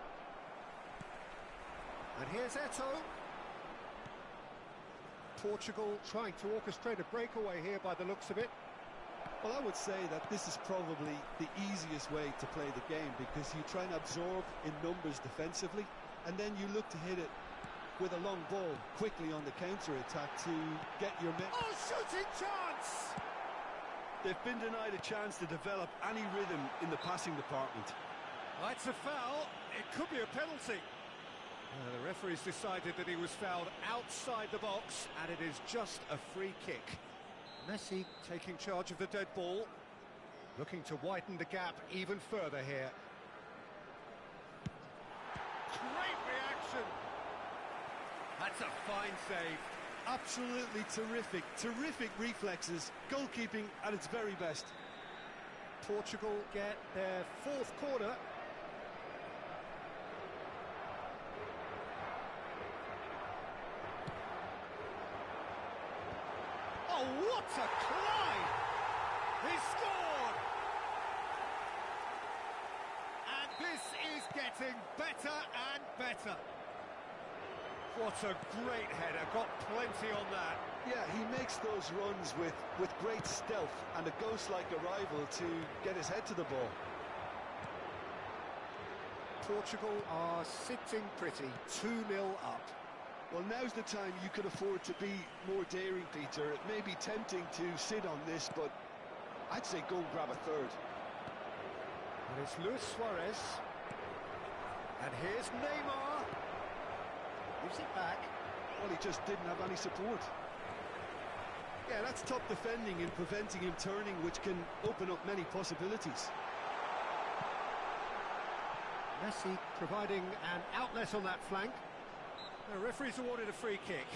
And here's Eto'o. Portugal trying to orchestrate a breakaway here by the looks of it. Well, I would say that this is probably the easiest way to play the game because you try and absorb in numbers defensively and then you look to hit it with a long ball quickly on the counter-attack to get your men. Oh, shooting chance! They've been denied a chance to develop any rhythm in the passing department. That's a foul. It could be a penalty. The referee's decided that he was fouled outside the box, and it is just a free kick. Messi taking charge of the dead ball, looking to widen the gap even further here. Great reaction! That's a fine save. Absolutely terrific, terrific reflexes, goalkeeping at its very best. Portugal get their 4th corner. Oh, what a climb! He's scored! And this is getting better and better. What a great header, got plenty on that. Yeah, he makes those runs with great stealth and a ghost-like arrival to get his head to the ball. Portugal are sitting pretty, 2-0 up. Well, now's the time you can afford to be more daring, Peter. It may be tempting to sit on this, but I'd say go and grab a third. And it's Luis Suarez. And here's Neymar. Gives it back. Well, he just didn't have any support. Yeah, that's top defending and preventing him turning, which can open up many possibilities. Messi providing an outlet on that flank. The referee's awarded a free kick.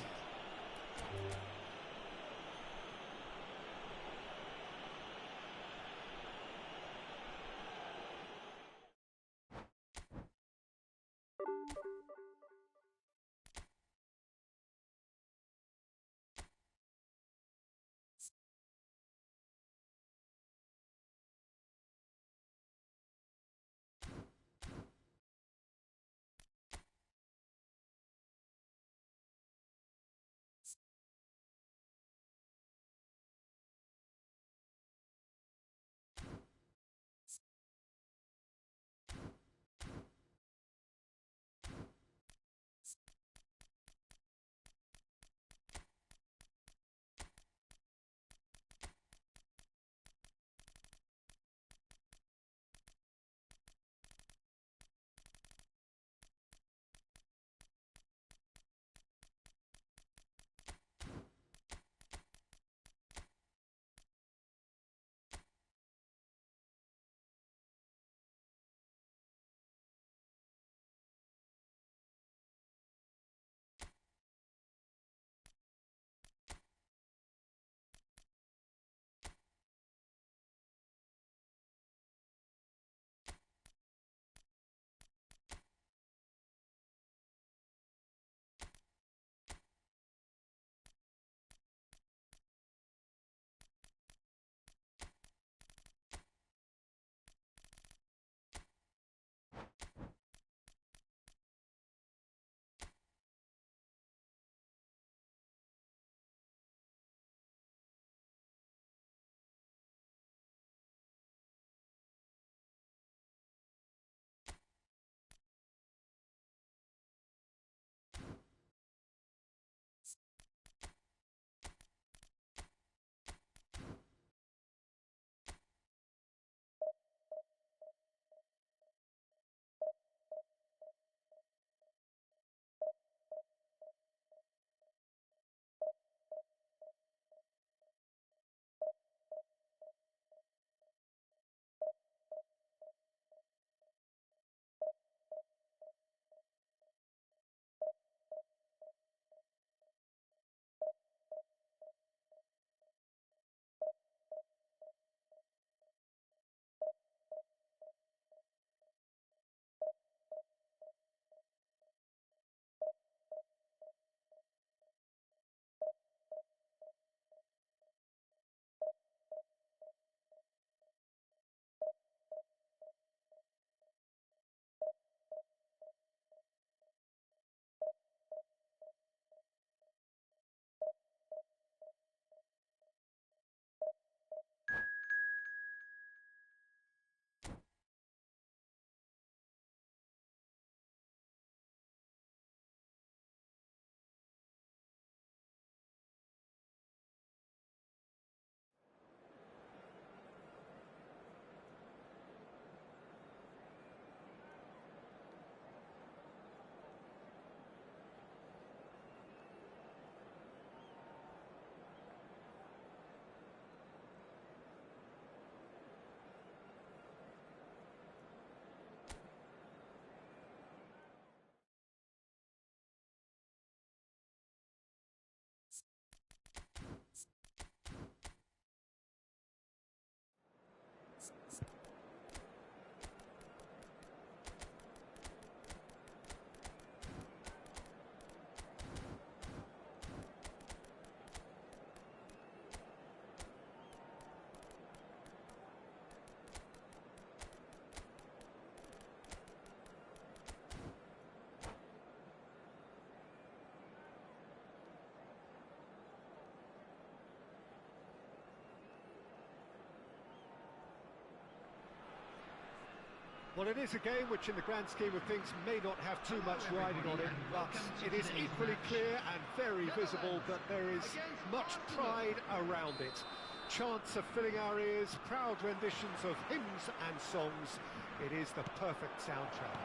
Well, it is a game which, in the grand scheme of things, may not have too much riding on it, but it is equally clear and very visible that there is much pride around it. Chants are filling our ears, proud renditions of hymns and songs. It is the perfect soundtrack.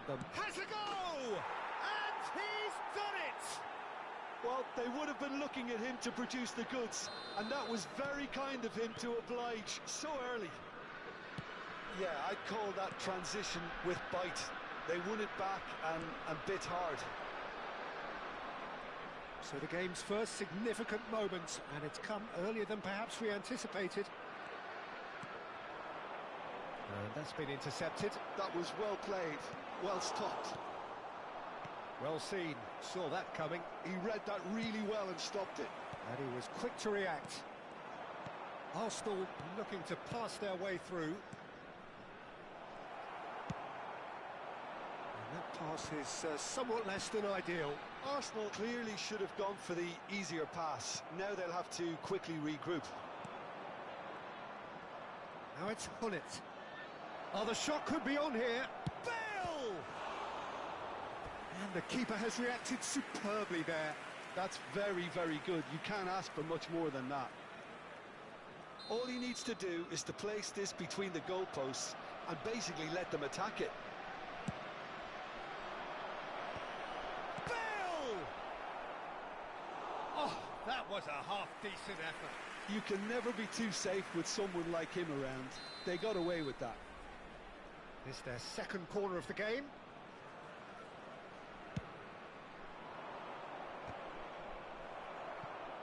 And has a go! And he's done it! Well, they would have been looking at him to produce the goods, and that was very kind of him to oblige so early. Yeah, I'd call that transition with bite. They won it back and bit hard. So the game's first significant moment, and it's come earlier than perhaps we anticipated. And that's been intercepted. That was well played, well stopped. Well seen, saw that coming. He read that really well and stopped it. And he was quick to react. Arsenal looking to pass their way through. And that pass is somewhat less than ideal. Arsenal clearly should have gone for the easier pass. Now they'll have to quickly regroup. Now it's Hullet. Oh, the shot could be on here. Bale! And the keeper has reacted superbly there. That's very, very good. You can't ask for much more than that. All he needs to do is to place this between the goalposts and basically let them attack it. Bale! Oh, that was a half-decent effort. You can never be too safe with someone like him around. They got away with that. This is their second corner of the game.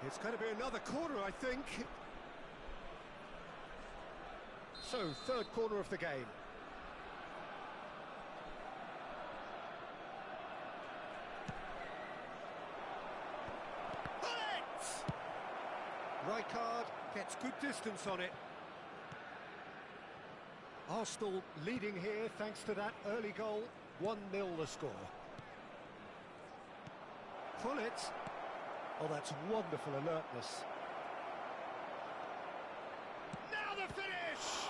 It's going to be another corner, I think. So, third corner of the game. Hullet! Rijkaard gets good distance on it. Arsenal leading here thanks to that early goal. 1-0 the score. Hullet. Oh, that's wonderful alertness. Now the finish!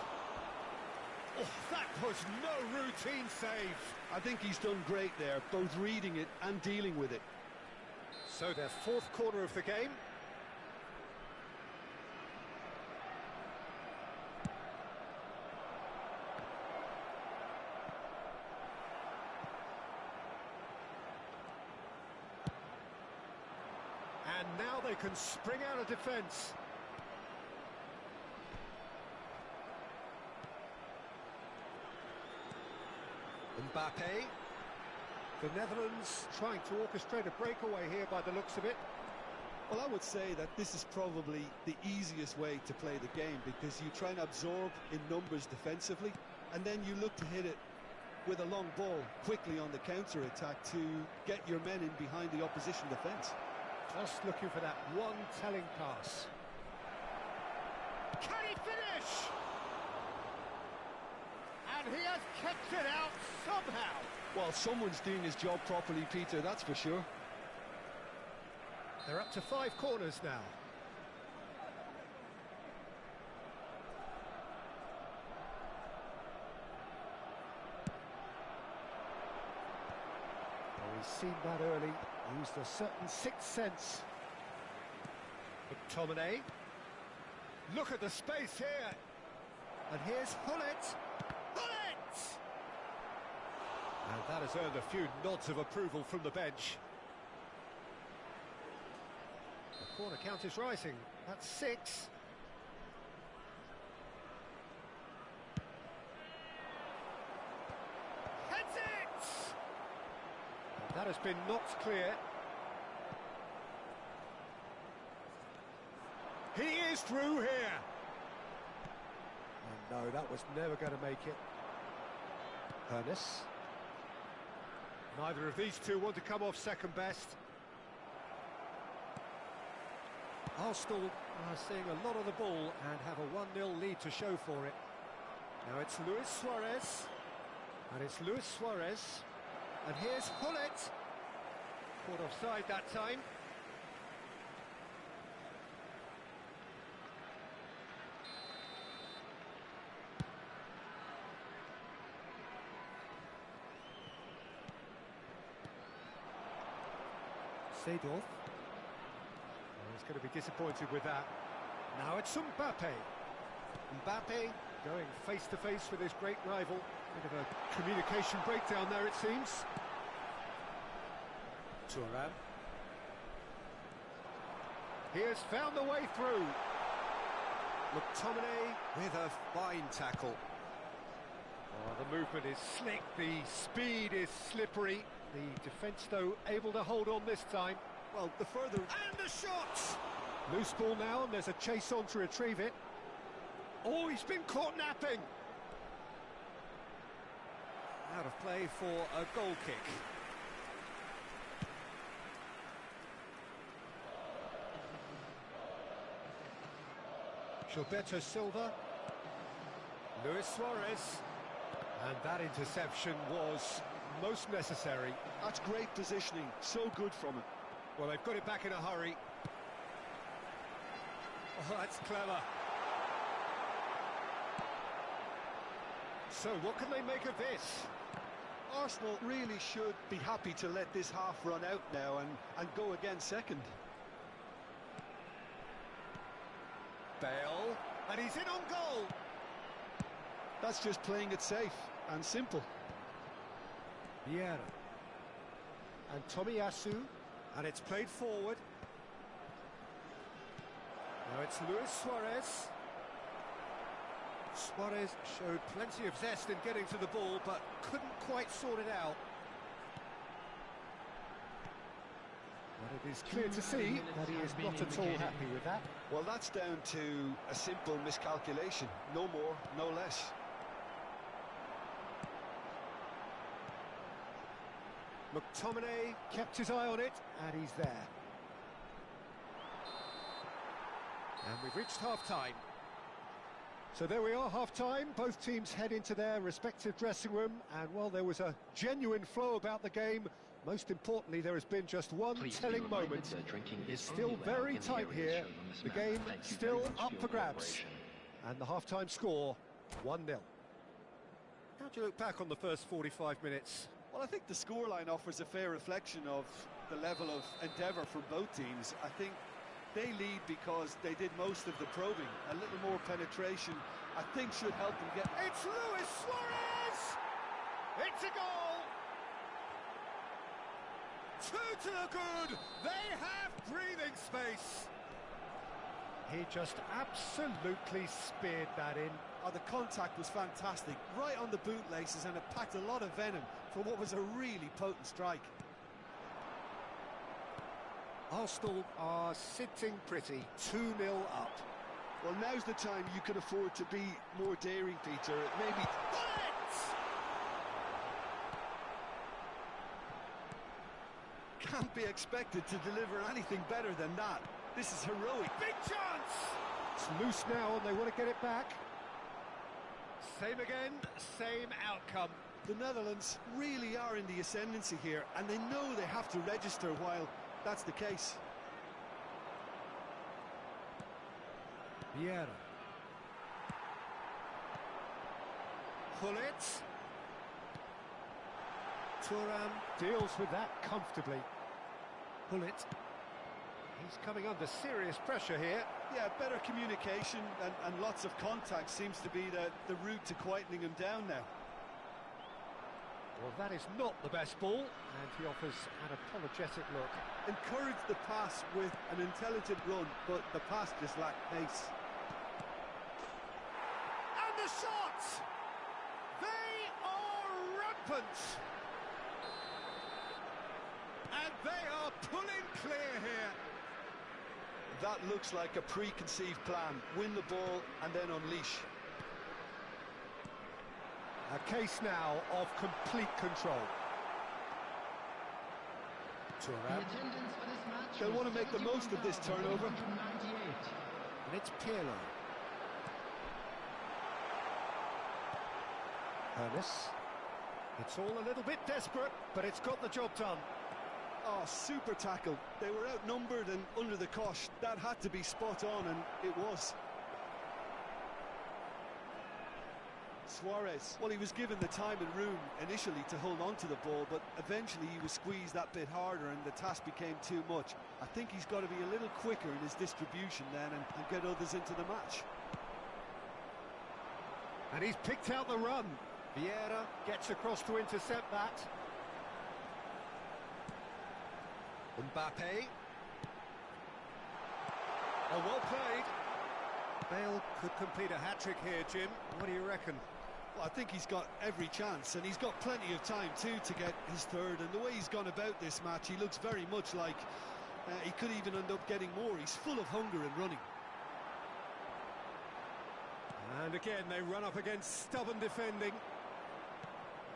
Oh, that was no routine save. I think he's done great there, both reading it and dealing with it. So their fourth corner of the game. And now they can spring out of defence. Mbappe. The Netherlands trying to orchestrate a breakaway here by the looks of it. Well, I would say that this is probably the easiest way to play the game, because you try and absorb in numbers defensively, and then you look to hit it with a long ball quickly on the counter-attack to get your men in behind the opposition defence. Just looking for that one telling pass. Can he finish? And he has kept it out somehow. Well, someone's doing his job properly, Peter, that's for sure. They're up to 5 corners now. Oh, he's seen that early. Used a certain sixth sense. McTominay. Look at the space here. And here's Hullet. Hullet! And that has earned a few nods of approval from the bench. The corner count is rising. That's 6. Heads it! That has been knocked clear. He is through here. And no, that was never going to make it. Ernest. Neither of these two want to come off second best. Arsenal are seeing a lot of the ball and have a 1-0 lead to show for it. Now it's Luis Suarez. And it's Luis Suarez. And here's Hullet. Caught offside that time. Seedorf. He's going to be disappointed with that. Now it's Mbappe. Mbappe going face-to-face with his great rival. Bit of a communication breakdown there, it seems. Thuram. He has found the way through. McTominay with a fine tackle. Oh, the movement is slick, the speed is slippery. The defence, though, able to hold on this time. Well, the further... And the shot! Loose ball now, and there's a chase on to retrieve it. Oh, he's been caught napping! Out of play for a goal kick. Gilberto Silva. Luis Suarez. And that interception was most necessary. That's great positioning, so good from him. Well, they've got it back in a hurry. Oh, that's clever. So, what can they make of this? Arsenal really should be happy to let this half run out now and go again second. Bale, and he's in on goal. That's just playing it safe and simple. Vieira. And Tomiyasu, and it's played forward. Now it's Luis Suarez. Suarez showed plenty of zest in getting to the ball, but couldn't quite sort it out. But it is clear to see that he is not at all happy with that. Well, that's down to a simple miscalculation. No more, no less. McTominay kept his eye on it, and he's there. And we've reached half-time. So there we are, half-time. Both teams head into their respective dressing room, and while there was a genuine flow about the game, most importantly, there has been just one telling moment. It's still very tight here. The game still up for grabs. And the half-time score, 1-0. How do you look back on the first 45 minutes? Well, I think the scoreline offers a fair reflection of the level of endeavour from both teams. I think they lead because they did most of the probing. A little more penetration, I think, should help them get... It's Luis Suarez! It's a goal! Two to the good! They have breathing space! He just absolutely speared that in. Oh, the contact was fantastic, right on the bootlaces, and it packed a lot of venom for what was a really potent strike. Arsenal are sitting pretty, 2-0 up. Well, now's the time you can afford to be more daring, Peter. It may be... Can't be expected to deliver anything better than that. This is heroic. Big chance! It's loose now and they want to get it back. Same again, same outcome. The Netherlands really are in the ascendancy here, and they know they have to register while that's the case. Vieira. Gullit. Thuram deals with that comfortably. Gullit. He's coming under serious pressure here. Yeah, better communication and lots of contact seems to be the route to quietening him down now. Well, that is not the best ball, and he offers an apologetic look. Encourage the pass with an intelligent run, but the pass just lacked pace. And the shot! They are rampant! And they are pulling clear here. That looks like a preconceived plan. Win the ball and then unleash. A case now of complete control. Thuram. They'll want to make the most of this turnover. And it's Pirlo. Ernest. It's all a little bit desperate, but it's got the job done. Oh, super tackle. They were outnumbered and under the cosh. That had to be spot on, and it was. Suarez, well, he was given the time and room initially to hold on to the ball, but eventually he was squeezed that bit harder and the task became too much. I think he's got to be a little quicker in his distribution then and get others into the match. And he's picked out the run. Vieira gets across to intercept that. Mbappe. Oh, well played. Bale could complete a hat-trick here, Jim. What do you reckon? Well, I think he's got every chance, and he's got plenty of time too to get his third. And the way he's gone about this match, he looks very much like he could even end up getting more. He's full of hunger and running. And again, they run up against stubborn defending.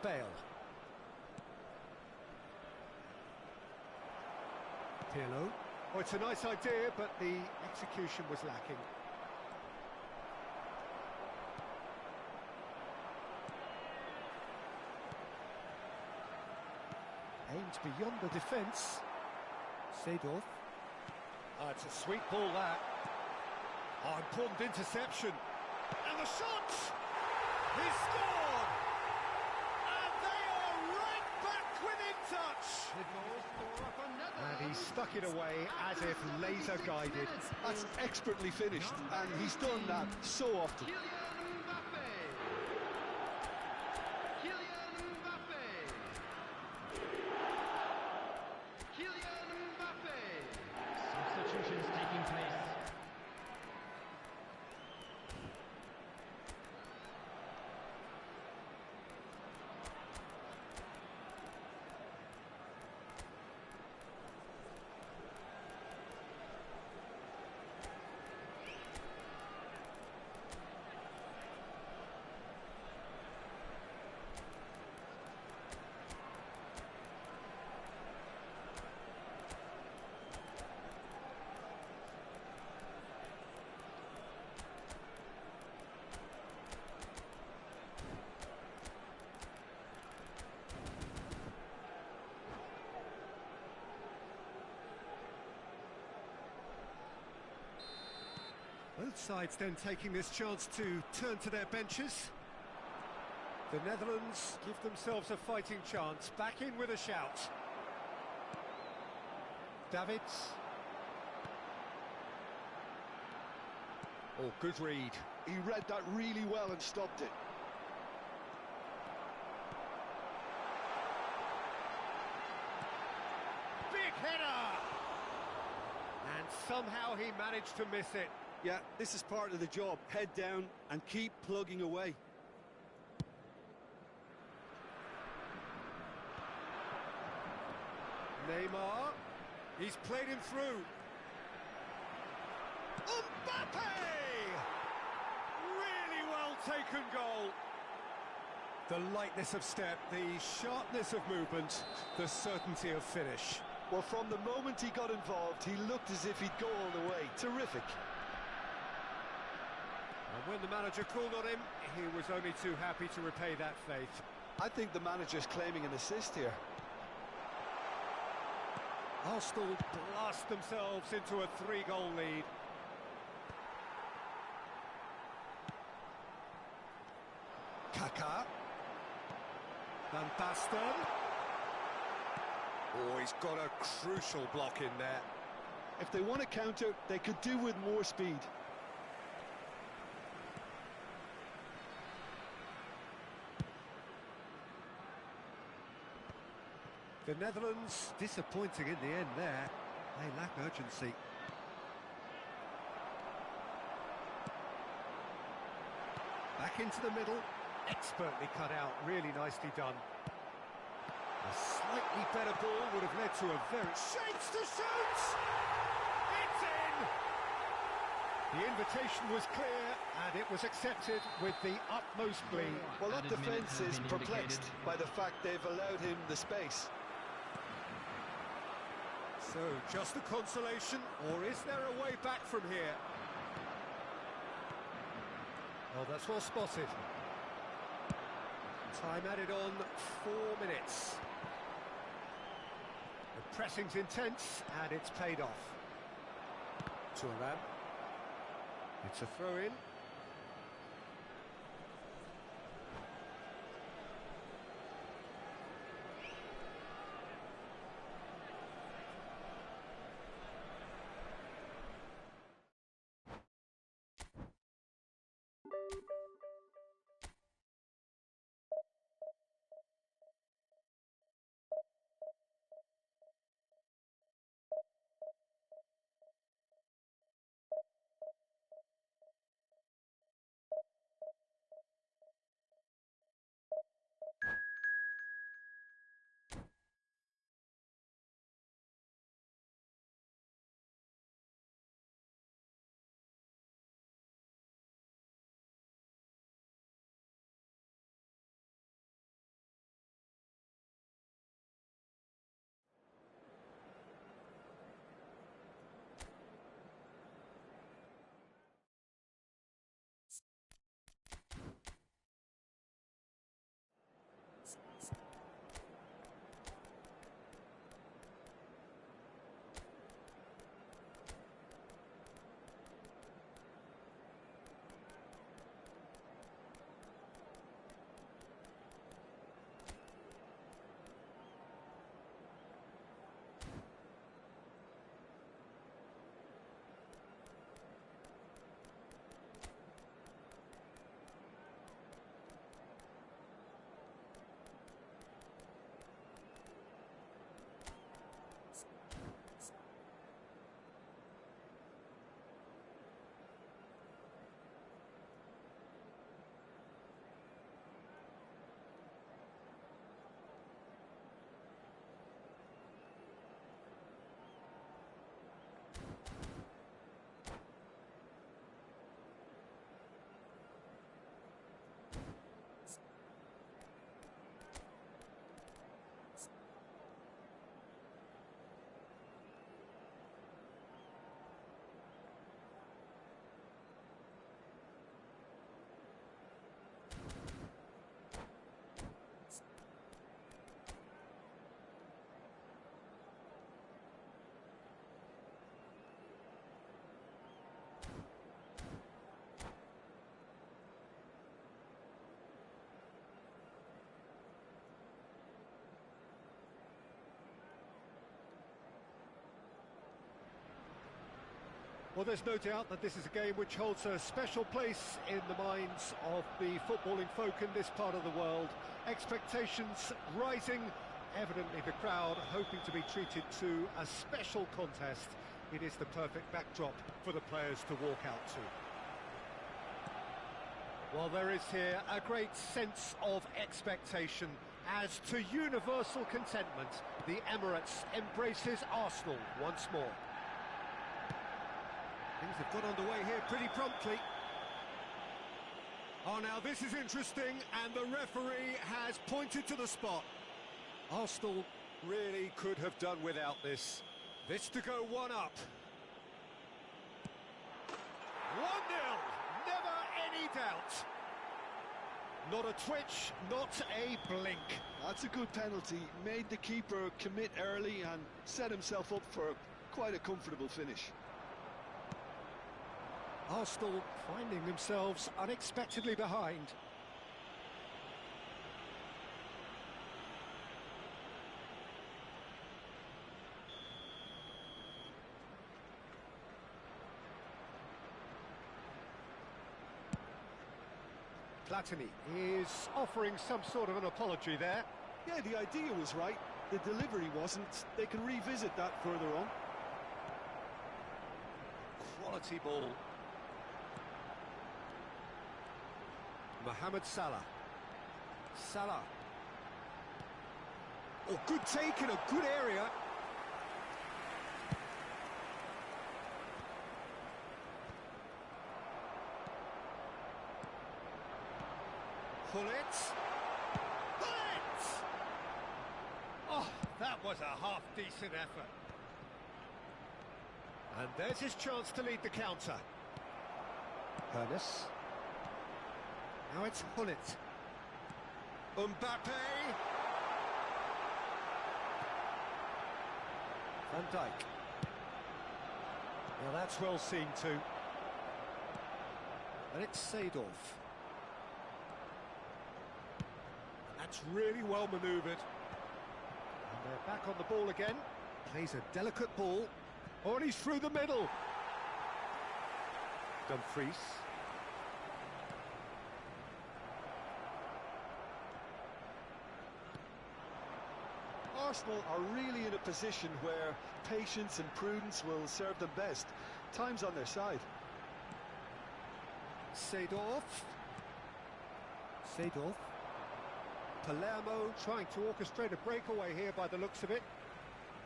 Bale. Pirlo. Oh, it's a nice idea, but the execution was lacking. Aimed beyond the defence. Seedorf. Oh, it's a sweet ball, that. Oh, important interception. And the shot! He scored! And they are right back within touch! And he stuck it away as if laser-guided. That's expertly finished, and he's done that so often. Substitutions taking place. Both sides then taking this chance to turn to their benches. The Netherlands give themselves a fighting chance, back in with a shout. Davids. Oh, good read. He read that really well and stopped it. Big header! And somehow he managed to miss it. Yeah, this is part of the job. Head down and keep plugging away. Neymar. He's played him through. Mbappe! Really well taken goal. The lightness of step, the sharpness of movement, the certainty of finish. Well, from the moment he got involved, he looked as if he'd go all the way. Terrific. And when the manager called on him, he was only too happy to repay that faith. I think the manager's claiming an assist here. Arsenal blast themselves into a 3-goal lead. Kaká. Van Basten. Oh, he's got a crucial block in there. If they want to counter, they could do with more speed. The Netherlands disappointing in the end there. They lack urgency. Back into the middle. Expertly cut out. Really nicely done. A slightly better ball would have led to a very... Shapes to shoot! It's in! The invitation was clear and it was accepted with the utmost glee. Well, that defence is perplexed by the fact they've allowed him the space. So, just a consolation, or is there a way back from here? Oh, that's well spotted. Time added on, 4 minutes. The pressing's intense, and it's paid off. Thuram. It's a throw-in. Well, there's no doubt that this is a game which holds a special place in the minds of the footballing folk in this part of the world. Expectations rising, evidently the crowd hoping to be treated to a special contest. It is the perfect backdrop for the players to walk out to. Well, there is here a great sense of expectation as to universal contentment. The Emirates embraces Arsenal once more. Things have got underway here pretty promptly. Oh, now this is interesting, and the referee has pointed to the spot. Arsenal really could have done without this. This to go one up. 1-0, never any doubt. Not a twitch, not a blink. That's a good penalty. Made the keeper commit early and set himself up for quite a comfortable finish. Arsenal finding themselves unexpectedly behind. Platini is offering some sort of an apology there. Yeah, the idea was right. The delivery wasn't. They can revisit that further on. Quality ball. Mohamed Salah. Salah. Oh, good take in a good area. Pullet. Pullet! Oh, that was a half-decent effort. And there's his chance to lead the counter. Pernis. Now it's Pullet. Mbappe. Van Dijk. Now that's well seen too. And it's Seedorf. That's really well manoeuvred. And they're back on the ball again. Plays a delicate ball. Oh, and he's through the middle. Dumfries. Arsenal are really in a position where patience and prudence will serve them best. Time's on their side. Seedorf. Seedorf. Palermo trying to orchestrate a breakaway here by the looks of it.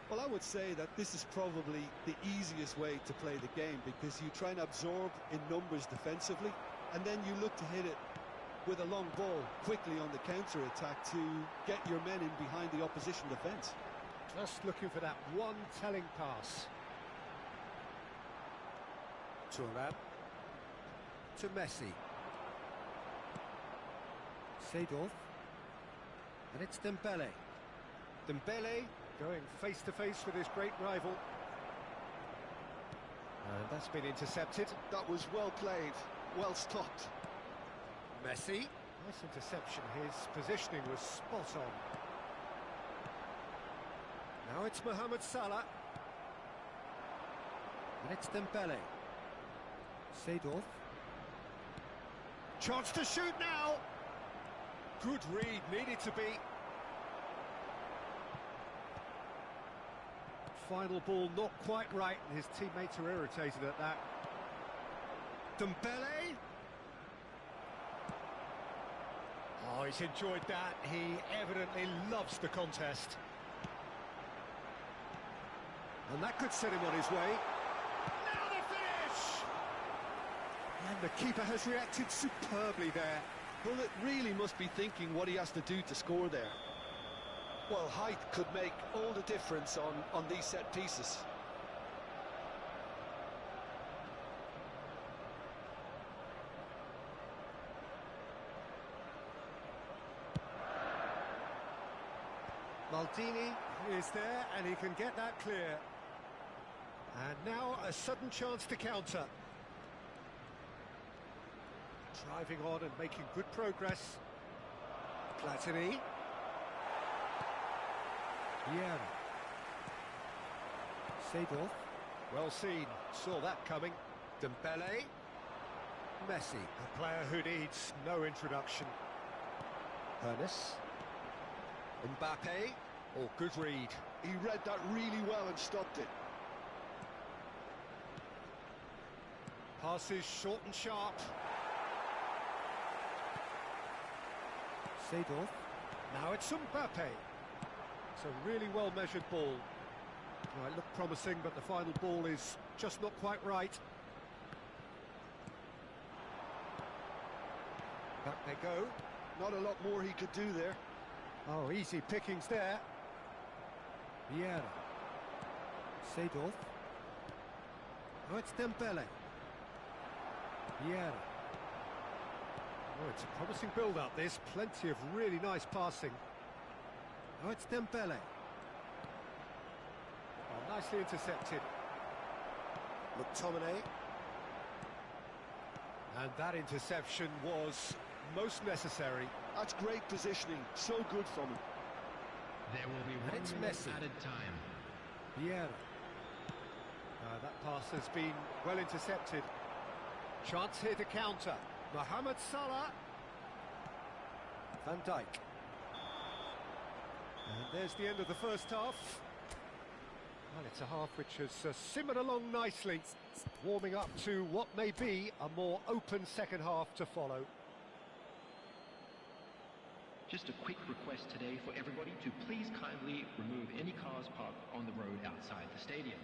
Well, I would say that this is probably the easiest way to play the game, because you try and absorb in numbers defensively, and then you look to hit it with a long ball quickly on the counter-attack to get your men in behind the opposition defence. Just looking for that one telling pass. Thuram. To Messi. Seedorf. And it's Dembele. Dembele going face-to-face with his great rival. And that's been intercepted. That was well played, well stopped. Messi. Nice interception. His positioning was spot on. Now it's Mohamed Salah. And it's Dembele. Seedorf. Chance to shoot now. Good read, needed to be. Final ball not quite right, and his teammates are irritated at that. Dembele. Oh, he's enjoyed that. He evidently loves the contest. And that could set him on his way. Now the finish! And the keeper has reacted superbly there. Well, it really must be thinking what he has to do to score there. Well, height could make all the difference on these set pieces. Maldini is there, and he can get that clear. And now a sudden chance to counter. Driving on and making good progress. Platini. Vieira. Seedorf. Well seen, saw that coming. Dembele. Messi, a player who needs no introduction. Ernest. Mbappe. Oh, good read. He read that really well and stopped it. Passes short and sharp. Seedorf. Now it's Mbappe. It's a really well-measured ball. Well, it looked promising, but the final ball is just not quite right. Back they go. Not a lot more he could do there. Oh, easy pickings there. Vieira. Seedorf. Oh, it's Dembele. Vieira. Oh, it's a promising build-up, this. Plenty of really nice passing. Oh, it's Dembele. Oh, nicely intercepted. McTominay. And that interception was most necessary. That's great positioning. So good from him. There will be And it's 1 minute Messi. added time. Vieira. That pass has been well intercepted. Chance here to counter. Mohamed Salah. Van Dijk. And there's the end of the first half. Well, it's a half which has simmered along nicely, warming up to what may be a more open second half to follow. Just a quick request today for everybody to please kindly remove any cars parked on the road outside the stadium.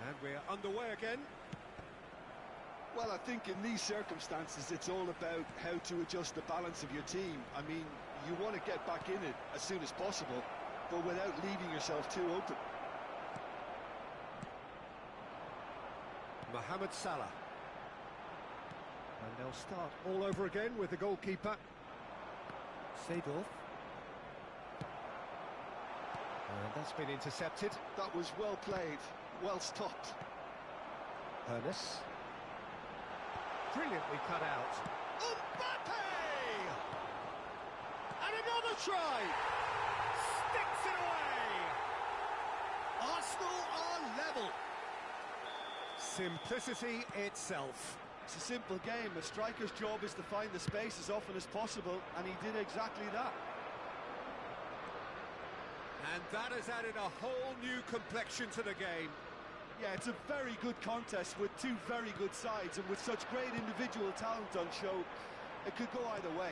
And we're underway again. Well, I think in these circumstances, it's all about how to adjust the balance of your team. I mean, you want to get back in it as soon as possible, but without leaving yourself too open. Mohamed Salah. And they'll start all over again with the goalkeeper. Seedorf. And that's been intercepted. That was well played, well stopped. Ernest. Brilliantly cut out. Mbappe! And another try! Sticks it away! Arsenal are level. Simplicity itself. It's a simple game. A striker's job is to find the space as often as possible, and he did exactly that. And that has added a whole new complexion to the game. Yeah, it's a very good contest with two very good sides, and with such great individual talent on show, it could go either way.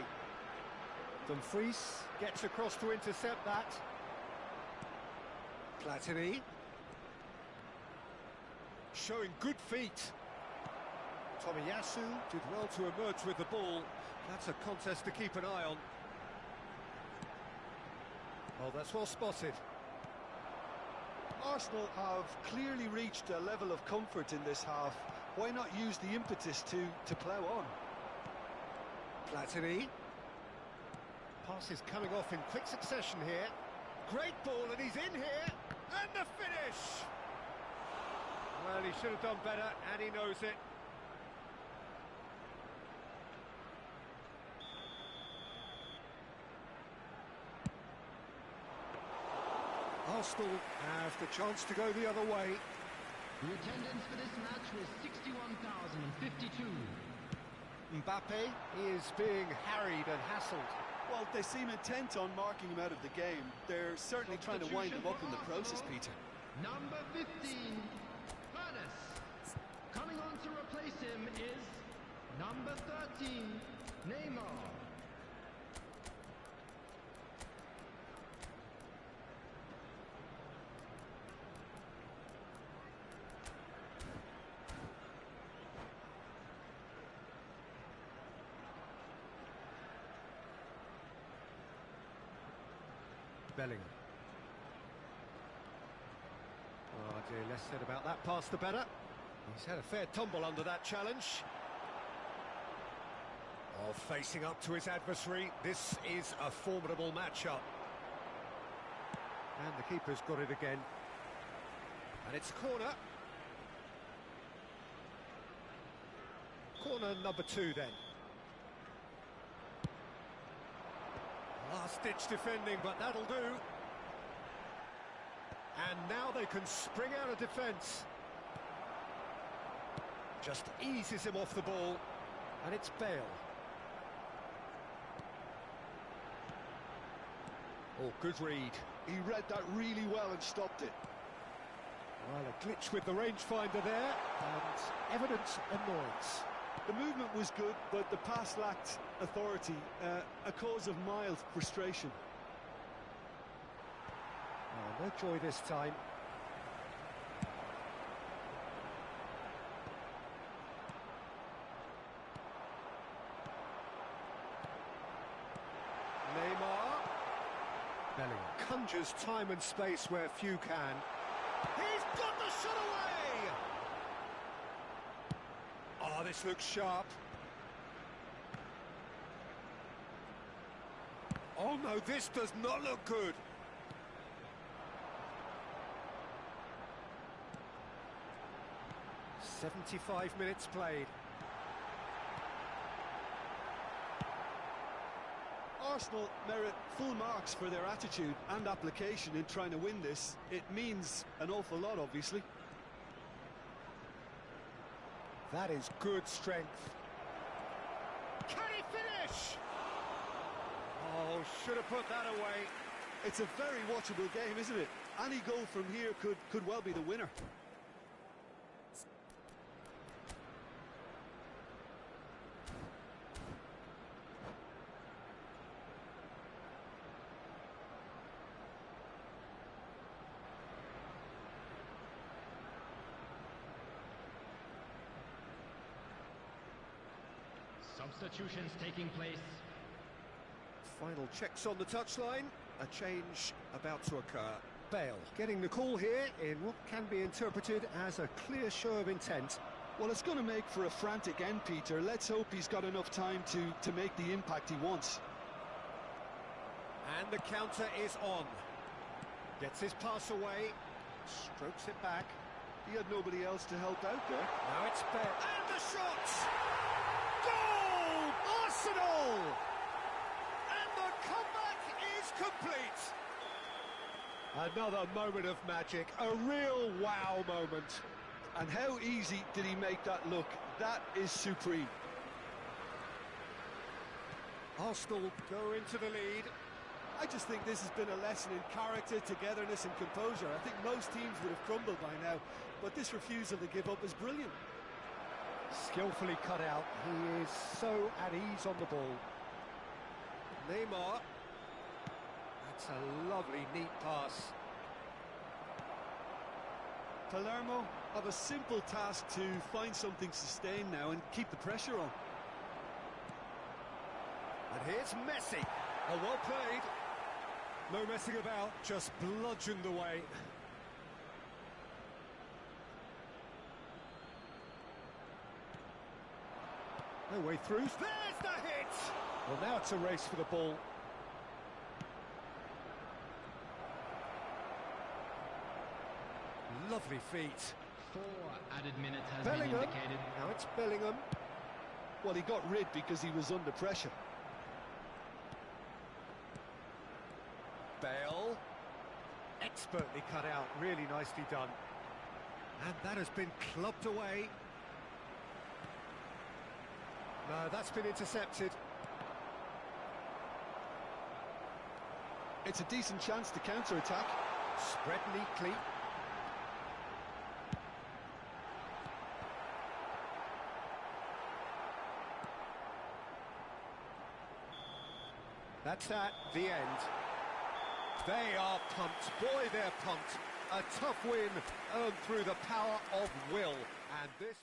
Dumfries gets across to intercept that. Platini. Showing good feet. Tomiyasu did well to emerge with the ball. That's a contest to keep an eye on. Oh, that's well spotted. Arsenal have clearly reached a level of comfort in this half. Why not use the impetus to plough on? Platini. Pass is coming off in quick succession here. Great ball, and he's in here. And the finish! Well, he should have done better, and he knows it. Arsenal have the chance to go the other way. The attendance for this match was 61,052. Mbappe is being harried and hassled. Well, they seem intent on marking him out of the game. They're certainly trying to wind him up in the process, Peter. Number 15, Ernest. Coming on to replace him is number 13, Neymar. Bellingham. Oh dear, less said about that pass the better. He's had a fair tumble under that challenge. Oh, facing up to his adversary, this is a formidable matchup. And the keeper's got it again. And it's corner. Corner number 2 then. Last-ditch defending, but that'll do. And now they can spring out of defence. Just eases him off the ball. And it's Bale. Oh, good read. He read that really well and stopped it. Well, a glitch with the rangefinder there, and evident annoyance. The movement was good, but the pass lacked authority, a cause of mild frustration. Oh, no joy this time. Neymar. Bellingham conjures time and space where few can. He's got the shot away! Oh, this looks sharp. Oh no, this does not look good. "75 minutes played. Arsenal merit full marks for their attitude and application in trying to win this. It means an awful lot, obviously. That is good strength. Can he finish? Oh, should have put that away. It's a very watchable game, isn't it? Any goal from here could well be the winner. Substitutions taking place. Final checks on the touchline. A change about to occur. Bale getting the call here in what can be interpreted as a clear show of intent. Well, it's going to make for a frantic end, Peter. Let's hope he's got enough time to make the impact he wants. And the counter is on. Gets his pass away. Strokes it back. He had nobody else to help out there. Now it's Bale. And the shot! Goal! Arsenal! And the comeback is complete. Another moment of magic. A real wow moment. And how easy did he make that look? That is supreme. Arsenal go into the lead. I just think this has been a lesson in character, togetherness and composure. I think most teams would have crumbled by now, but this refusal to give up is brilliant. Skillfully cut out. He is so at ease on the ball. Neymar. That's a lovely, neat pass. Palermo have a simple task to find something sustained now and keep the pressure on. And here's Messi. Oh, well played. No messing about, just bludgeoned away. No way through. There's the hit! Well, now it's a race for the ball. Lovely feet. 4 added minutes has Bellingham. been indicated. Now it's Bellingham. Well, he got rid because he was under pressure. Bale. Expertly cut out, really nicely done. And that has been clubbed away. No, that's been intercepted. It's a decent chance to counter-attack. Spread neatly. That's at the end. They are pumped. Boy, they're pumped. A tough win earned through the power of will. And this...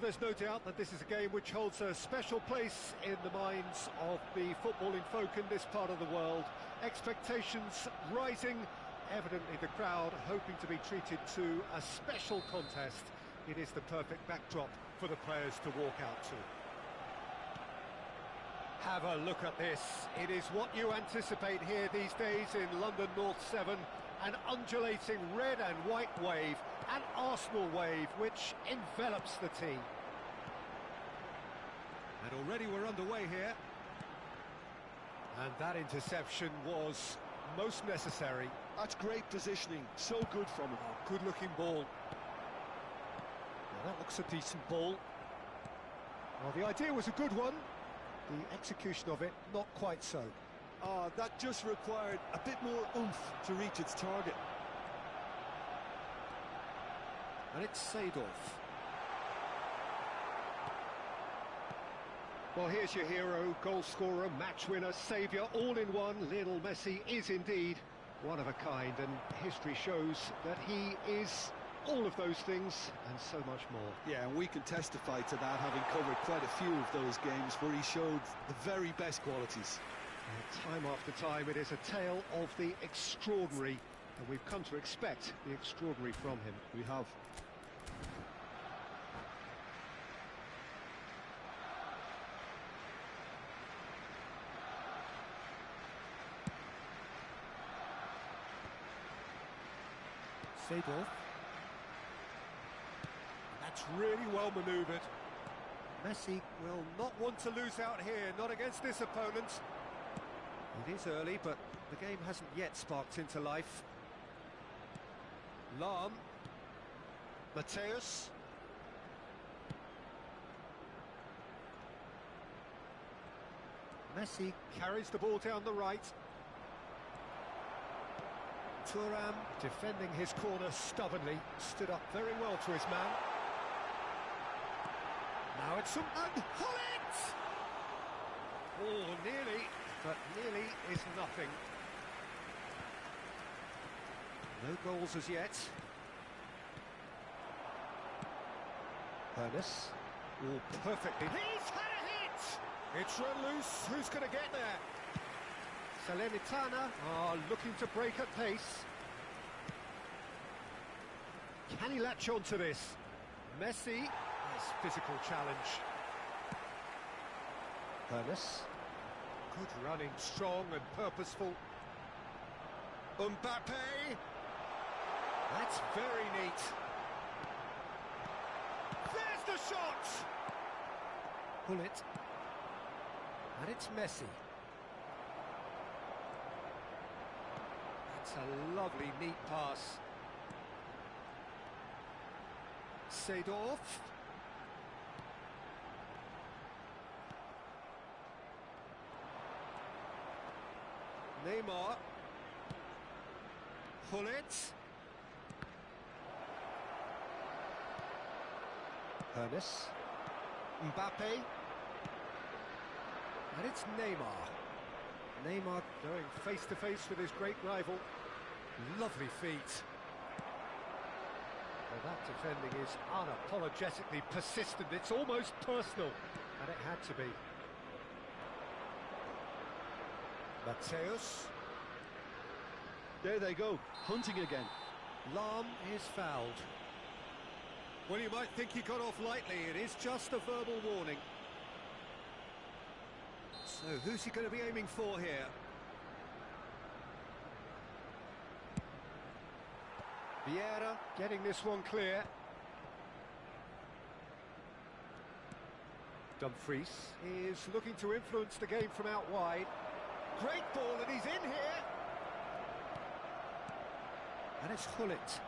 Well, there's no doubt that this is a game which holds a special place in the minds of the footballing folk in this part of the world. Expectations rising, evidently the crowd hoping to be treated to a special contest. It is the perfect backdrop for the players to walk out to. Have a look at this. It is what you anticipate here these days in London North 7. An undulating red and white wave, an Arsenal wave which envelops the team. And already we're underway here. And that interception was most necessary. That's great positioning, so good from him. Oh, good-looking ball. Now that looks a decent ball. Well, the idea was a good one. The execution of it, not quite so. That just required a bit more oomph to reach its target. And it's Seedorf. Well, here's your hero, goal scorer, match winner, saviour, all in one. Lionel Messi is indeed one of a kind, and history shows that he is all of those things and so much more. Yeah, and we can testify to that, having covered quite a few of those games where he showed the very best qualities. Time after time, it is a tale of the extraordinary, and we've come to expect the extraordinary from him. We have. Seedorf. That's really well manoeuvred. Messi will not want to lose out here, not against this opponent. It is early, but the game hasn't yet sparked into life. Lahm. Matthäus. Messi carries the ball down the right. Thuram defending his corner stubbornly, stood up very well to his man. Now it's and Gullit! Oh, nearly, but nearly is nothing. No goals as yet. Ernest. Oh, perfectly. He's had a hit! It's run loose. Who's going to get there? Salernitana are looking to break at pace. Can he latch on to this? Messi, nice physical challenge. Ernest. Good running, strong and purposeful. Mbappe. That's very neat. There's the shot! Gullit. And it's Messi. That's a lovely, neat pass. Seedorf. Neymar. Gullit. Ernest. Mbappe. And it's Neymar. Neymar going face-to-face with his great rival. Lovely feet. Well, that defending is unapologetically persistent. It's almost personal. And it had to be. Matthäus. There they go, hunting again. Lahm is fouled. Well, you might think he got off lightly. It is just a verbal warning. So, who's he going to be aiming for here? Vieira getting this one clear. Dumfries is looking to influence the game from out wide. Great ball, and he's in here. And it's Gullit.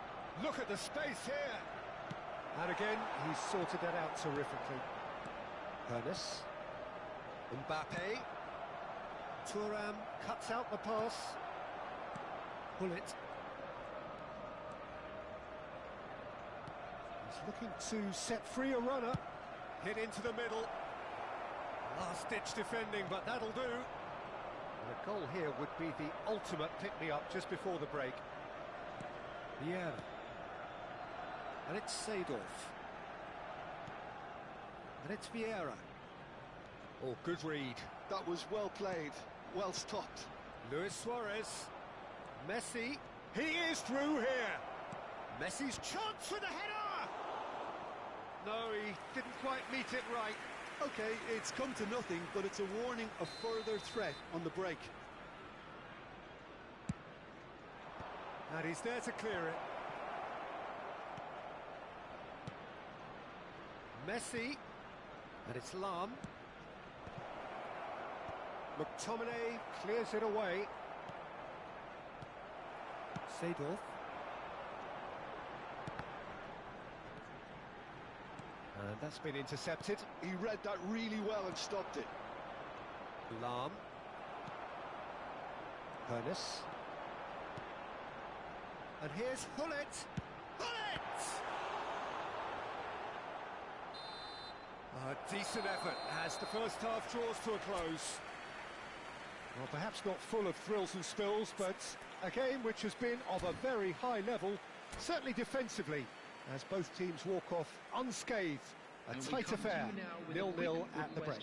Look at the space here. And again, he's sorted that out terrifically. Ernest. Mbappe. Thuram cuts out the pass. Gullit. He's looking to set free a runner. Hit into the middle. Last-ditch defending, but that'll do. And a goal here would be the ultimate pick-me-up just before the break. Vieira. And it's Seedorf. And it's Vieira. Oh, good read. That was well played, well stopped. Luis Suarez. Messi. He is through here. Messi's chance for the header! No, he didn't quite meet it right. Okay, it's come to nothing, but it's a warning of further threat on the break. And he's there to clear it. Messi. And it's Lam. McTominay clears it away. Seedorf. And that's been intercepted. He read that really well and stopped it. Lam. Pernis. And here's Hullet. Hullet! A decent effort as the first half draws to a close. Well, perhaps not full of thrills and spills, but a game which has been of a very high level, certainly defensively, as both teams walk off unscathed. A tight affair, 0-0 at the break.